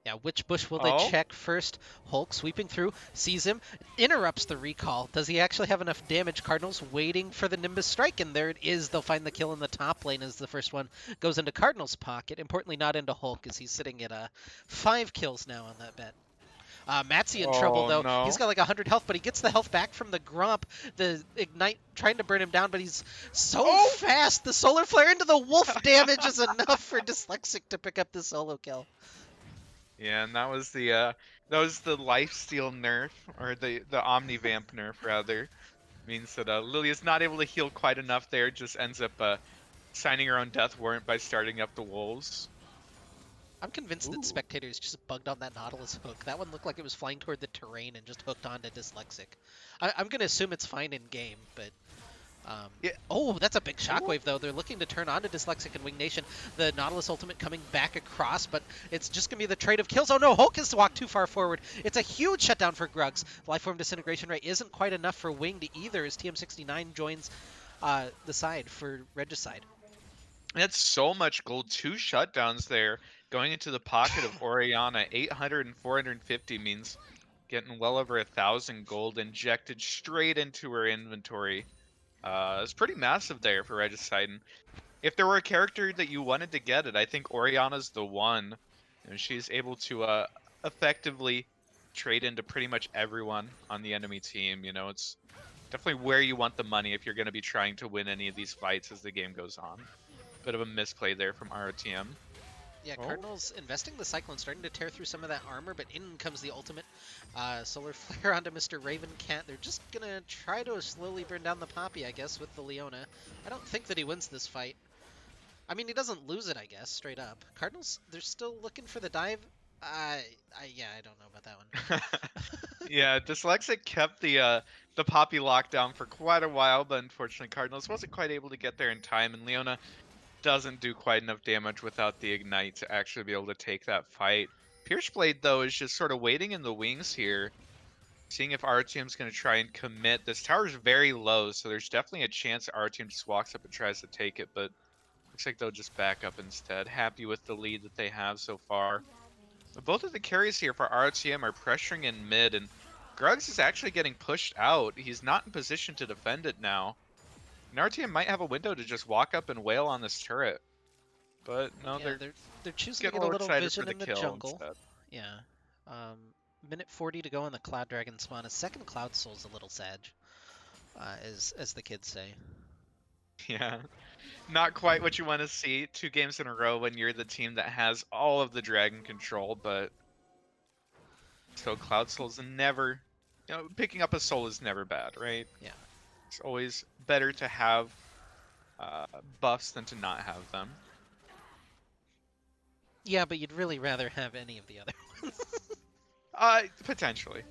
[SPEAKER 2] Yeah, which bush will they
[SPEAKER 1] Oh,
[SPEAKER 2] check first? Hulk sweeping through, sees him, interrupts the recall. Does he actually have enough damage? Cardinals waiting for the Nimbus strike, and there it is. They'll find the kill in the top lane as the first one goes into Cardinals' pocket. Importantly, not into Hulk, as he's sitting at 5 kills now on that bet. Matsy in trouble
[SPEAKER 1] oh
[SPEAKER 2] though. He's
[SPEAKER 1] no.
[SPEAKER 2] got like 100 health, but he gets the health back from the Grump. The Ignite trying to burn him down, but he's so
[SPEAKER 1] Oh!
[SPEAKER 2] fast. The Solar Flare into the Wolf damage is enough for Dyslexic to pick up the solo kill.
[SPEAKER 1] Yeah, and that was the lifesteal nerf, or the Omnivamp nerf rather. Means that Lily is not able to heal quite enough there, just ends up signing her own death warrant by starting up the wolves.
[SPEAKER 2] I'm convinced that
[SPEAKER 1] Ooh.
[SPEAKER 2] spectators just bugged on that Nautilus hook. That one looked like it was flying toward the terrain and just hooked onto Dyslexic. I'm gonna assume it's fine in game, but
[SPEAKER 1] Yeah.
[SPEAKER 2] oh, that's a big
[SPEAKER 1] Ooh.
[SPEAKER 2] shockwave though. They're looking to turn onto Dyslexic and Wing Nation. The Nautilus ultimate coming back across, but it's just gonna be the trade of kills. Oh no, Hulk has walked too far forward. It's a huge shutdown for Gruggs. Lifeform Disintegration Ray isn't quite enough for Wing to either as TM69 joins the side for Regicide.
[SPEAKER 1] That's so much gold. 2 shutdowns there going into the pocket of Oriana. 800 and 450 means getting well over 1,000 gold injected straight into her inventory. It's pretty massive there for Regicide. And if there were a character that you wanted to get it, I think Oriana's the one. She's able to effectively trade into pretty much everyone on the enemy team. It's definitely where you want the money if you're going to be trying to win any of these fights as the game goes on. Bit of a misplay there from ROTM.
[SPEAKER 2] Yeah,
[SPEAKER 1] Oh,
[SPEAKER 2] Cardinals investing the Cyclone, starting to tear through some of that armor, but in comes the ultimate Solar Flare onto Mr. Ravencat. They're just gonna try to slowly burn down the Poppy, I guess, with the Leona. I don't think that he wins this fight. I mean, he doesn't lose it, I guess, straight up. Cardinals, they're still looking for the dive. Yeah, I don't know about that one.
[SPEAKER 1] yeah. Dyslexic kept the Poppy lockdown for quite a while, but unfortunately Cardinals wasn't quite able to get there in time, and Leona doesn't do quite enough damage without the ignite to actually be able to take that fight. Pierce Blade though is just sort of waiting in the wings here, seeing if our team's going to try and commit. This tower's very low, so there's definitely a chance our team just walks up and tries to take it, but looks like they'll just back up instead. Happy with the lead that they have so far. But both of the carries here for RTM are pressuring in mid, and Gruggs is actually getting pushed out. He's not in position to defend it now. And RTM might have a window to just walk up and wail on this turret. But no,
[SPEAKER 2] Yeah,
[SPEAKER 1] they're
[SPEAKER 2] they're choosing to
[SPEAKER 1] getting
[SPEAKER 2] get
[SPEAKER 1] a
[SPEAKER 2] a
[SPEAKER 1] little
[SPEAKER 2] little
[SPEAKER 1] excited for
[SPEAKER 2] vision
[SPEAKER 1] the
[SPEAKER 2] in the
[SPEAKER 1] kill
[SPEAKER 2] jungle.
[SPEAKER 1] instead.
[SPEAKER 2] Yeah. Um, minute 40 to go on the Cloud Dragon spawn. A second Cloud Soul's a little sad, as the kids say.
[SPEAKER 1] Yeah, not quite what you want to see 2 games in a row when you're the team that has all of the dragon control, but So Cloud Soul's never, picking up a soul is never bad, right?
[SPEAKER 2] Yeah.
[SPEAKER 1] It's always better to have buffs than to not have them.
[SPEAKER 2] Yeah, but you'd really rather have any of the other ones.
[SPEAKER 1] Potentially.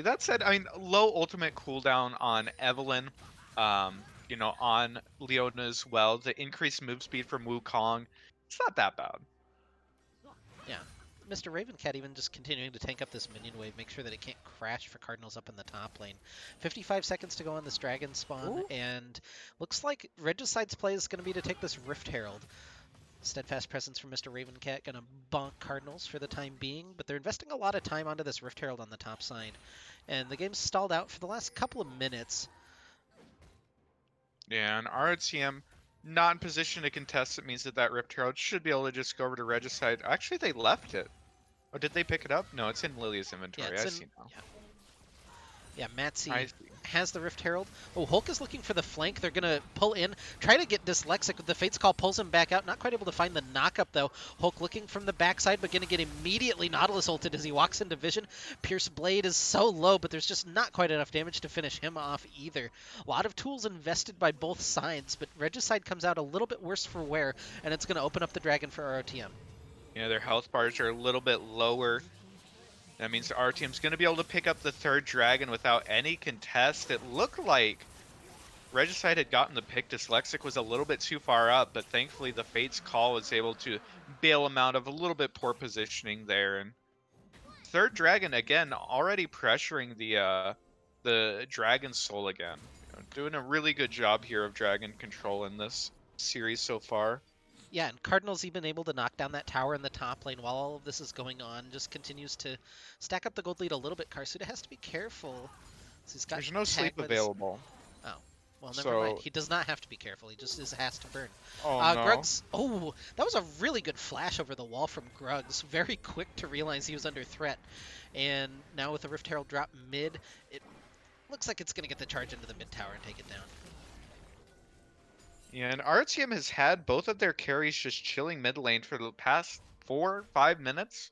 [SPEAKER 1] That said, I mean, low ultimate cooldown on Evelynn, on Leona as well. The increased move speed from Wukong, it's not that bad.
[SPEAKER 2] Yeah. Mr. Ravencat even just continuing to tank up this minion wave, make sure that it can't crash for Cardinals up in the top lane. 55 seconds to go on this dragon spawn,
[SPEAKER 1] Ooh.
[SPEAKER 2] and looks like Regicide's play is going to be to take this Rift Herald. Steadfast presence from Mr. Ravencat, gonna bonk Cardinals for the time being, but they're investing a lot of time onto this Rift Herald on the top side. And the game's stalled out for the last couple of minutes.
[SPEAKER 1] Yeah, and ROTM not in position to contest. It means that Rift Herald should be able to just go over to Regicide. Actually, they left it. Oh, did they pick it up? No, it's in Lily's
[SPEAKER 2] Yeah,
[SPEAKER 1] inventory.
[SPEAKER 2] it's
[SPEAKER 1] I
[SPEAKER 2] in.
[SPEAKER 1] see now.
[SPEAKER 2] Yeah, yeah, Matsy
[SPEAKER 1] I see.
[SPEAKER 2] has the Rift Herald. Oh, Hulk is looking for the flank. They're going to pull in, try to get Dyslexic. The Fate's Call pulls him back out. Not quite able to find the knock-up, though. Hulk looking from the backside, but going to get immediately Nautilus ulted as he walks into vision. Pierce Blade is so low, but there's just not quite enough damage to finish him off either. A lot of tools invested by both sides, but Regicide comes out a little bit worse for wear, and it's going to open up the Dragon for ROTM.
[SPEAKER 1] Yeah, their health bars are a little bit lower. That means our team's going to be able to pick up the third dragon without any contest. It looked like Regicide had gotten the pick. Dyslexic was a little bit too far up, but thankfully the Fate's Call was able to bail him out of a little bit poor positioning there. And third dragon, again, already pressuring the Dragon Soul again. Doing a really good job here of dragon control in this series so far.
[SPEAKER 2] Yeah, and Cardinals even able to knock down that tower in the top lane while all of this is going on. Just continues to stack up the gold lead a little bit. Karsuda has to be careful. So he's got
[SPEAKER 1] There's no sleep available.
[SPEAKER 2] Oh, well, never mind. He does not have to be careful. He just has to burn.
[SPEAKER 1] Oh, no.
[SPEAKER 2] Grugs. Oh, that was a really good flash over the wall from Grugs. Very quick to realize he was under threat. And now with the Rift Herald drop mid, it looks like it's going to get the charge into the mid tower and take it down.
[SPEAKER 1] Yeah, and RTM has had both of their carries just chilling mid lane for the past 4-5 minutes.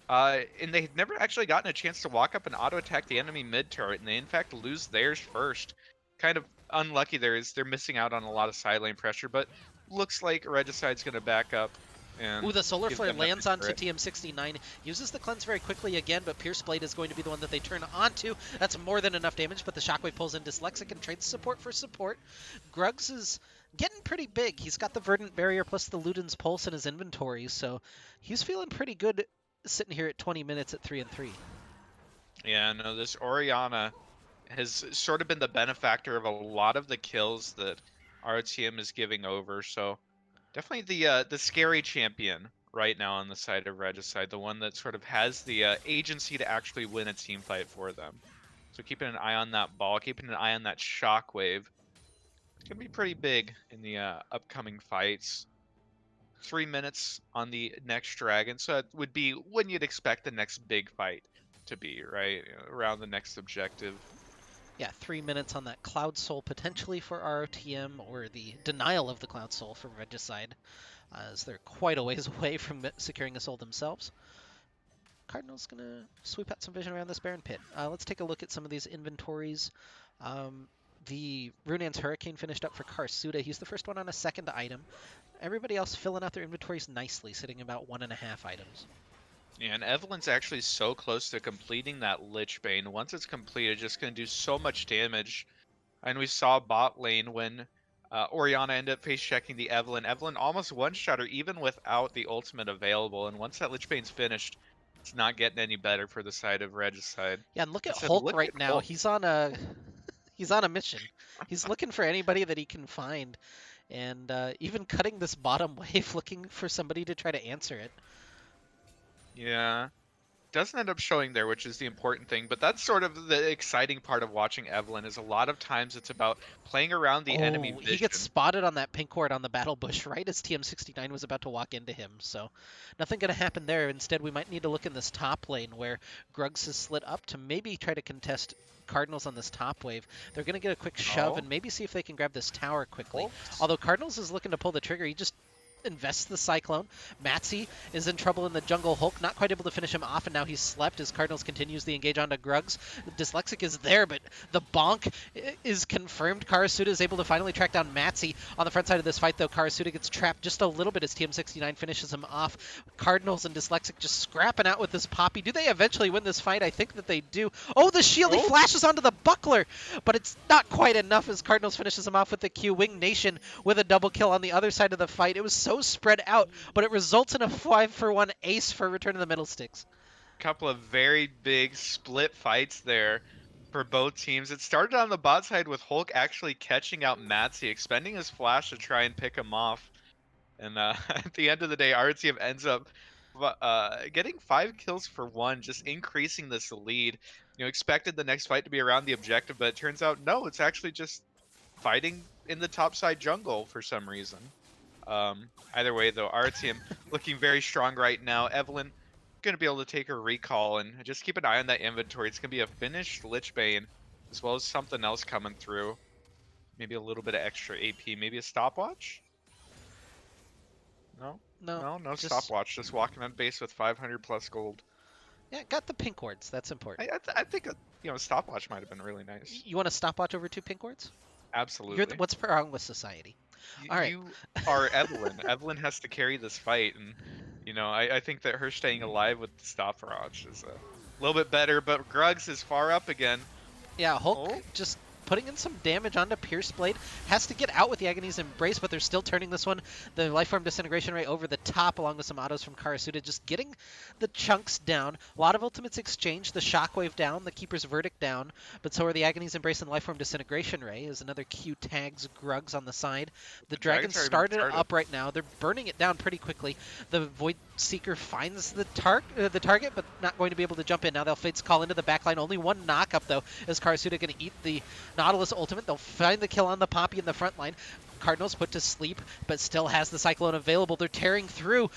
[SPEAKER 1] And they've never actually gotten a chance to walk up and auto attack the enemy mid turret, and they in fact lose theirs first. Kind of unlucky there is they're missing out on a lot of side lane pressure, but looks like Regicide's gonna back up. And
[SPEAKER 2] ooh, the Solar
[SPEAKER 1] give
[SPEAKER 2] Flare
[SPEAKER 1] them that
[SPEAKER 2] lands
[SPEAKER 1] mid
[SPEAKER 2] onto
[SPEAKER 1] turret.
[SPEAKER 2] TM69, uses the cleanse very quickly again, but Pierce Blade is going to be the one that they turn onto. That's more than enough damage, but the Shockwave pulls in Dyslexic and trades support for support. Grugs is getting pretty big. He's got the Verdant Barrier plus the Luden's Pulse in his inventory, so he's feeling pretty good sitting here at 20 minutes at 3-3.
[SPEAKER 1] Yeah, no, this Orianna has sort of been the benefactor of a lot of the kills that RTM is giving over, so definitely the scary champion right now on the side of Regicide, the one that sort of has the agency to actually win a team fight for them. So keeping an eye on that ball, keeping an eye on that shockwave. It's gonna be pretty big in the upcoming fights. 3 minutes on the next dragon, so it would be when you'd expect the next big fight to be, right? Around the next objective.
[SPEAKER 2] Yeah, 3 minutes on that Cloud Soul potentially for ROTM, or the denial of the Cloud Soul from Regicide, as they're quite a ways away from securing a soul themselves. Cardinals gonna sweep out some vision around this Baron Pit. Let's take a look at some of these inventories. The Runaan's Hurricane finished up for Karsuda. He's the first one on a second item. Everybody else filling out their inventories nicely, sitting about 1.5 items.
[SPEAKER 1] Yeah, and Evelyn's actually so close to completing that Lich Bane. Once it's completed, just going to do so much damage. And we saw bot lane when Orianna ended up face checking the Evelynn. Evelynn almost one-shot her even without the ultimate available. And once that Lich Bane's finished, it's not getting any better for the side of Regicide.
[SPEAKER 2] Yeah, and look at
[SPEAKER 1] I said,
[SPEAKER 2] Hulk
[SPEAKER 1] look
[SPEAKER 2] right
[SPEAKER 1] at
[SPEAKER 2] now.
[SPEAKER 1] Hulk.
[SPEAKER 2] He's on a mission. He's looking for anybody that he can find, and even cutting this bottom wave, looking for somebody to try to answer it.
[SPEAKER 1] Yeah. Doesn't end up showing there, which is the important thing, but that's sort of the exciting part of watching Evelynn, is a lot of times it's about playing around the enemy vision.
[SPEAKER 2] He gets spotted on that pink ward on the battle bush right as TM69 was about to walk into him, so nothing gonna happen there. Instead, we might need to look in this top lane where Grugs has slid up to maybe try to contest Cardinals on this top wave. They're gonna get a quick shove and maybe see if they can grab this tower quickly.
[SPEAKER 1] Hulks?
[SPEAKER 2] Although Cardinals is looking to pull the trigger, he just invests the Cyclone. Matsy is in trouble in the jungle. Hulk not quite able to finish him off, and now he's slept as Cardinals continues the engage onto Grugs. Dyslexic is there, but the bonk is confirmed. Karasuda is able to finally track down Matsy. On the front side of this fight, though, Karasuda gets trapped just a little bit as TM69 finishes him off. Cardinals and Dyslexic just scrapping out with this Poppy. Do they eventually win this fight? I think that they do. Oh, the shield! He
[SPEAKER 1] Oh,
[SPEAKER 2] flashes onto the buckler, but it's not quite enough as Cardinals finishes him off with the Q. Wing Nation with a double kill on the other side of the fight. It was so spread out, but it results in a 5-for-1 ace for Return of the Middlesticks.
[SPEAKER 1] couple of very big split fights there for both teams. It started on the bot side with Hulk actually catching out Matsy, expending his flash to try and pick him off. And at the end of the day, RTM ends up getting 5 kills for 1, just increasing this lead. Expected the next fight to be around the objective, but it turns out no, it's actually just fighting in the top side jungle for some reason. Either way, though, RTM looking very strong right now. Evelyn going to be able to take her recall and just keep an eye on that inventory. It's going to be a finished Lich Bane as well as something else coming through. Maybe a little bit of extra AP, maybe a stopwatch? No? No
[SPEAKER 2] Just
[SPEAKER 1] stopwatch. Just walking on base with 500 plus gold.
[SPEAKER 2] yeah, got the pink wards. That's important.
[SPEAKER 1] I think a stopwatch might have been really nice.
[SPEAKER 2] You want a stopwatch over 2 pink wards?
[SPEAKER 1] Absolutely.
[SPEAKER 2] What's wrong with society? All right.
[SPEAKER 1] You are Evelyn. Evelyn has to carry this fight, and I think that her staying alive with the stopwatch is a little bit better. But Grugs is far up again.
[SPEAKER 2] Yeah, Hulk
[SPEAKER 1] Oh.
[SPEAKER 2] just putting in some damage onto Pierce Blade. Has to get out with the Agony's Embrace, but they're still turning this one, the Lifeform Disintegration Ray, over the top, along with some autos from Karasuda, just getting the chunks down. A lot of ultimates exchange. The Shockwave down, the Keeper's Verdict down, but so are the Agony's Embrace and Lifeform Disintegration Ray, as another Q tags Grugs on the side. The Dragons started up right now. They're burning it down pretty quickly. The Void Seeker finds the target, but not going to be able to jump in. Now they'll Fate's Call into the backline. Only one knock-up, though, is Karasuda going to eat the Nautilus ultimate. They'll find the kill on the Poppy in the front line. Cardinals put to sleep, but still has the Cyclone available. They're tearing through.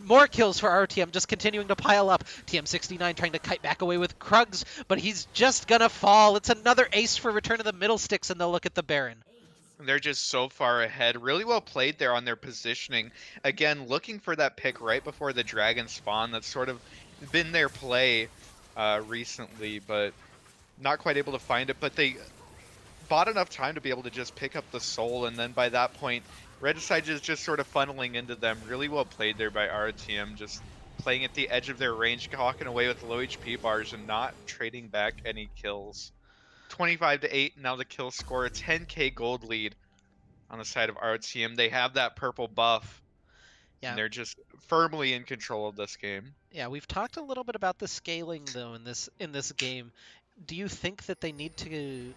[SPEAKER 2] More kills for RTM, just continuing to pile up. TM69 trying to kite back away with Krugs, but he's just gonna fall. It's another ace for Return of the Middlesticks, and they'll look at the Baron.
[SPEAKER 1] They're just so far ahead. Really well played there on their positioning. Again, looking for that pick right before the dragon spawn. That's sort of been their play recently, but not quite able to find it. But they bought enough time to be able to just pick up the soul, and then by that point, Regicide is just sort of funneling into them. Really well played there by RTM, just playing at the edge of their range, walking away with low HP bars and not trading back any kills. 25-8, now the kill score, a 10k gold lead on the side of RTM. They have that purple buff, and they're just firmly in control of this game.
[SPEAKER 2] Yeah, we've talked a little bit about the scaling though in this game. Do you think that they need to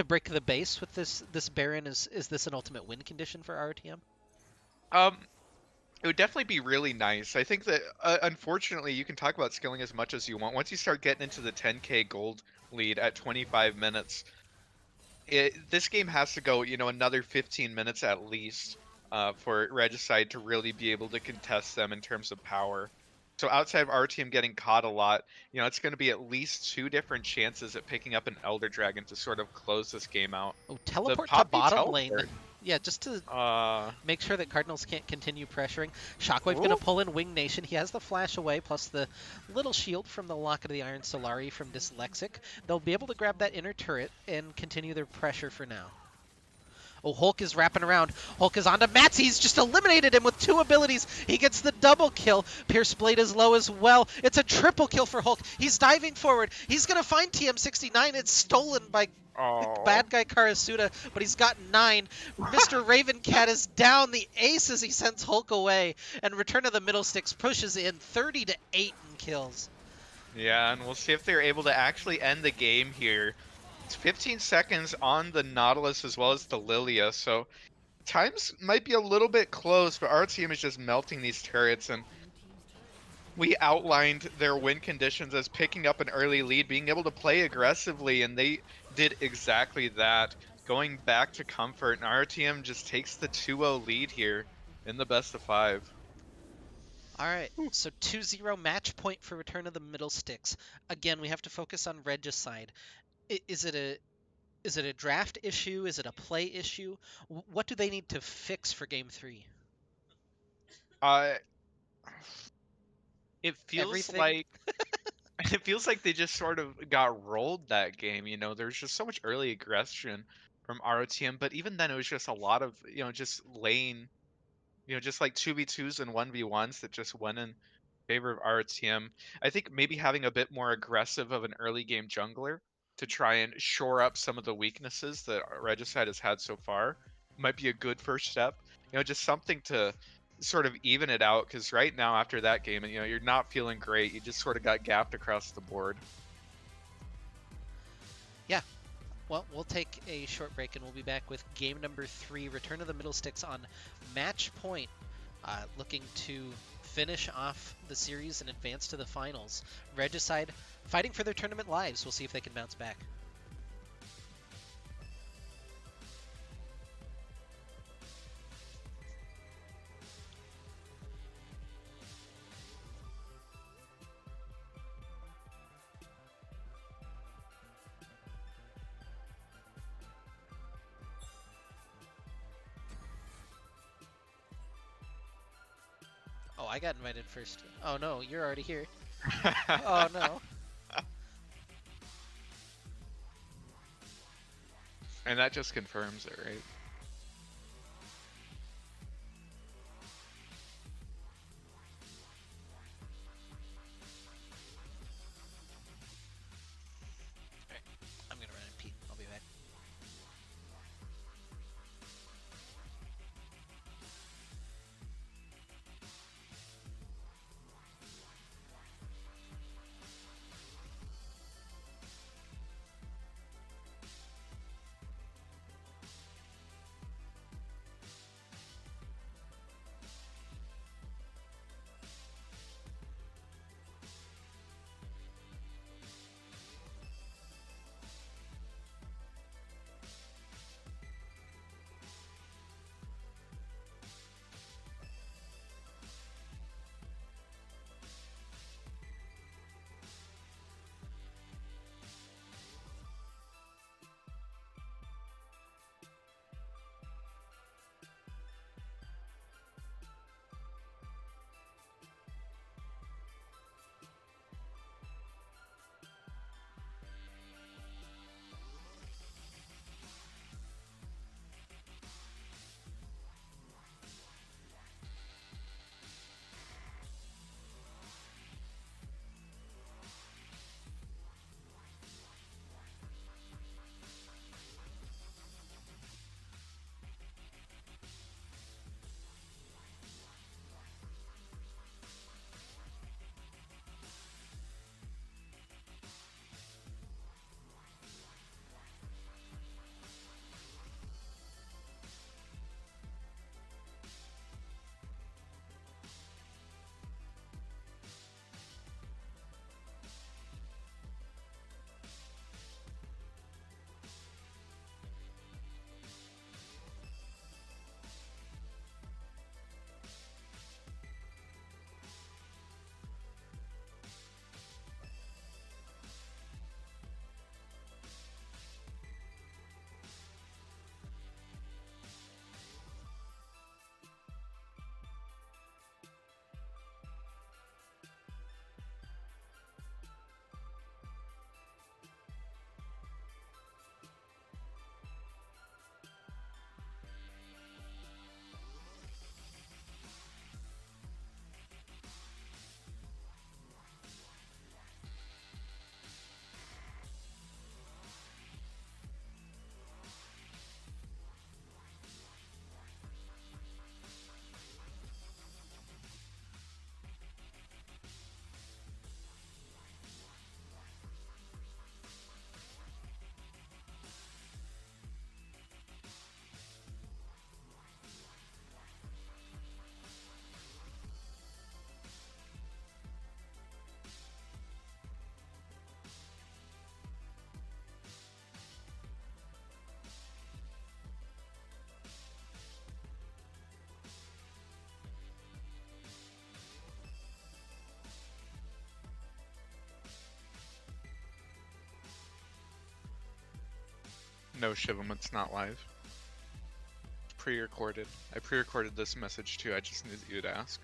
[SPEAKER 2] break the base with this Baron? Is this an ultimate win condition for RTM?
[SPEAKER 1] It would definitely be really nice. I think that unfortunately you can talk about skilling as much as you want. Once you start getting into the 10k gold lead at 25 minutes, this game has to go, another 15 minutes at least for Regicide to really be able to contest them in terms of power. So outside of our team getting caught a lot, it's going to be at least 2 different chances at picking up an Elder Dragon to sort of close this game out.
[SPEAKER 2] Oh, teleport to
[SPEAKER 1] Poppy
[SPEAKER 2] bottom lane.
[SPEAKER 1] teleport.
[SPEAKER 2] Yeah, just to make sure that Cardinals can't continue pressuring. Shockwave going to pull in Wing Nation. He has the flash away, plus the little shield from the Locket of the Iron Solari from Dyslexic. They'll be able to grab that inner turret and continue their pressure for now. Oh, Hulk is wrapping around. Hulk is onto Mats. He's just eliminated him with 2 abilities. He gets the double kill. Pierce Blade is low as well. It's a triple kill for Hulk. He's diving forward. He's going to find TM69. It's stolen by bad guy Karasuda, but he's got 9. Mr. Ravencat is down. The ace as he sends Hulk away. And Return of the Middlesticks pushes in 30-8 in kills.
[SPEAKER 1] Yeah, and we'll see if they're able to actually end the game here. It's 15 seconds on the Nautilus as well as the Lilia, so times might be a little bit close, but our team is just melting these turrets, and we outlined their win conditions as picking up an early lead, being able to play aggressively, and they did exactly that. Going back to comfort, and our team just takes the 2-0 lead here in the best of 5.
[SPEAKER 2] All right, so 2-0 match point for Return of the Middlesticks. Again, we have to focus on Regicide. Is it a draft issue? Is it a play issue? What do they need to fix for Game 3?
[SPEAKER 1] Uh, it feels
[SPEAKER 2] Everything.
[SPEAKER 1] like it feels like they just sort of got rolled that game. There's just so much early aggression from ROTM, but even then, it was just a lot of just laying, just like 2v2s and 1v1s that just went in favor of RTM. I think maybe having a bit more aggressive of an early game jungler to try and shore up some of the weaknesses that Regicide has had so far might be a good first step. Just something to sort of even it out, because right now after that game, you're not feeling great. You just sort of got gapped across the board.
[SPEAKER 2] Yeah. Well, we'll take a short break and we'll be back with game number 3, Return of the Middlesticks on match point, looking to finish off the series and advance to the finals. Regicide fighting for their tournament lives. We'll see if they can bounce back. Oh, I got invited first. Oh no, you're already here. Oh no.
[SPEAKER 1] And that just confirms it, right?
[SPEAKER 2] Alright, I'm gonna run and pee. I'll be back.
[SPEAKER 1] No, Shivam, it's not live. pre-recorded. I pre-recorded this message too. I just knew that you'd ask.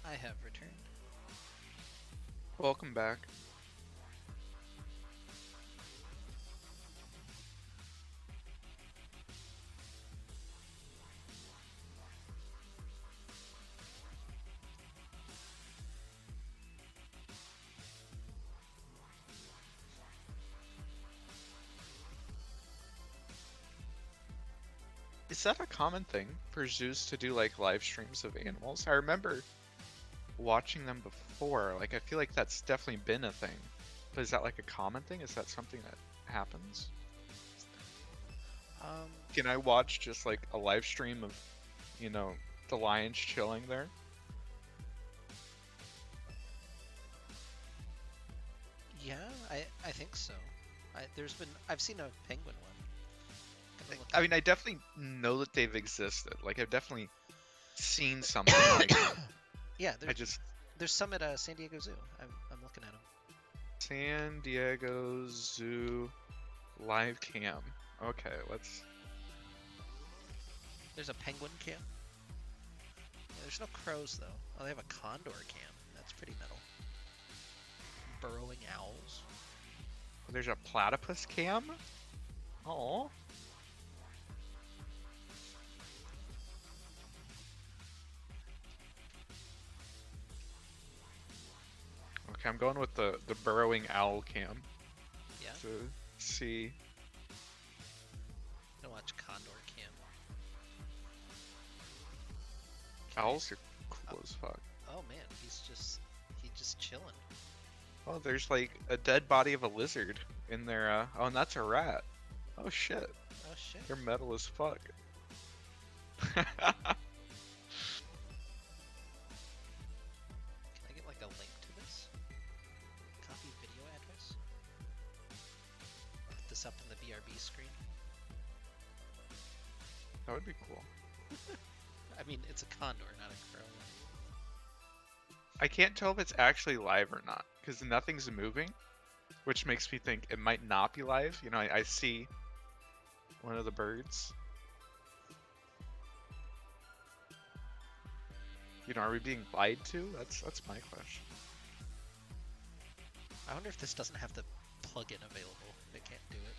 [SPEAKER 2] I have returned.
[SPEAKER 1] Welcome back. Is that a common thing for zoos to do like live streams of animals? I remember watching them before. Like I feel like that's definitely been a thing. But is that like a common thing? Is that something that happens?
[SPEAKER 2] Um,
[SPEAKER 1] Can I watch just like a live stream of, you know, the lions chilling there?
[SPEAKER 2] yeah, I think so. I've seen a penguin one. Gonna look
[SPEAKER 1] I
[SPEAKER 2] at
[SPEAKER 1] mean, I definitely know that they've existed. Like I've definitely seen something like
[SPEAKER 2] Yeah,
[SPEAKER 1] I just
[SPEAKER 2] there's some at San Diego Zoo. I'm looking at them.
[SPEAKER 1] San Diego Zoo live cam. Okay, let's.
[SPEAKER 2] There's a penguin cam. Yeah, there's no crows though. Oh, they have a condor cam. That's pretty metal. Burrowing owls.
[SPEAKER 1] There's a platypus cam. Oh. Okay, I'm going with the burrowing owl cam
[SPEAKER 2] Yeah.
[SPEAKER 1] to see.
[SPEAKER 2] I'm gonna watch condor cam.
[SPEAKER 1] Owls are cool as fuck.
[SPEAKER 2] Oh man, he's just chilling.
[SPEAKER 1] Oh, there's like a dead body of a lizard in there. Oh, and that's a rat. Oh shit,
[SPEAKER 2] Oh shit.
[SPEAKER 1] they're metal as fuck.
[SPEAKER 2] Can I get like a link to this? Copy video address. Put this up in the BRB screen.
[SPEAKER 1] That would be cool.
[SPEAKER 2] I mean, it's a condor, not a crow.
[SPEAKER 1] I can't tell if it's actually live or not because nothing's moving, which makes me think it might not be live. You know, I see one of the birds. You know, are we being lied to? That's my question.
[SPEAKER 2] I wonder if this doesn't have the plugin available. It can't do it.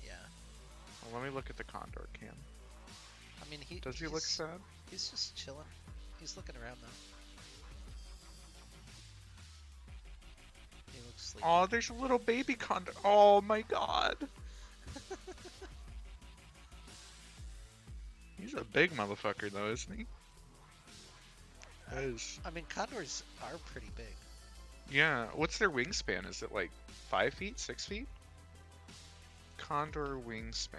[SPEAKER 2] Yeah.
[SPEAKER 1] Well, let me look at the condor cam.
[SPEAKER 2] I mean,
[SPEAKER 1] Does he look sad?
[SPEAKER 2] He's just chilling. He's looking around though. He looks sleepy.
[SPEAKER 1] Oh, there's a little baby condor. Oh my god. He's a big motherfucker though, isn't he? That is.
[SPEAKER 2] I mean, condors are pretty big.
[SPEAKER 1] Yeah. What's their wingspan? Is it like 5 feet, 6 feet? Condor wingspan.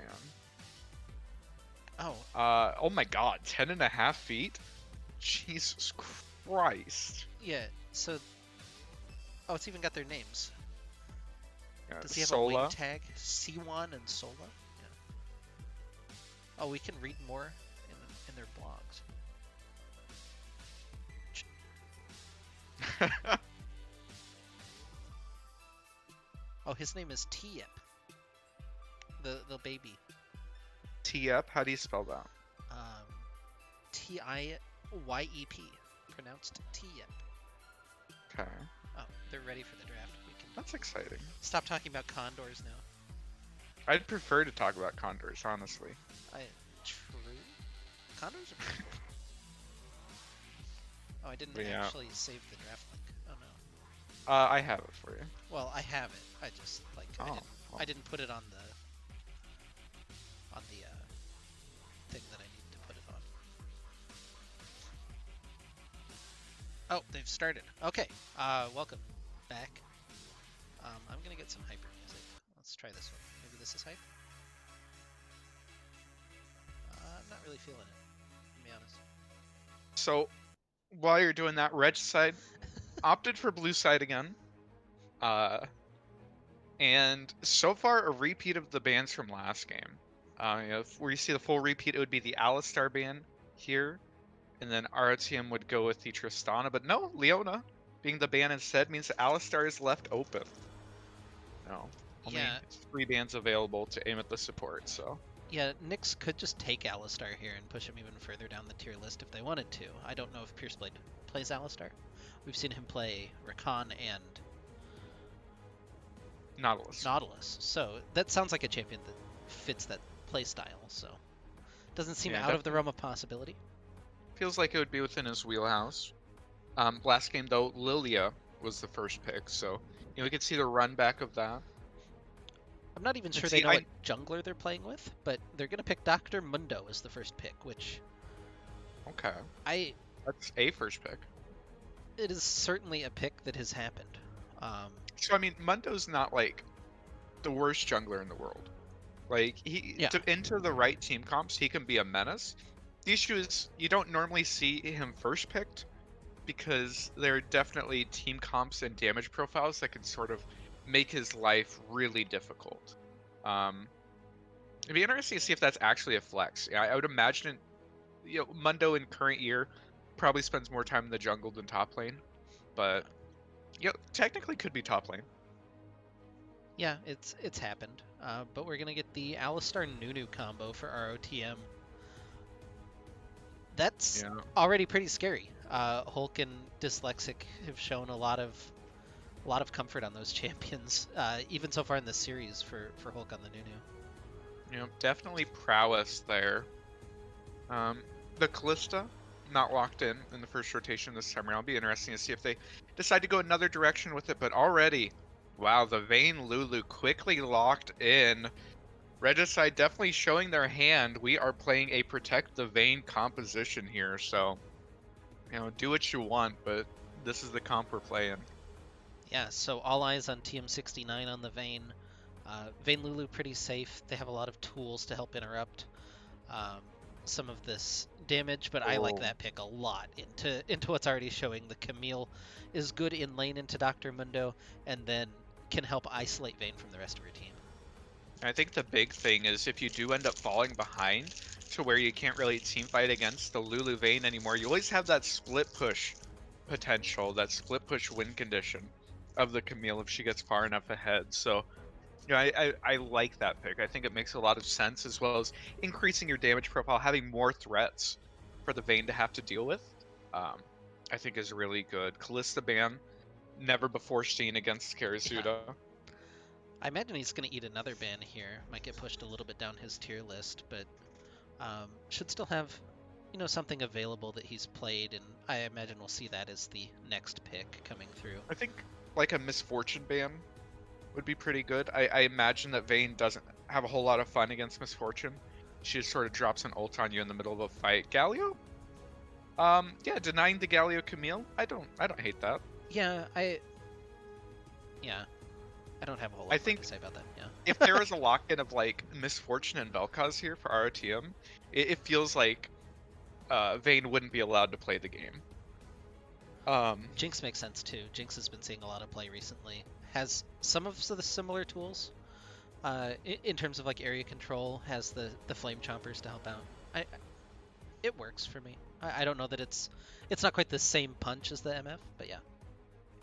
[SPEAKER 2] Oh,
[SPEAKER 1] Oh my god, 10.5 feet? Jesus Christ.
[SPEAKER 2] yeah. So, oh, it's even got their names. Does he have a
[SPEAKER 1] Sola.
[SPEAKER 2] wing tag? Siwan and Sola. Yeah. Oh, we can read more in their blogs. Oh, his name is Tiep. The baby.
[SPEAKER 1] T-up? How do you spell that?
[SPEAKER 2] T-I-Y-E-P. Pronounced Tiep.
[SPEAKER 1] Okay.
[SPEAKER 2] Oh, they're ready for the draft. We can
[SPEAKER 1] That's exciting.
[SPEAKER 2] stop talking about condors now.
[SPEAKER 1] I'd prefer to talk about condors, honestly.
[SPEAKER 2] True. Condors are pretty cool. Oh, I didn't
[SPEAKER 1] Yeah.
[SPEAKER 2] actually save the draft link. Oh no.
[SPEAKER 1] I have it for you.
[SPEAKER 2] Well, I have it. I just like
[SPEAKER 1] Oh,
[SPEAKER 2] I didn't put it on the thing that I needed to put it on. Oh, they've started. Okay. Welcome back. I'm gonna get some hyper music. Let's try this one. Maybe this is hype. I'm not really feeling it, to be honest.
[SPEAKER 1] So while you're doing that, Regicide opted for blue side again. Uh, and so far a repeat of the bans from last game. Where you see the full repeat, it would be the Alistar ban here, and then ROTM would go with the Tristana. But no, Leona being the ban instead means that Alistar is left open. No, only
[SPEAKER 2] Yeah,
[SPEAKER 1] 3 bans available to aim at the support. So
[SPEAKER 2] yeah, Nyx could just take Alistar here and push him even further down the tier list if they wanted to. I don't know if Pierceblade plays Alistar. We've seen him play Rakan and
[SPEAKER 1] Nautilus.
[SPEAKER 2] Nautilus, so that sounds like a champion that fits that playstyle. So doesn't seem
[SPEAKER 1] Yeah,
[SPEAKER 2] out of the
[SPEAKER 1] definitely
[SPEAKER 2] realm of possibility.
[SPEAKER 1] feels like it would be within his wheelhouse. Last game though, Lilia was the first pick, so we could see the run back of that.
[SPEAKER 2] I'm not even
[SPEAKER 1] And
[SPEAKER 2] sure they
[SPEAKER 1] see,
[SPEAKER 2] know what jungler they're playing with, but they're gonna pick Dr. Mundo as the first pick, which
[SPEAKER 1] Okay,
[SPEAKER 2] I
[SPEAKER 1] that's a first pick.
[SPEAKER 2] it is certainly a pick that has happened.
[SPEAKER 1] So I mean, Mundo's not like the worst jungler in the world. Like
[SPEAKER 2] Yeah,
[SPEAKER 1] to into the right team comps, he can be a menace. The issue is you don't normally see him first picked because there are definitely team comps and damage profiles that can sort of make his life really difficult. Um, it'd be interesting to see if that's actually a flex. I would imagine, Mundo in current year probably spends more time in the jungle than top lane, but technically could be top lane.
[SPEAKER 2] yeah, it's happened. But we're gonna get the Alistar Nunu combo for ROTM. That's
[SPEAKER 1] Yeah.
[SPEAKER 2] already pretty scary. Hulk and Dyslexic have shown a lot of comfort on those champions, even so far in this series for Hulk on the Nunu.
[SPEAKER 1] Definitely prowess there. The Callista, not locked in the first rotation this time around. Be interesting to see if they decide to go another direction with it. But already, wow, the Vayne Lulu quickly locked in. Regicide definitely showing their hand. We are playing a protect the Vayne composition here. So, do what you want, but this is the comp we're playing.
[SPEAKER 2] Yeah, so all eyes on TM69 on the Vayne. Vayne Lulu pretty safe. They have a lot of tools to help interrupt um, some of this damage, but I like
[SPEAKER 1] Oh.
[SPEAKER 2] that pick a lot into what's already showing. The Camille is good in lane into Dr. Mundo, and then can help isolate Vayne from the rest of her team.
[SPEAKER 1] I think the big thing is if you do end up falling behind to where you can't really team fight against the Lulu Vayne anymore, you always have that split push potential, that split push win condition of the Camille if she gets far enough ahead. So, I like that pick. I think it makes a lot of sense, as well as increasing your damage profile, having more threats for the Vayne to have to deal with. I think is really good. Callista ban, never before seen against Karazuda.
[SPEAKER 2] I imagine he's going to eat another ban here. Might get pushed a little bit down his tier list, but should still have, something available that he's played, and I imagine we'll see that as the next pick coming through.
[SPEAKER 1] I think like a Misfortune ban would be pretty good. I imagine that Vayne doesn't have a whole lot of fun against Misfortune. She just sort of drops an ult on you in the middle of a fight. Galio? Yeah, denying the Galio Camille. I don't hate that.
[SPEAKER 2] Yeah, I don't have a whole lot
[SPEAKER 1] I
[SPEAKER 2] more
[SPEAKER 1] think
[SPEAKER 2] to say about that. Yeah.
[SPEAKER 1] if there was a lock-in of like Misfortune and Vel'Koz here for ROTM, it feels like Vayne wouldn't be allowed to play the game.
[SPEAKER 2] Jinx makes sense too. Jinx has been seeing a lot of play recently. Has some of the similar tools in terms of like area control. Has the flame chompers to help out. It works for me. I don't know that it's not quite the same punch as the MF, but yeah.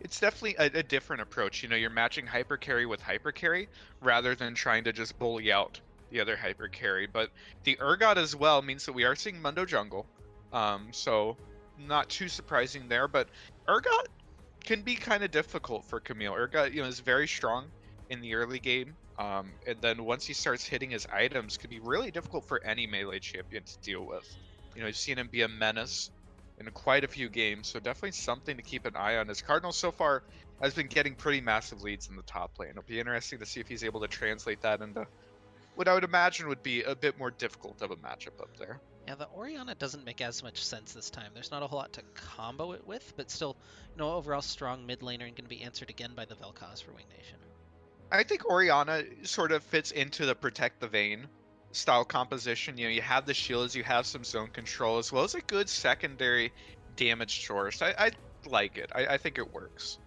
[SPEAKER 1] It's definitely a different approach. You're matching hyper carry with hyper carry rather than trying to just bully out the other hyper carry. But the Urgot as well means that we are seeing Mundo jungle. So not too surprising there. But Urgot can be kind of difficult for Camille. Urgot, is very strong in the early game. And then once he starts hitting his items, could be really difficult for any melee champion to deal with. You've seen him be a menace in quite a few games, so definitely something to keep an eye on. As Cardinals so far has been getting pretty massive leads in the top lane. It'll be interesting to see if he's able to translate that into what I would imagine would be a bit more difficult of a matchup up there.
[SPEAKER 2] Yeah, the Orianna doesn't make as much sense this time. There's not a whole lot to combo it with, but still, overall strong mid laner and going to be answered again by the Vel'Koz for Wing Nation.
[SPEAKER 1] I think Orianna sort of fits into the protect the Vayne style composition. You have the shields, you have some zone control, as well as a good secondary damage source. I like it. I think it works.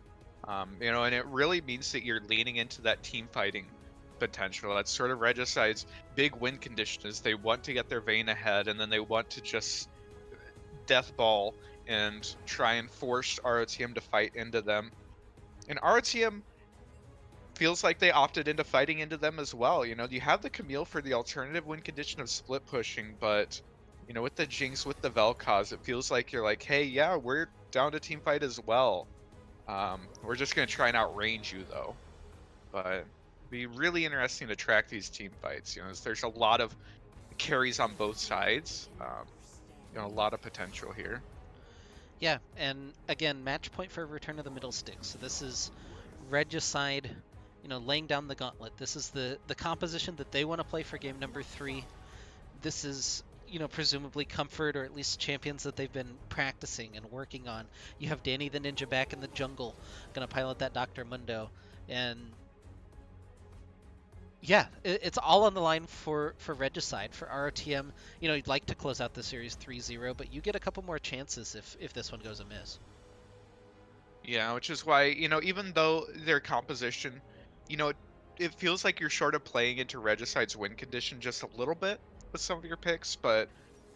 [SPEAKER 1] And it really means that you're leaning into that team fighting potential. That's sort of Regicide's big win condition is they want to get their Vayne ahead, and then they want to just death ball and try and force ROTM to fight into them. And ROTM feels like they opted into fighting into them as well. You have the Camille for the alternative win condition of split pushing, but with the Jinx, with the Vel'Koz, it feels like you're like, hey, yeah, we're down to team fight as well. We're just gonna try and outrange you though. But it'd be really interesting to track these team fights. There's a lot of carries on both sides. A lot of potential here.
[SPEAKER 2] Yeah, and again, match point for Return of the Middlesticks. So this is Regicide, laying down the gauntlet. This is the composition that they want to play for game number 3. This is, presumably comfort, or at least champions that they've been practicing and working on. You have Danny the Ninja back in the jungle, gonna pilot that Dr. Mundo, and yeah, it's all on the line for Regicide. For ROTM, you'd like to close out the series 3-0, but you get a couple more chances if this one goes amiss.
[SPEAKER 1] Yeah, which is why, even though their composition, it feels like you're sort of playing into Regicide's win condition just a little bit with some of your picks, but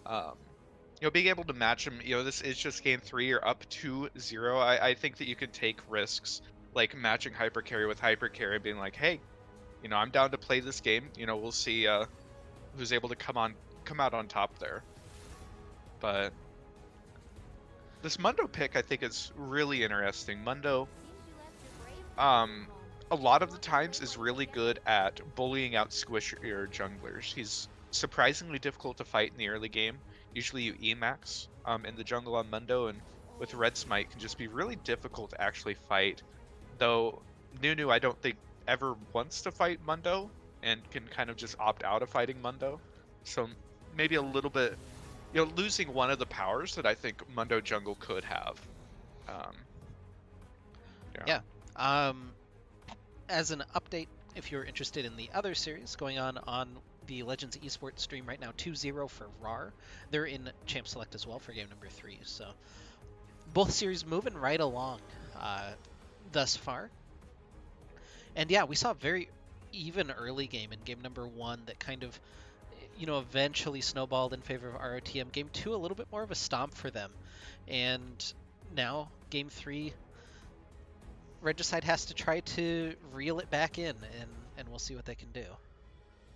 [SPEAKER 1] um, being able to match them, this is just game 3, you're up 2-0. I think that you could take risks like matching hyper carry with hyper carry, being like, hey, I'm down to play this game. We'll see who's able to come out on top there. But this Mundo pick, I think, is really interesting. Mundo, a lot of the times is really good at bullying out squishier junglers. He's surprisingly difficult to fight in the early game. Usually you Emax in the jungle on Mundo, and with Red Smite can just be really difficult to actually fight. Though Nunu, I don't think ever wants to fight Mundo and can kind of just opt out of fighting Mundo. So maybe a little bit, losing one of the powers that I think Mundo jungle could have. Um, yeah.
[SPEAKER 2] Yeah. As an update, if you're interested in the other series going on the Legends Esports stream right now, 2-0 for RAR. They're in Champ Select as well for game number 3. So both series moving right along thus far. And yeah, we saw a very even early game in game number 1 that kind of, eventually snowballed in favor of ROTM. Game 2, a little bit more of a stomp for them. And now, game 3, Regicide has to try to reel it back in, and we'll see what they can do.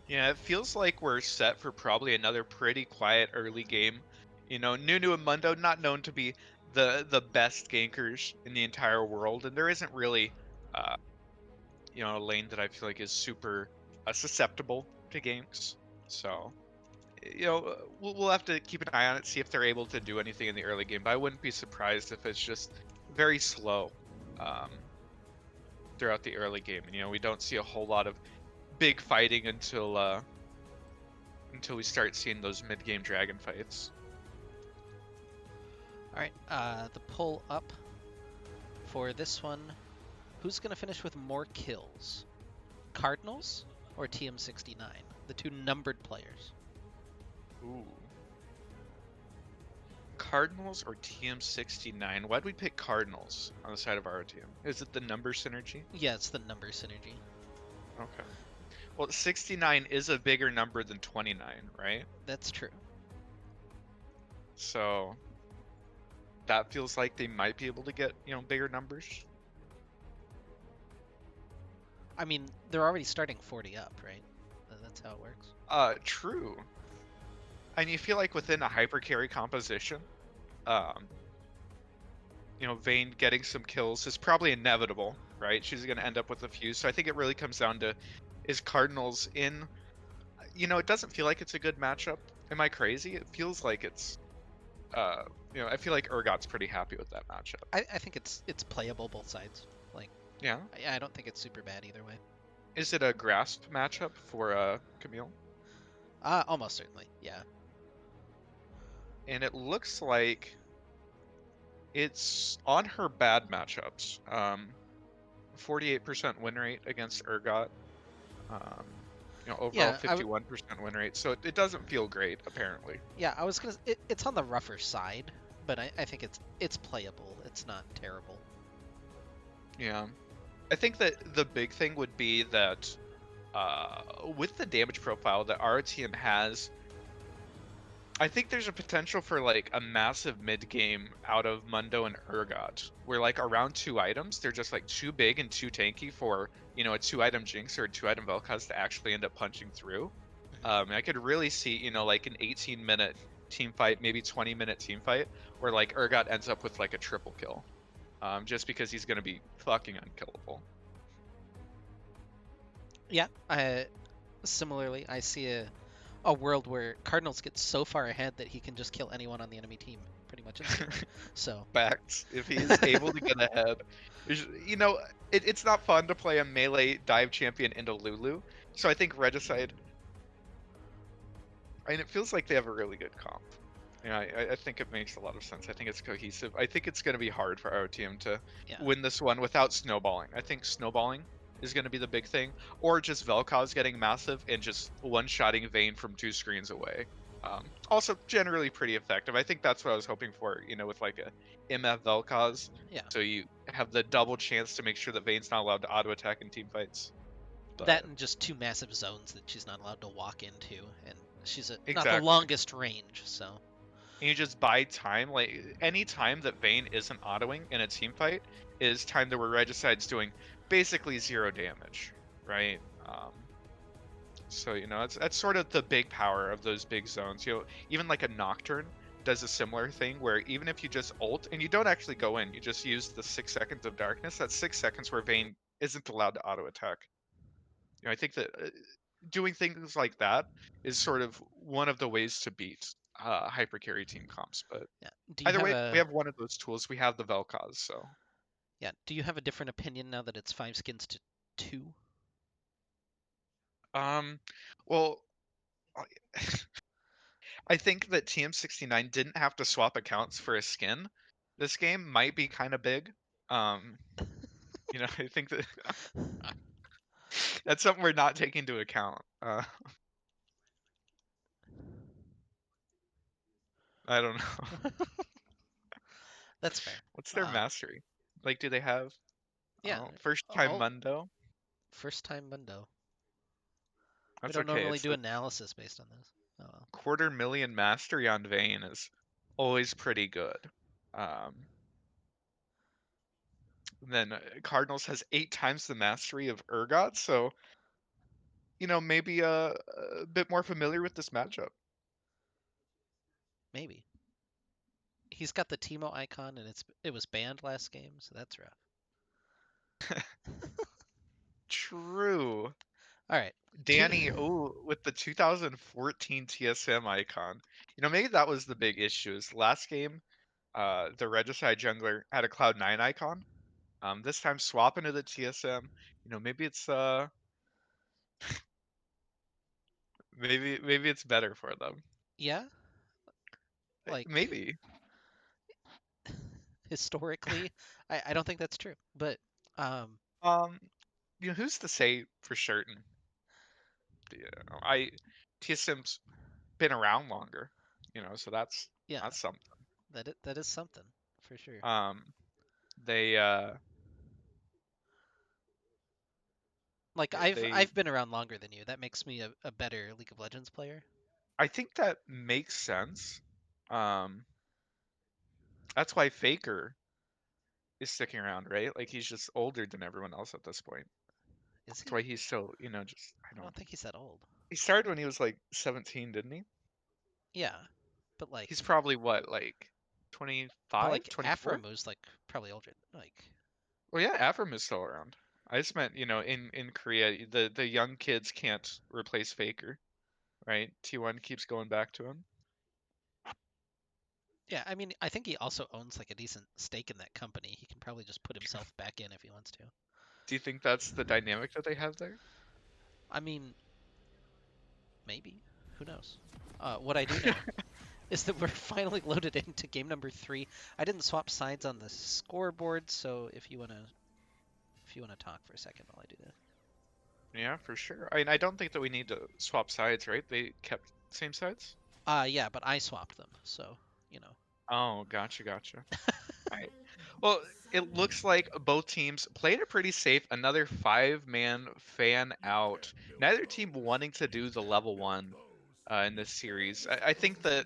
[SPEAKER 1] Yeah, it feels like we're set for probably another pretty quiet early game. Nunu and Mundo not known to be the best gankers in the entire world, and there isn't really a lane that I feel like is super susceptible to ganks. So, we'll have to keep an eye on it, see if they're able to do anything in the early game. But I wouldn't be surprised if it's just very slow throughout the early game. And, we don't see a whole lot of big fighting until we start seeing those mid-game dragon fights.
[SPEAKER 2] All right, the pull up for this one. Who's going to finish with more kills? Cardinals or TM69? The two numbered players.
[SPEAKER 1] Ooh. Cardinals or TM69? Why'd we pick Cardinals on the side of ROTM? Is it the number synergy?
[SPEAKER 2] Yeah, it's the number synergy.
[SPEAKER 1] Okay. Well, 69 is a bigger number than 29, right?
[SPEAKER 2] That's true.
[SPEAKER 1] So that feels like they might be able to get, bigger numbers.
[SPEAKER 2] I mean, they're already starting 40 up, right? That's how it works.
[SPEAKER 1] True. And you feel like within a hyper carry composition, Vayne getting some kills is probably inevitable, right? She's going to end up with a few. So I think it really comes down to, is Cardinals in, it doesn't feel like it's a good matchup. Am I crazy? It feels like it's, I feel like Urgot's pretty happy with that matchup.
[SPEAKER 2] I think it's playable both sides. Like,
[SPEAKER 1] yeah,
[SPEAKER 2] I don't think it's super bad either way.
[SPEAKER 1] Is it a grasp matchup for Camille?
[SPEAKER 2] Almost certainly, yeah.
[SPEAKER 1] And it looks like it's on her bad matchups. 48% win rate against Urgot. overall
[SPEAKER 2] Yeah,
[SPEAKER 1] 51% win rate. So it doesn't feel great, apparently.
[SPEAKER 2] yeah, I was gonna. It's on the rougher side, but I think it's playable. It's not terrible.
[SPEAKER 1] Yeah. I think that the big thing would be that with the damage profile that our team has, I think there's a potential for like a massive mid game out of Mundo and Urgot, where like around two items, they're just like too big and too tanky for, a two item Jinx or a two item Vel'Koz to actually end up punching through.
[SPEAKER 2] Mhm.
[SPEAKER 1] I could really see, like an 18-minute team fight, maybe 20-minute team fight, where like Urgot ends up with like a triple kill, just because he's gonna be fucking unkillable.
[SPEAKER 2] Yeah, similarly, I see a world where Cardinals get so far ahead that he can just kill anyone on the enemy team pretty much instantly. So,
[SPEAKER 1] Facts. If he is able to get ahead, you know, it's not fun to play a melee dive champion into Lulu. So I think Regicide, and it feels like they have a really good comp. Yeah, I think it makes a lot of sense. I think it's cohesive. I think it's going to be hard for our team to
[SPEAKER 2] yeah,
[SPEAKER 1] win this one without snowballing. I think snowballing is going to be the big thing, or just Vel'Koz getting massive and just one-shotting Vayne from two screens away. Also, generally pretty effective. I think that's what I was hoping for, with like a MF Vel'Koz.
[SPEAKER 2] yeah.
[SPEAKER 1] So you have the double chance to make sure that Vayne's not allowed to auto attack in team fights.
[SPEAKER 2] That
[SPEAKER 1] But
[SPEAKER 2] and just two massive zones that she's not allowed to walk into, and she's not the
[SPEAKER 1] exactly.
[SPEAKER 2] longest range, so
[SPEAKER 1] And you just buy time. Like any time that Vayne isn't autoing in a team fight is time that where Regicide's doing basically zero damage, right? So that's sort of the big power of those big zones. Even like a Nocturne does a similar thing where even if you just ult and you don't actually go in, you just use the 6 seconds of darkness. That's 6 seconds where Vayne isn't allowed to auto attack. I think that doing things like that is sort of one of the ways to beat hyper carry team comps. But
[SPEAKER 2] yeah. Do you
[SPEAKER 1] either
[SPEAKER 2] have
[SPEAKER 1] way, we
[SPEAKER 2] a
[SPEAKER 1] have one of those tools. We have the Vel'Koz, so
[SPEAKER 2] yeah? Do you have a different opinion now that it's five skins to two?
[SPEAKER 1] um, well, I think that TM69 didn't have to swap accounts for a skin. This game might be kind of big. Um, I think that that's something we're not taking into account. I don't know.
[SPEAKER 2] That's fair.
[SPEAKER 1] What's their
[SPEAKER 2] Um,
[SPEAKER 1] mastery? Like, do they have
[SPEAKER 2] yeah.
[SPEAKER 1] first time
[SPEAKER 2] Oh,
[SPEAKER 1] Mundo?
[SPEAKER 2] first time Mundo. We
[SPEAKER 1] That's
[SPEAKER 2] don't
[SPEAKER 1] okay.
[SPEAKER 2] normally
[SPEAKER 1] It's
[SPEAKER 2] do
[SPEAKER 1] the
[SPEAKER 2] analysis based on this. Oh well.
[SPEAKER 1] 250,000 mastery on Vayne is always pretty good. Um, then Cardinals has 8 times the mastery of Urgot, so maybe a bit more familiar with this matchup.
[SPEAKER 2] Maybe. He's got the Timo icon, and it was banned last game, so that's rough.
[SPEAKER 1] True.
[SPEAKER 2] All right, two.
[SPEAKER 1] Danny, oh, with the 2014 TSM icon. Maybe that was the big issue. Is last game, the Regicide jungler had a Cloud9 icon. This time swapping to the TSM. Maybe it's maybe it's better for them.
[SPEAKER 2] Yeah, like
[SPEAKER 1] Maybe.
[SPEAKER 2] historically, I don't think that's true, but um,
[SPEAKER 1] Um, who's to say for certain? I TSM's been around longer. So
[SPEAKER 2] yeah,
[SPEAKER 1] that's something.
[SPEAKER 2] that is something for sure.
[SPEAKER 1] Um, they
[SPEAKER 2] Like
[SPEAKER 1] they
[SPEAKER 2] I've been around longer than you. That makes me a better League of Legends player.
[SPEAKER 1] I think that makes sense. Um, that's why Faker is sticking around, right? Like he's just older than everyone else at this point.
[SPEAKER 2] Is
[SPEAKER 1] That's
[SPEAKER 2] he?
[SPEAKER 1] why he's so, just I
[SPEAKER 2] I
[SPEAKER 1] don't.
[SPEAKER 2] don't think he's that old.
[SPEAKER 1] He started when he was like 17, didn't he?
[SPEAKER 2] Yeah, but
[SPEAKER 1] He's probably what, like 25, 24?
[SPEAKER 2] Afromu's like probably older. Like
[SPEAKER 1] Well, yeah, Avram is still around. I just meant, in Korea, the young kids can't replace Faker, right? T1 keeps going back to him.
[SPEAKER 2] yeah, I mean I think he also owns like a decent stake in that company. He can probably just put himself back in if he wants to.
[SPEAKER 1] Do you think that's the dynamic that they have there?
[SPEAKER 2] I mean, maybe. Who knows? What I do know is that we're finally loaded into game number 3. I didn't swap sides on the scoreboard, so if you wanna talk for a second while I do this.
[SPEAKER 1] Yeah, for sure. I mean, I don't think that we need to swap sides, right? They kept same sides?
[SPEAKER 2] Yeah, but I swapped them, so you know.
[SPEAKER 1] Oh, gotcha, gotcha. Alright. Well, it looks like both teams played it pretty safe. Another five-man fan out. Neither team wanting to do the level one in this series. I think that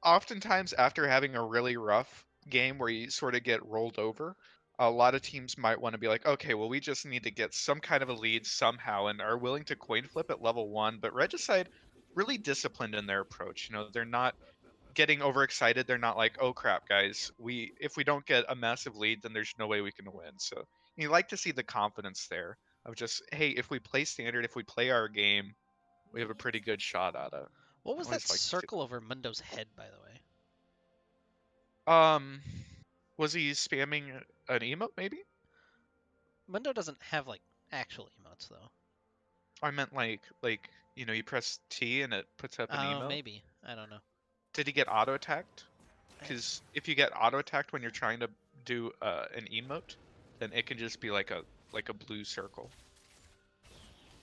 [SPEAKER 1] oftentimes after having a really rough game where you sort of get rolled over, a lot of teams might want to be like, okay, well, we just need to get some kind of a lead somehow and are willing to coin flip at level one. But Regicide really disciplined in their approach. You know, they're not getting overexcited. They're not like, oh crap, guys, we if we don't get a massive lead, then there's no way we can win. So you like to see the confidence there of just, hey, if we play standard, if we play our game, we have a pretty good shot at it.
[SPEAKER 2] What
[SPEAKER 1] I
[SPEAKER 2] was that
[SPEAKER 1] always like to see
[SPEAKER 2] circle over Mundo's head, by the way?
[SPEAKER 1] that. Was he spamming an emote maybe?
[SPEAKER 2] Mundo doesn't have like actual emotes though.
[SPEAKER 1] I meant like you press T and it puts up an
[SPEAKER 2] Oh,
[SPEAKER 1] emote.
[SPEAKER 2] maybe. I don't know.
[SPEAKER 1] Did he get auto attacked?
[SPEAKER 2] I,
[SPEAKER 1] Because if you get auto attacked when you're trying to do an emote, then it can just be like a blue circle.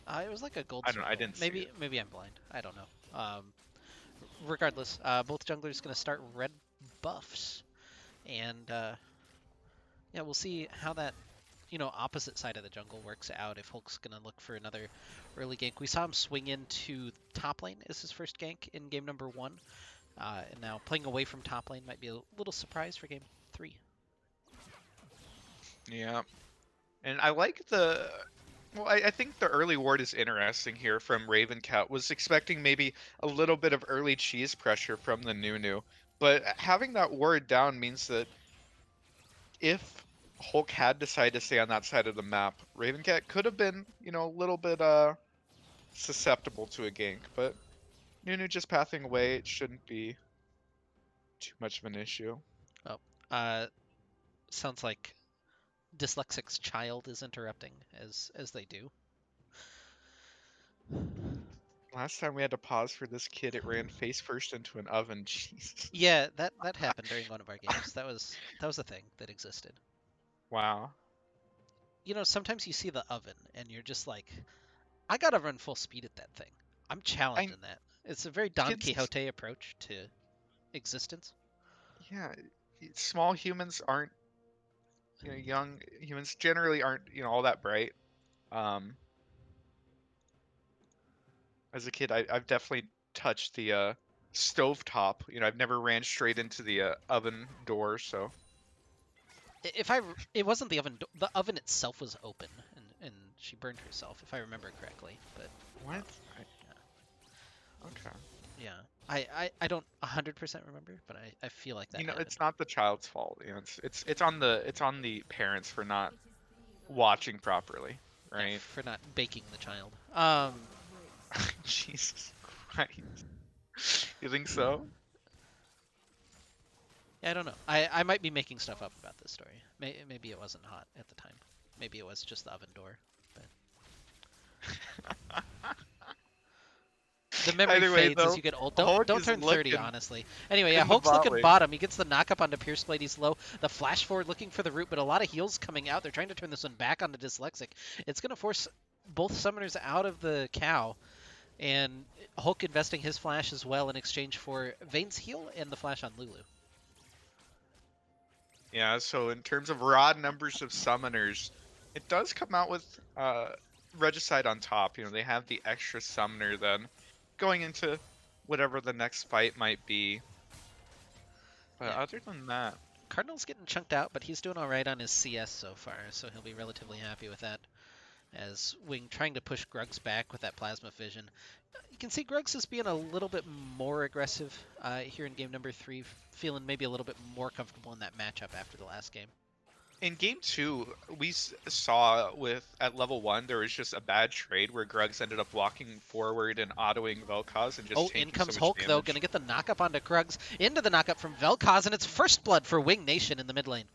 [SPEAKER 2] it was like a gold
[SPEAKER 1] I don't know. I
[SPEAKER 2] circle.
[SPEAKER 1] didn't see
[SPEAKER 2] Maybe
[SPEAKER 1] it.
[SPEAKER 2] maybe I'm blind. I don't know. Regardless, both junglers gonna start red buffs, and yeah, we'll see how that opposite side of the jungle works out. If Hulk's gonna look for another early gank, we saw him swing into top lane as his first gank in game number 1, and now playing away from top lane might be a little surprise for game 3.
[SPEAKER 1] Yeah, and I like the. Well, I think the early ward is interesting here from Ravencat. Was expecting maybe a little bit of early cheese pressure from the Nunu, but having that ward down means that if Hulk had decided to stay on that side of the map, Ravencat could have been, a little bit susceptible to a gank, but Nunu just pathing away, it shouldn't be too much of an issue.
[SPEAKER 2] Oh, uh, sounds like Dyslexic's child is interrupting as they do.
[SPEAKER 1] Last time we had to pause for this kid, it ran face first into an oven. Jesus.
[SPEAKER 2] Yeah, that happened during one of our games. That was a thing that existed.
[SPEAKER 1] Wow.
[SPEAKER 2] Sometimes you see the oven and you're just like, I gotta run full speed at that thing. I'm
[SPEAKER 1] I
[SPEAKER 2] challenging that. It's a very Don
[SPEAKER 1] kids,
[SPEAKER 2] Quixote approach to existence.
[SPEAKER 1] yeah, small humans aren't, young humans generally aren't, all that bright. Um, as a kid, I've definitely touched the stove top. I've never ran straight into the oven door, so.
[SPEAKER 2] It wasn't the oven. The oven itself was open, and she burned herself, if I remember correctly. But
[SPEAKER 1] What?
[SPEAKER 2] yeah,
[SPEAKER 1] Okay.
[SPEAKER 2] yeah. I don't 100% remember, but I feel like that happened.
[SPEAKER 1] It's not the child's fault. It's on the parents for not watching properly,
[SPEAKER 2] Yeah,
[SPEAKER 1] right?
[SPEAKER 2] for not baking the child.
[SPEAKER 1] Jesus Christ. You think so?
[SPEAKER 2] Yeah, I don't know. I might be making stuff up about this story. Maybe it wasn't hot at the time. Maybe it was just the oven door. But the memory
[SPEAKER 1] Either way,
[SPEAKER 2] fades as
[SPEAKER 1] though,
[SPEAKER 2] you get old. Don't
[SPEAKER 1] Hulk
[SPEAKER 2] don't
[SPEAKER 1] is
[SPEAKER 2] turn 30,
[SPEAKER 1] looking
[SPEAKER 2] honestly. Anyway, yeah,
[SPEAKER 1] in the
[SPEAKER 2] Hulk's
[SPEAKER 1] bot
[SPEAKER 2] looking
[SPEAKER 1] lane.
[SPEAKER 2] bottom. He gets the knock-up onto Pierce Blade. He's low. The flash forward looking for the root, but a lot of heals coming out. They're trying to turn this one back onto Dyslexic. It's going to force both summoners out of the cow, and Hulk investing his flash as well in exchange for Vayne's heal and the flash on Lulu.
[SPEAKER 1] Yeah, so in terms of raw numbers of summoners, it does come out with Regicide on top. They have the extra summoner then going into whatever the next fight might be. But
[SPEAKER 2] Yeah,
[SPEAKER 1] other than that,
[SPEAKER 2] Cardinal's getting chunked out, but he's doing all right on his CS so far, so he'll be relatively happy with that. As Wing trying to push Gruggs back with that Plasma Fission. You can see Gruggs is being a little bit more aggressive here in game number 3, feeling maybe a little bit more comfortable in that matchup after the last game.
[SPEAKER 1] in game two, we saw at level one, there was just a bad trade where Gruggs ended up walking forward and autoing Vel'Koz and just
[SPEAKER 2] Oh, in
[SPEAKER 1] taking so
[SPEAKER 2] comes
[SPEAKER 1] much
[SPEAKER 2] Hulk, though,
[SPEAKER 1] damage.
[SPEAKER 2] going to get the knock-up onto Gruggs, into the knock-up from Vel'Koz, and it's first blood for Wing Nation in the mid lane.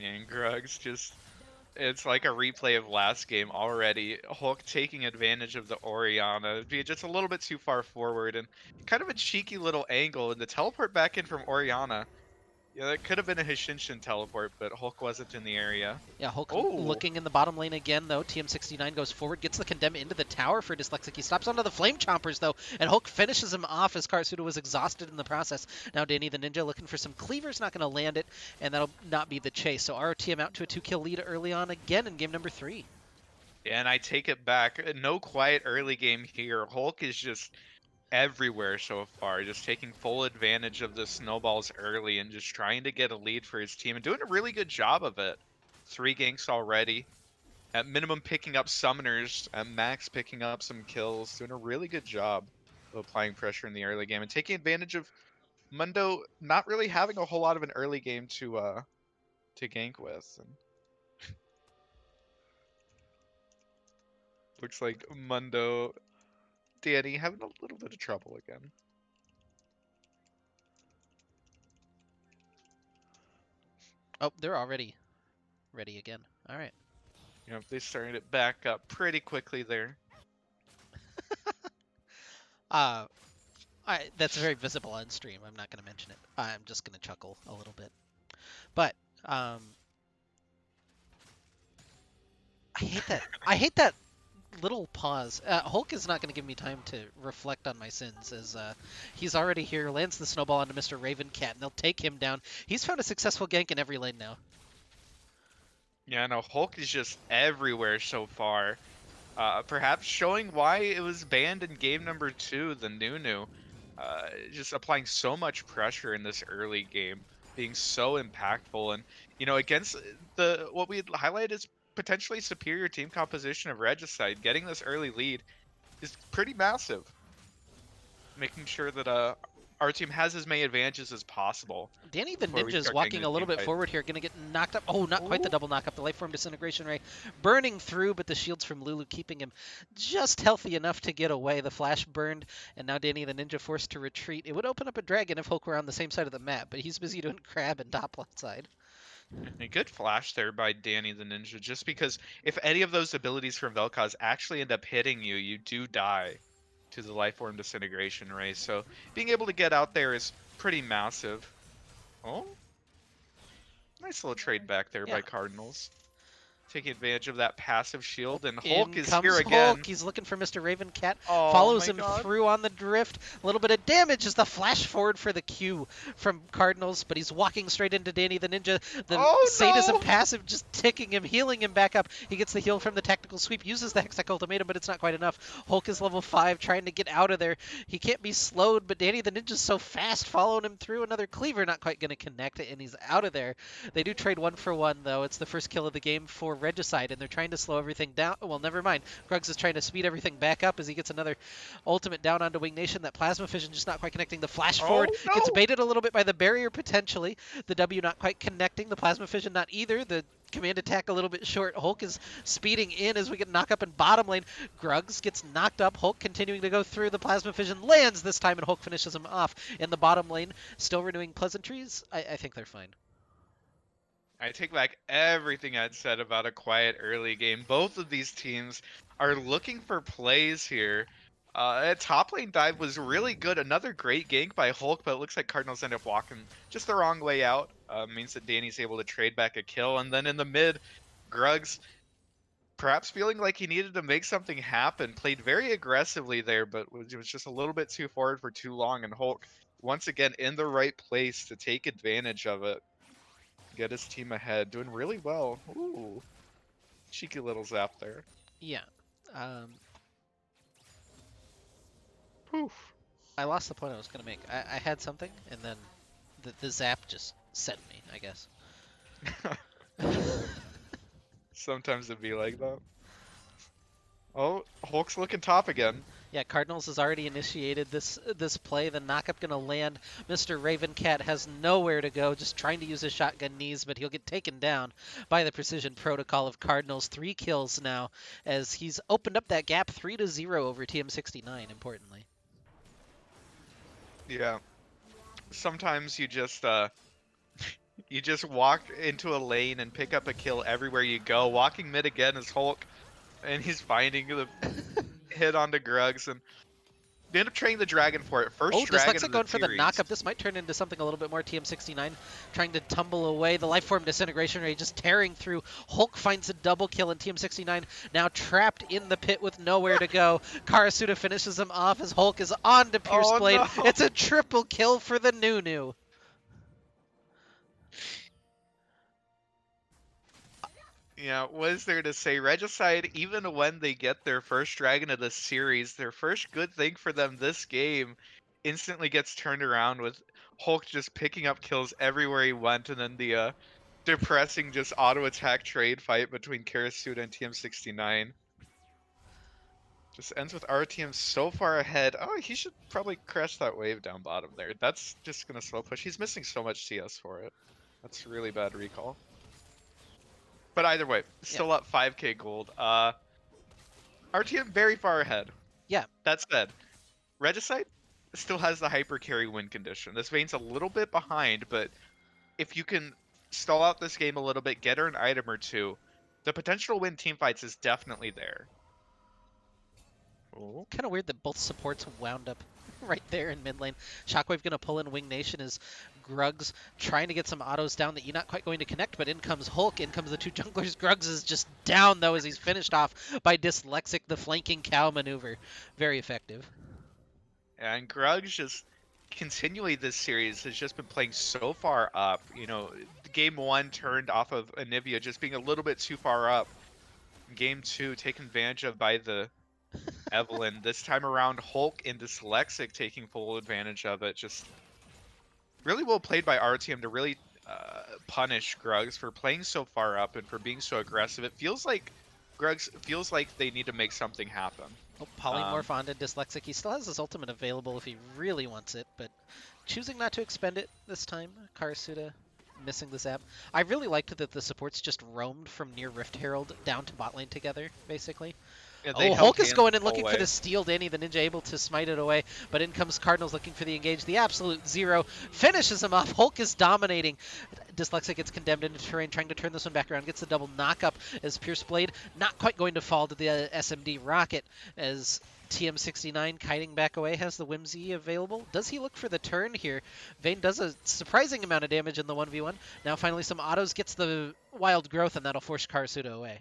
[SPEAKER 1] And Gruggs just, it's like a replay of last game already. Hulk taking advantage of the Orianna, being just a little bit too far forward and kind of a cheeky little angle, and the teleport back in from Orianna Yeah, that could have been a Hishinshin teleport, but Hulk wasn't in the area.
[SPEAKER 2] Yeah, Hulk
[SPEAKER 1] Oh,
[SPEAKER 2] looking in the bottom lane again, though. TM69 goes forward, gets the Condemn into the tower for Dyslexic. He stops onto the Flame Chompers, though, and Hulk finishes him off as Karsuda was exhausted in the process. Now Danny the Ninja looking for some cleavers, not going to land it, and that'll not be the chase. So ROTM out to a 2-kill lead early on again in game number 3.
[SPEAKER 1] yeah, and I take it back. No quiet early game here. Hulk is just everywhere so far, just taking full advantage of the snowballs early and just trying to get a lead for his team and doing a really good job of it. 3 ganks already. At minimum picking up summoners, at max picking up some kills, doing a really good job of applying pressure in the early game and taking advantage of Mundo not really having a whole lot of an early game to gank with. And looks like Mundo Danny having a little bit of trouble again.
[SPEAKER 2] Oh, they're already ready again. All right.
[SPEAKER 1] You know, they started it back up pretty quickly there.
[SPEAKER 2] Uh, that's very visible on stream. I'm not going to mention it. I'm just going to chuckle a little bit. But um, I hate that little pause. Hulk is not going to give me time to reflect on my sins as he's already here, lands the snowball onto Mr. Ravencat, and they'll take him down. He's found a successful gank in every lane now.
[SPEAKER 1] Yeah, no, Hulk is just everywhere so far. Perhaps showing why it was banned in game number 2, the Nunu. Just applying so much pressure in this early game, being so impactful, and you know, against the what we highlighted is potentially superior team composition of Regicide, getting this early lead is pretty massive. Making sure that our team has as many advantages as possible
[SPEAKER 2] Danny the
[SPEAKER 1] before we
[SPEAKER 2] Ninja's
[SPEAKER 1] start getting
[SPEAKER 2] walking
[SPEAKER 1] into
[SPEAKER 2] a little
[SPEAKER 1] team
[SPEAKER 2] bit
[SPEAKER 1] fight.
[SPEAKER 2] forward here, gonna get knocked up. Oh, not quite the
[SPEAKER 1] Ooh.
[SPEAKER 2] double knock up. The life form disintegration ray burning through, but the shields from Lulu keeping him just healthy enough to get away. The flash burned, and now Danny the Ninja forced to retreat. It would open up a dragon if Hulk were on the same side of the map, but he's busy doing crab and top left side.
[SPEAKER 1] A good flash there by Danny the Ninja, just because if any of those abilities from Vel'Koz actually end up hitting you, you do die to the life form disintegration ray. So being able to get out there is pretty massive. Oh, nice little trade back there
[SPEAKER 2] Yeah.
[SPEAKER 1] by Cardinals. Taking advantage of that passive shield, and Hulk
[SPEAKER 2] In
[SPEAKER 1] is
[SPEAKER 2] comes
[SPEAKER 1] here
[SPEAKER 2] Hulk.
[SPEAKER 1] again.
[SPEAKER 2] He's looking for Mr. Ravencat.
[SPEAKER 1] Oh
[SPEAKER 2] Follows
[SPEAKER 1] my
[SPEAKER 2] him
[SPEAKER 1] god.
[SPEAKER 2] through on the drift. A little bit of damage as the flash forward for the Q from Cardinals, but he's walking straight into Danny the Ninja. The
[SPEAKER 1] Oh
[SPEAKER 2] sadism
[SPEAKER 1] no!
[SPEAKER 2] passive just ticking him, healing him back up. He gets the heal from the tactical sweep, uses the Hextech ultimatum, but it's not quite enough. Hulk is level 5, trying to get out of there. He can't be slowed, but Danny the Ninja's so fast, following him through. Another cleaver, not quite going to connect, and he's out of there. They do trade 1-for-1, though. It's the first kill of the game for Regicide, and they're trying to slow everything down. Well, never mind. Krugs is trying to speed everything back up as he gets another ultimate down onto Wing Nation. That Plasma Fission just not quite connecting. The flash forward
[SPEAKER 1] Oh
[SPEAKER 2] gets
[SPEAKER 1] no!
[SPEAKER 2] baited a little bit by the barrier potentially. The W not quite connecting. The Plasma Fission not either. The command attack a little bit short. Hulk is speeding in as we get knocked up in bottom lane. Grugs gets knocked up. Hulk continuing to go through. The Plasma Fission lands this time, and Hulk finishes him off in the bottom lane. Still renewing pleasantries. I think they're fine.
[SPEAKER 1] I take back everything I'd said about a quiet early game. Both of these teams are looking for plays here. Top lane dive was really good. Another great gank by Hulk, but it looks like Cardinals end up walking just the wrong way out. Means that Danny's able to trade back a kill. And then in the mid, Grugs, perhaps feeling like he needed to make something happen, played very aggressively there, but was just a little bit too forward for too long. And Hulk, once again, in the right place to take advantage of it. Get his team ahead. Doing really well. Ooh. Cheeky little zap there.
[SPEAKER 2] Yeah. Um,
[SPEAKER 1] Poof.
[SPEAKER 2] I lost the point I was going to make. I had something, and then the zap just sent me, I guess.
[SPEAKER 1] Sometimes it'd be like that. Oh, Hulk's looking top again.
[SPEAKER 2] Yeah, Cardinals has already initiated this play. The knockup gonna land. Mr. Ravencat has nowhere to go, just trying to use his shotgun knees, but he'll get taken down by the precision protocol of Cardinals. 3 kills now as he's opened up that gap 3-0 over TM69, importantly.
[SPEAKER 1] Yeah. Sometimes you just walk into a lane and pick up a kill everywhere you go. Walking mid again is Hulk, and he's finding the hit onto Grugs, and They end up trading the dragon for it. First
[SPEAKER 2] Oh,
[SPEAKER 1] dragon
[SPEAKER 2] Dyslexic
[SPEAKER 1] of the
[SPEAKER 2] going for the
[SPEAKER 1] series.
[SPEAKER 2] knockup. This might turn into something a little bit more TM69, trying to tumble away. The Lifeform Disintegration Ray just tearing through. Hulk finds a double kill, and TM69 now trapped in the pit with nowhere to go. Karasuda finishes him off as Hulk is on to Pierce
[SPEAKER 1] Oh
[SPEAKER 2] Blade.
[SPEAKER 1] no!
[SPEAKER 2] It's a triple kill for the Nunu.
[SPEAKER 1] Yeah, what is there to say? Regicide, even when they get their first dragon of the series, their first good thing for them this game instantly gets turned around with Hulk just picking up kills everywhere he went, and then the depressing just auto attack trade fight between Karasuda and TM69. Just ends with RTM so far ahead. Oh, he should probably crash that wave down bottom there. That's just gonna slow push. He's missing so much CS for it. That's really bad recall. But either way,
[SPEAKER 2] Yeah,
[SPEAKER 1] still up 5k gold. RTM very far ahead.
[SPEAKER 2] yeah.
[SPEAKER 1] That said, Regicide still has the hyper carry win condition. This Vayne's a little bit behind, but if you can stall out this game a little bit, get her an item or two, the potential to win team fights is definitely there. Oh.
[SPEAKER 2] Kind of weird that both supports wound up right there in mid lane. Shockwave going to pull in Wing Nation as Gruggs trying to get some autos down that you're not quite going to connect, but in comes Hulk, in comes the two junglers. Gruggs is just down, though, as he's finished off by Dyslexic, the flanking cow maneuver. Very effective.
[SPEAKER 1] And Grudge just continually this series has just been playing so far up. You know, game one turned off of Anivia just being a little bit too far up. Game two taken advantage of by the Evelyn. This time around, Hulk and Dyslexic taking full advantage of it. Just really well played by RTM to really punish Gruggs for playing so far up and for being so aggressive. It feels like Gruggs feels like they need to make something happen.
[SPEAKER 2] Oh, Polymorph onto Dyslexic. He still has his ultimate available if he really wants it, but choosing not to expend it this time. Karasuda missing the zap. I really liked that the supports just roamed from near Rift Herald down to bot lane together, basically.
[SPEAKER 1] Yeah, they
[SPEAKER 2] Oh,
[SPEAKER 1] held
[SPEAKER 2] Hulk is
[SPEAKER 1] hands
[SPEAKER 2] going in
[SPEAKER 1] the whole
[SPEAKER 2] looking
[SPEAKER 1] way.
[SPEAKER 2] for the steal. Danny the Ninja able to smite it away, but in comes Cardinals looking for the engage. The absolute zero finishes him off. Hulk is dominating. Dyslexic gets condemned into terrain, trying to turn this one back around. Gets the double knockup as Pierce Blade not quite going to fall to the SMD rocket as TM69 kiting back away has the Whimsy available. Does he look for the turn here? Vayne does a surprising amount of damage in the 1v1. Now finally some autos, gets the wild growth, and that'll force Karasuda away.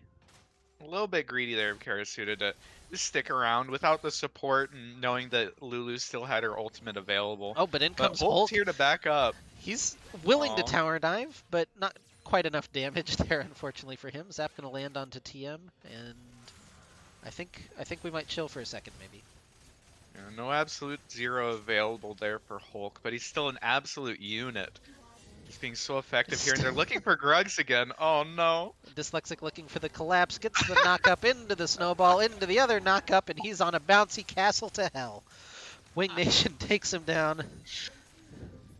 [SPEAKER 1] A little bit greedy there of Karasuda to just stick around without the support and knowing that Lulu still had her ultimate available.
[SPEAKER 2] Oh, but in
[SPEAKER 1] But
[SPEAKER 2] comes
[SPEAKER 1] Hulk's
[SPEAKER 2] Hulk.
[SPEAKER 1] here to back up.
[SPEAKER 2] He's willing to
[SPEAKER 1] Aw.
[SPEAKER 2] tower dive, but not quite enough damage there, unfortunately for him. Zap gonna land onto TM, and I think we might chill for a second, maybe.
[SPEAKER 1] Yeah, no absolute zero available there for Hulk, but he's still an absolute unit. He's being so effective here, and they're looking for Gruggs again. Oh no.
[SPEAKER 2] Dyslexic looking for the collapse, gets the knockup into the snowball, into the other knockup, and he's on a bouncy castle to hell. Wing Nation takes him down.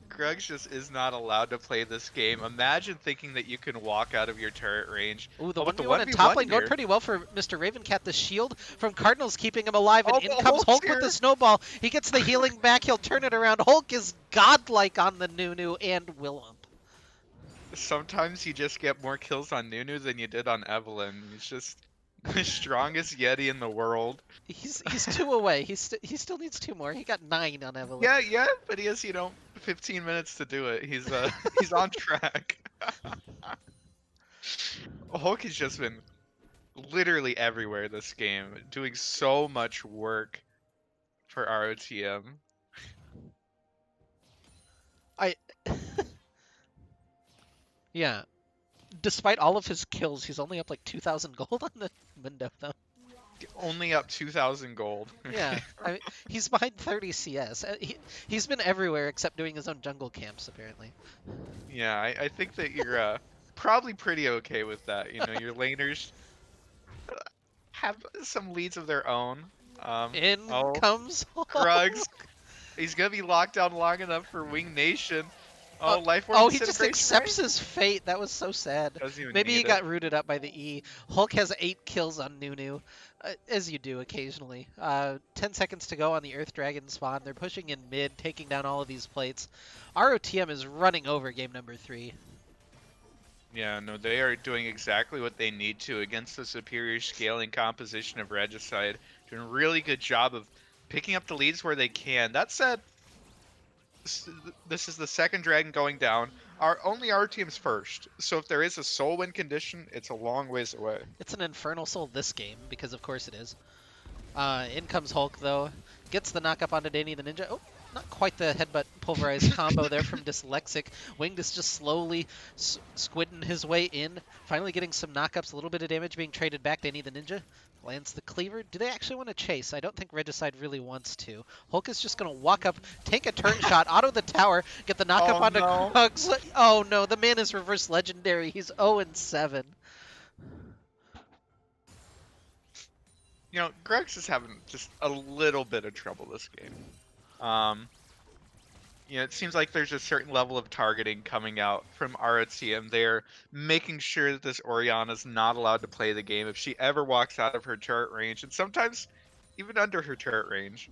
[SPEAKER 1] Gruggs just is not allowed to play this game. Imagine thinking that you can walk out of your turret range.
[SPEAKER 2] Ooh, the
[SPEAKER 1] Oh, but
[SPEAKER 2] 1v1 and top
[SPEAKER 1] 1v1
[SPEAKER 2] lane going
[SPEAKER 1] here.
[SPEAKER 2] pretty well for Mr. Ravencat. The shield from Cardinals keeping him alive, and
[SPEAKER 1] Oh,
[SPEAKER 2] in
[SPEAKER 1] but
[SPEAKER 2] comes
[SPEAKER 1] Hulk's
[SPEAKER 2] Hulk
[SPEAKER 1] here.
[SPEAKER 2] with the snowball. He gets the healing back, he'll turn it around. Hulk is godlike on the Nunu and Willump.
[SPEAKER 1] Sometimes you just get more kills on Nunu than you did on Evelyn. He's just the strongest Yeti in the world.
[SPEAKER 2] He's 2 away. He still needs 2 more. He got 9 on Evelyn.
[SPEAKER 1] Yeah, but he has 15 minutes to do it. He's he's on track. Hulk has just been literally everywhere this game, doing so much work for ROTM.
[SPEAKER 2] Yeah. Despite all of his kills, he's only up like 2,000 gold on the window, though.
[SPEAKER 1] Only up 2,000 gold.
[SPEAKER 2] Yeah, I mean, he's behind 30 CS. He's been everywhere except doing his own jungle camps, apparently.
[SPEAKER 1] Yeah, I think that you're probably pretty okay with that. You know, your laners have some leads of their own.
[SPEAKER 2] In
[SPEAKER 1] Oh,
[SPEAKER 2] comes
[SPEAKER 1] Gruggs. He's gonna be locked down long enough for Wing Nation. Oh, life form
[SPEAKER 2] Oh, he just
[SPEAKER 1] disintegration,
[SPEAKER 2] accepts
[SPEAKER 1] right?
[SPEAKER 2] his fate. That was so sad.
[SPEAKER 1] Doesn't even
[SPEAKER 2] Maybe he
[SPEAKER 1] need
[SPEAKER 2] got
[SPEAKER 1] it.
[SPEAKER 2] rooted up by the E. Hulk has 8 kills on Nunu, as you do occasionally. 10 seconds to go on the Earth Dragon spawn. They're pushing in mid, taking down all of these plates. ROTM is running over game number 3.
[SPEAKER 1] Yeah, no, they are doing exactly what they need to against the superior scaling composition of Regicide. Doing a really good job of picking up the leads where they can. That said, this is the second dragon going down. Only our team's first. So if there is a soul win condition, it's a long ways away.
[SPEAKER 2] It's an Infernal Soul this game, because of course it is. In comes Hulk, though. Gets the knock up onto Danny the Ninja. Oh, not quite the headbutt pulverized combo there from Dyslexic. Winged is just slowly squidding his way in. Finally getting some knockups, a little bit of damage being traded back. Danny the Ninja lands the cleaver. Do they actually want to chase? I don't think Regicide really wants to. Hulk is just going to walk up, take a turn shot, auto the tower, get the knockup
[SPEAKER 1] Oh,
[SPEAKER 2] onto
[SPEAKER 1] no.
[SPEAKER 2] Krugs. Oh no, the man is reverse legendary. He's 0-7.
[SPEAKER 1] You know, Grex is having just a little bit of trouble this game. You know, it seems like there's a certain level of targeting coming out from ROTM. They're making sure that this Orianna's not allowed to play the game if she ever walks out of her turret range, and sometimes even under her turret range,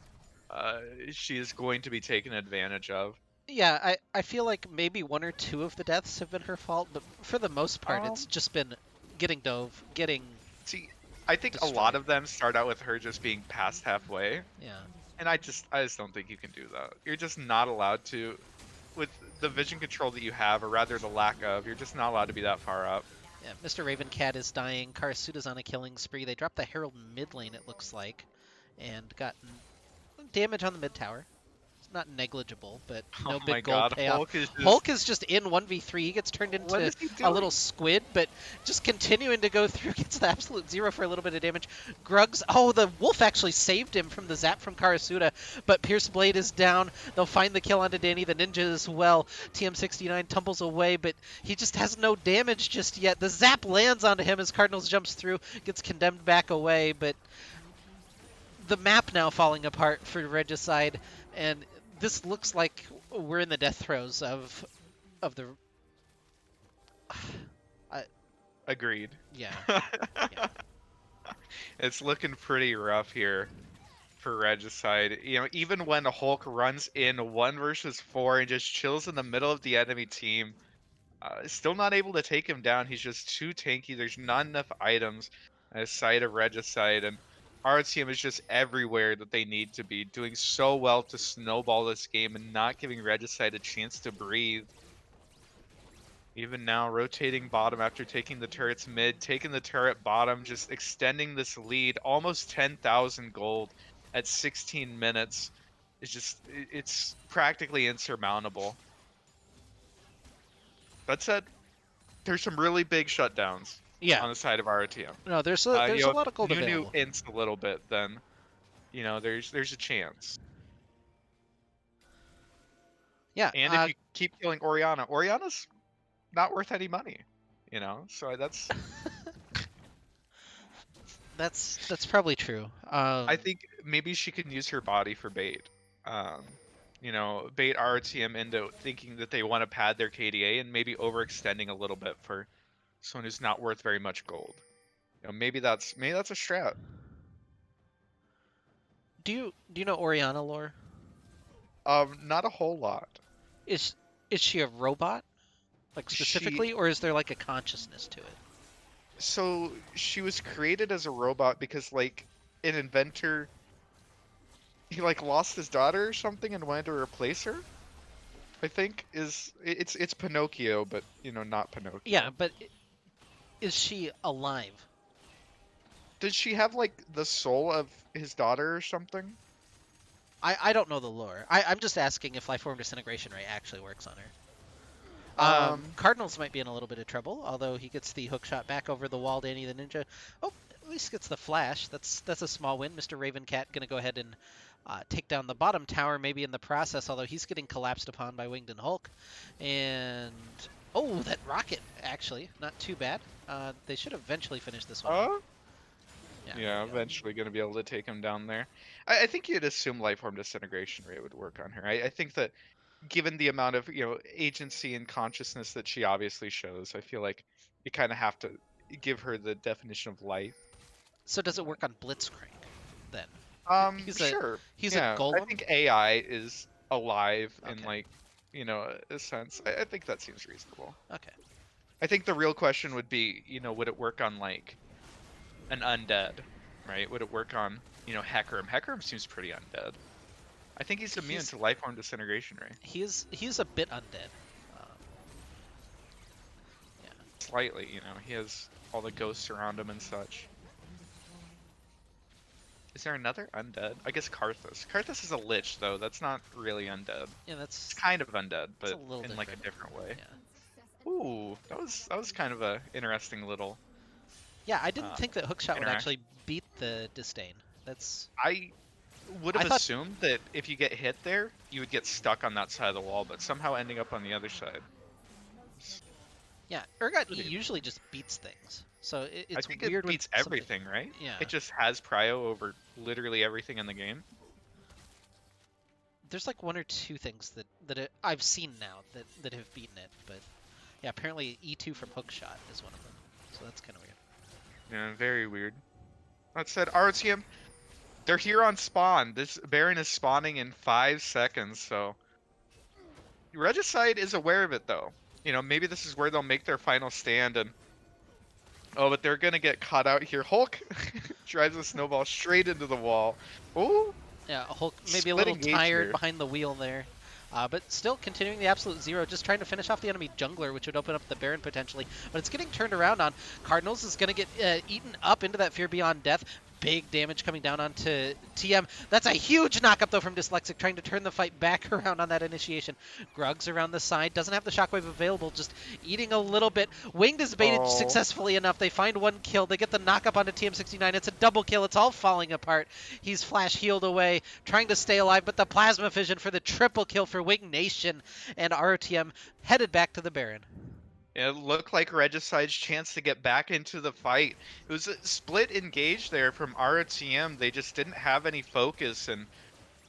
[SPEAKER 1] she is going to be taken advantage of.
[SPEAKER 2] Yeah, I feel like maybe one or two of the deaths have been her fault, but for the most part, it's just been getting dove, getting
[SPEAKER 1] See, I think a lot of them start out with her just being past halfway.
[SPEAKER 2] Yeah.
[SPEAKER 1] And I just don't think you can do that. You're just not allowed to, with the vision control that you have, or rather the lack of, you're just not allowed to be that far up.
[SPEAKER 2] Yeah, Mr. Ravencat is dying. Karasuda's on a killing spree. They dropped the Herald mid lane, it looks like, and got damage on the mid tower. It's not negligible, but no
[SPEAKER 1] Oh
[SPEAKER 2] big
[SPEAKER 1] my
[SPEAKER 2] gold
[SPEAKER 1] God,
[SPEAKER 2] payoff.
[SPEAKER 1] Hulk
[SPEAKER 2] is just in 1v3. He gets turned
[SPEAKER 1] What
[SPEAKER 2] into
[SPEAKER 1] is he
[SPEAKER 2] a little
[SPEAKER 1] doing?
[SPEAKER 2] squid, but just continuing to go through. Gets the absolute zero for a little bit of damage. Grugs, oh, the wolf actually saved him from the zap from Karasuda, but Pierce Blade is down. They'll find the kill onto Danny the Ninja as well. TM69 tumbles away, but he just has no damage just yet. The zap lands onto him as Cardinals jumps through, gets condemned back away, but the map now falling apart for Regicide, and this looks like we're in the death throes of the.
[SPEAKER 1] Agreed.
[SPEAKER 2] Yeah.
[SPEAKER 1] It's looking pretty rough here for Regicide. You know, even when Hulk runs in 1 versus 4 and just chills in the middle of the enemy team, still not able to take him down. He's just too tanky. There's not enough items aside of Regicide, and our team is just everywhere that they need to be, doing so well to snowball this game and not giving Regicide a chance to breathe. Even now, rotating bottom after taking the turrets mid, taking the turret bottom, just extending this lead, almost 10,000 gold at 16 minutes. It's practically insurmountable. That said, there's some really big shutdowns on the side of ROTM.
[SPEAKER 2] No, there's a lot of gold
[SPEAKER 1] If
[SPEAKER 2] available.
[SPEAKER 1] Nunu ints a little bit, then there's a chance.
[SPEAKER 2] Yeah.
[SPEAKER 1] And if you keep killing Orianna's not worth any money, so
[SPEAKER 2] that's probably true.
[SPEAKER 1] I think maybe she can use her body for bait. Bait RTM into thinking that they want to pad their KDA and maybe overextending a little bit for someone who's not worth very much gold. Maybe that's a strat.
[SPEAKER 2] Do you know Orianna lore?
[SPEAKER 1] Not a whole lot.
[SPEAKER 2] Is she a robot? Like specifically, or is there like a consciousness to it?
[SPEAKER 1] So she was created as a robot because like an inventor, he like lost his daughter or something and wanted to replace her. I think it's Pinocchio, but not Pinocchio.
[SPEAKER 2] Yeah, but is she alive?
[SPEAKER 1] Did she have like the soul of his daughter or something?
[SPEAKER 2] I don't know the lore. I'm just asking if life form disintegration rate actually works on her. Cardinals might be in a little bit of trouble, although he gets the hook shot back over the wall. Danny the Ninja, at least gets the flash. That's a small win. Mr. Ravencat gonna go ahead and take down the bottom tower, maybe in the process, although he's getting collapsed upon by Winged and Hulk. And that rocket actually not too bad. They should eventually finish this one.
[SPEAKER 1] Yeah, eventually gonna be able to take him down there. I think you'd assume life form disintegration rate would work on her. I think that given the amount of agency and consciousness that she obviously shows, I feel like you kind of have to give her the definition of life.
[SPEAKER 2] So does it work on Blitzcrank then?
[SPEAKER 1] Sure.
[SPEAKER 2] He's a golem.
[SPEAKER 1] I think AI is alive in like a sense. I think that seems reasonable.
[SPEAKER 2] Okay.
[SPEAKER 1] I think the real question would be, would it work on like an undead, right? Would it work on Hecarim. Hecarim seems pretty undead. I think he's immune
[SPEAKER 2] He's
[SPEAKER 1] to Lifeform Disintegration Ray.
[SPEAKER 2] he's a bit undead. Um, yeah.
[SPEAKER 1] Slightly, he has all the ghosts around him and such. Is there another undead? I guess Karthus. Karthus is a lich, though. That's not really undead.
[SPEAKER 2] Yeah,
[SPEAKER 1] It's kind of undead,
[SPEAKER 2] it's a
[SPEAKER 1] but
[SPEAKER 2] little
[SPEAKER 1] in like a
[SPEAKER 2] different.
[SPEAKER 1] different way.
[SPEAKER 2] Yeah.
[SPEAKER 1] Ooh, that was kind of a interesting little
[SPEAKER 2] Yeah, I didn't
[SPEAKER 1] uh,
[SPEAKER 2] think that Hookshot would
[SPEAKER 1] interaction.
[SPEAKER 2] actually beat the Disdain. That's
[SPEAKER 1] I would
[SPEAKER 2] I
[SPEAKER 1] have
[SPEAKER 2] thought.
[SPEAKER 1] assumed that if you get hit there, you would get stuck on that side of the wall, but somehow ending up on the other side. It's
[SPEAKER 2] Yeah, Urgot E
[SPEAKER 1] pretty
[SPEAKER 2] usually just beats things. So
[SPEAKER 1] I
[SPEAKER 2] it's
[SPEAKER 1] think it
[SPEAKER 2] weird when
[SPEAKER 1] beats
[SPEAKER 2] somebody.
[SPEAKER 1] everything, right?
[SPEAKER 2] Yeah,
[SPEAKER 1] It just has prio over literally everything in the game.
[SPEAKER 2] there's like one or two things I've seen now that have beaten it, but yeah, apparently E2 from Hookshot is one of them. So that's kind of weird.
[SPEAKER 1] Yeah, very weird. That said, RTM, they're here on spawn. This Baron is spawning in 5 seconds, so Regicide is aware of it though. Maybe this is where they'll make their final stand and oh, but they're gonna get caught out here. Hulk drives a snowball straight into the wall. Oh,
[SPEAKER 2] Yeah, Hulk maybe a
[SPEAKER 1] split
[SPEAKER 2] little
[SPEAKER 1] engage
[SPEAKER 2] tired
[SPEAKER 1] here.
[SPEAKER 2] behind the wheel there. But still continuing the absolute zero, just trying to finish off the enemy jungler, which would open up the Baron potentially. But it's getting turned around on. Cardinals is going to get eaten up into that Fear Beyond Death. Big damage coming down onto TM. That's a huge knockup, though, from Dyslexic, trying to turn the fight back around on that initiation. Grugs around the side, doesn't have the shockwave available, just eating a little bit. Winged is baited
[SPEAKER 1] Oh,
[SPEAKER 2] successfully enough. They find one kill. They get the knockup onto TM69. It's a double kill. It's all falling apart. He's flash healed away, trying to stay alive, but the plasma fission for the triple kill for Wing Nation, and ROTM headed back to the Baron.
[SPEAKER 1] it looked like Regicide's chance to get back into the fight. It was a split engage there from ROTM. They just didn't have any focus, and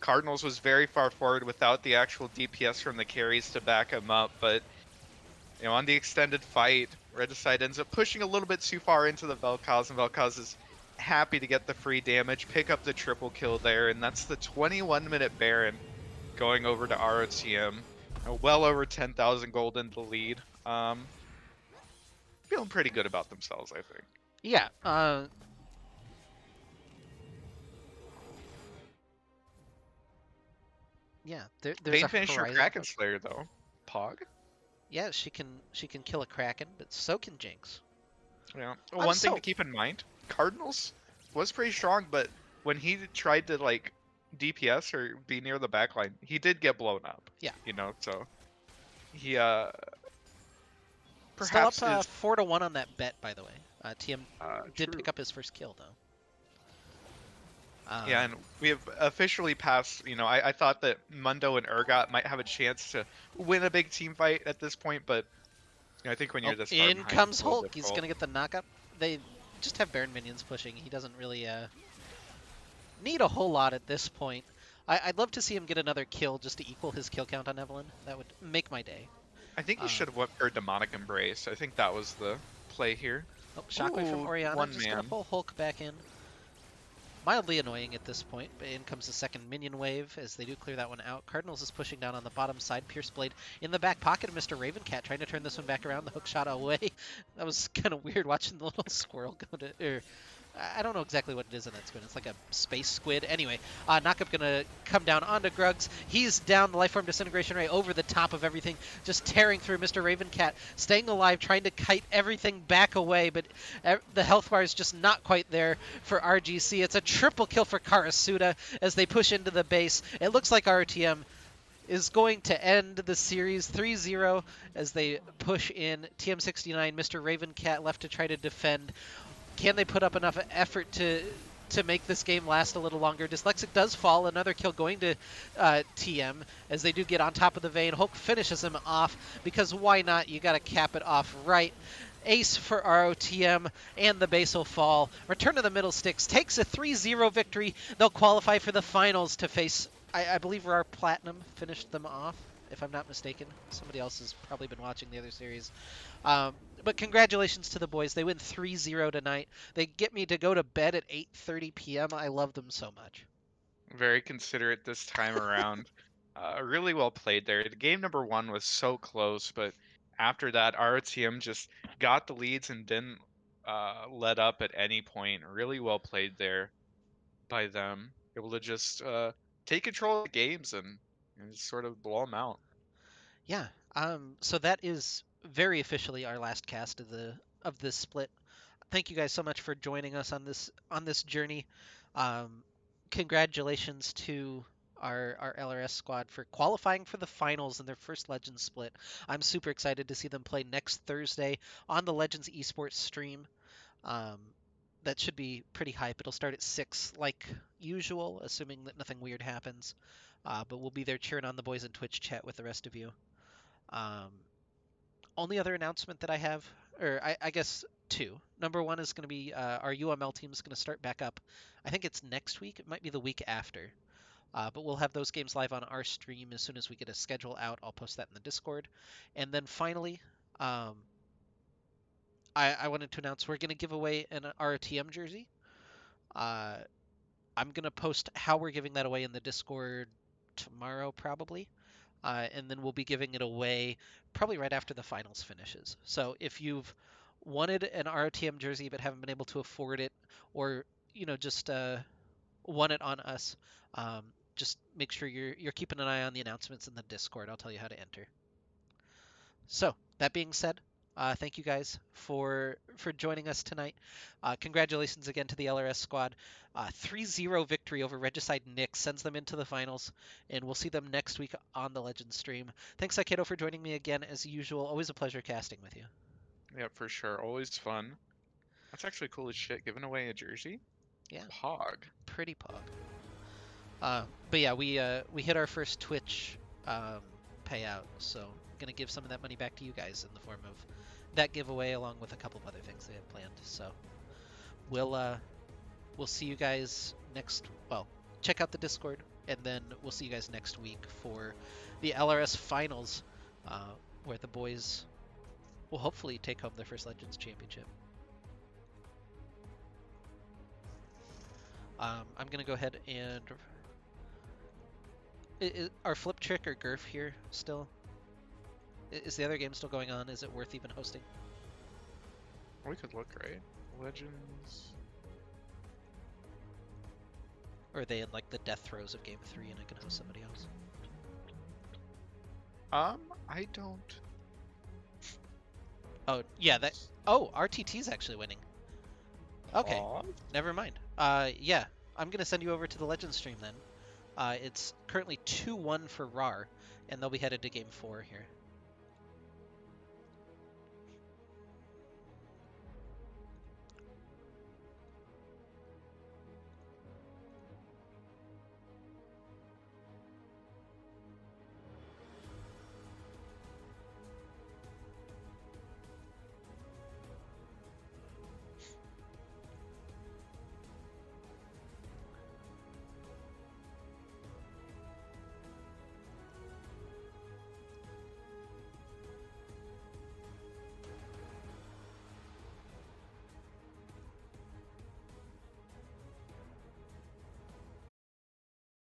[SPEAKER 1] Cardinals was very far forward without the actual DPS from the carries to back him up. But on the extended fight, Regicide ends up pushing a little bit too far into the Vel'Koz, and Vel'Koz is happy to get the free damage, pick up the triple kill there, and that's the 21-minute Baron going over to ROTM. Well over 10,000 gold in the lead. Feeling pretty good about themselves, I think.
[SPEAKER 2] Yeah, yeah. There's
[SPEAKER 1] Vayne
[SPEAKER 2] a
[SPEAKER 1] finished your
[SPEAKER 2] horizon.
[SPEAKER 1] Kraken Slayer though. Pog?
[SPEAKER 2] Yeah, she can kill a Kraken, but so can Jinx.
[SPEAKER 1] Yeah.
[SPEAKER 2] I'm
[SPEAKER 1] One thing
[SPEAKER 2] so
[SPEAKER 1] to keep in mind, Cardinals was pretty strong, but when he tried to DPS or be near the backline, he did get blown up.
[SPEAKER 2] yeah.
[SPEAKER 1] So he
[SPEAKER 2] Still up
[SPEAKER 1] perhaps is
[SPEAKER 2] 4-1 on that bet, by the way. TM did
[SPEAKER 1] true.
[SPEAKER 2] pick up his first kill though.
[SPEAKER 1] Yeah, and we have officially passed. I thought that Mundo and Urgot might have a chance to win a big team fight at this point, but I think when
[SPEAKER 2] Oh,
[SPEAKER 1] you're this far
[SPEAKER 2] in
[SPEAKER 1] behind,
[SPEAKER 2] comes
[SPEAKER 1] it's a little
[SPEAKER 2] Hulk. He's
[SPEAKER 1] difficult.
[SPEAKER 2] gonna get the knockup. They just have Baron minions pushing. He doesn't really need a whole lot at this point. I'd love to see him get another kill just to equal his kill count on Evelynn. That would make my day.
[SPEAKER 1] I think he
[SPEAKER 2] Um,
[SPEAKER 1] should have went for Demonic Embrace. I think that was the play here.
[SPEAKER 2] oh, Shockwave from
[SPEAKER 1] Ooh,
[SPEAKER 2] Orianna.
[SPEAKER 1] one
[SPEAKER 2] Just gonna
[SPEAKER 1] man.
[SPEAKER 2] pull Hulk back in. Mildly annoying at this point, but in comes the second minion wave as they do clear that one out. Cardinals is pushing down on the bottom side. Pierce Blade in the back pocket of Mr. Ravencat trying to turn this one back around. The hook shot away. That was kind of weird watching the little squirrel go to... I don't know exactly what it is in that squid. It's like a space squid. Anyway, knockup gonna come down onto Grugs. He's down the Lifeform Disintegration Ray over the top of everything, just tearing through Mr. Ravencat, staying alive, trying to kite everything back away, but the health bar is just not quite there for RGC. It's a triple kill for Karasuda as they push into the base. It looks like RTM is going to end the series 3-0 as they push in TM69. Mr. Ravencat left to try to defend. Can they put up enough effort to make this game last a little longer? Dyslexic does fall. Another kill going to TM as they do get on top of the Vayne. Hulk finishes him off because why not? You got to cap it off right. Ace for ROTM, and the base will fall. Return to the Middlesticks takes a 3-0 victory. They'll qualify for the finals to face, I believe, Raw Platinum finished them off, if I'm not mistaken. Somebody else has probably been watching the other series. But congratulations to the boys. They win 3-0 tonight. They get me to go to bed at 8:30 p.m. I love them so much.
[SPEAKER 1] Very considerate this time around. Really well played there. The game number one was so close, but after that, RTM just got the leads and didn't let up at any point. Really well played there. by them, able to just take control of the games and just sort of blow them out.
[SPEAKER 2] Yeah. So that is very officially our last cast of this split. Thank you guys so much for joining us on this journey. Um, Congratulations to our LRS squad for qualifying for the finals in their first Legends split. I'm super excited to see them play next Thursday on the Legends esports stream. Um, that should be pretty hype. It'll start at 6 like usual, assuming that nothing weird happens. But we'll be there cheering on the boys in Twitch chat with the rest of you. Um, Only other announcement that I have, or I guess two. Number one is going to be our UML team is going to start back up. I think it's next week. It might be the week after. But we'll have those games live on our stream as soon as we get a schedule out. I'll post that in the Discord. And then finally, um, I wanted to announce we're going to give away an RTM jersey. Uh, I'm going to post how we're giving that away in the Discord tomorrow, probably. And then we'll be giving it away probably right after the finals finishes. So if you've wanted an ROTM jersey but haven't been able to afford it, or just won it on us, um, just make sure you're keeping an eye on the announcements in the Discord. I'll tell you how to enter. So that being said, thank you guys for joining us tonight. Congratulations again to the LRS squad. 3-0 victory over Regicide Nick sends them into the finals, and we'll see them next week on the Legends stream. Thanks, Akedo, for joining me again as usual. Always a pleasure casting with you.
[SPEAKER 1] Yeah, for sure. Always fun. That's actually cool as shit. Giving away a jersey?
[SPEAKER 2] Yeah,
[SPEAKER 1] Hog.
[SPEAKER 2] pretty pog. But yeah, we hit our first Twitch um, payout, so gonna give some of that money back to you guys in the form of that giveaway, along with a couple of other things they have planned. So we'll see you guys next. Well, check out the Discord, and then we'll see you guys next week for the LRS finals, where the boys will hopefully take home their first Legends championship. I'm gonna go ahead and are Flip Trick or Gurf here still? Is the other game still going on? Is it worth even hosting?
[SPEAKER 1] We could look, right? Legends.
[SPEAKER 2] Or are they in like the death throes of Game 3 and I can host somebody else?
[SPEAKER 1] I don't.
[SPEAKER 2] Oh, yeah, that. Oh, RTT's actually winning. Okay,
[SPEAKER 1] Aw.
[SPEAKER 2] never mind. Yeah, I'm gonna send you over to the Legends stream then. It's currently 2-1 for RAR, and they'll be headed to Game 4 here.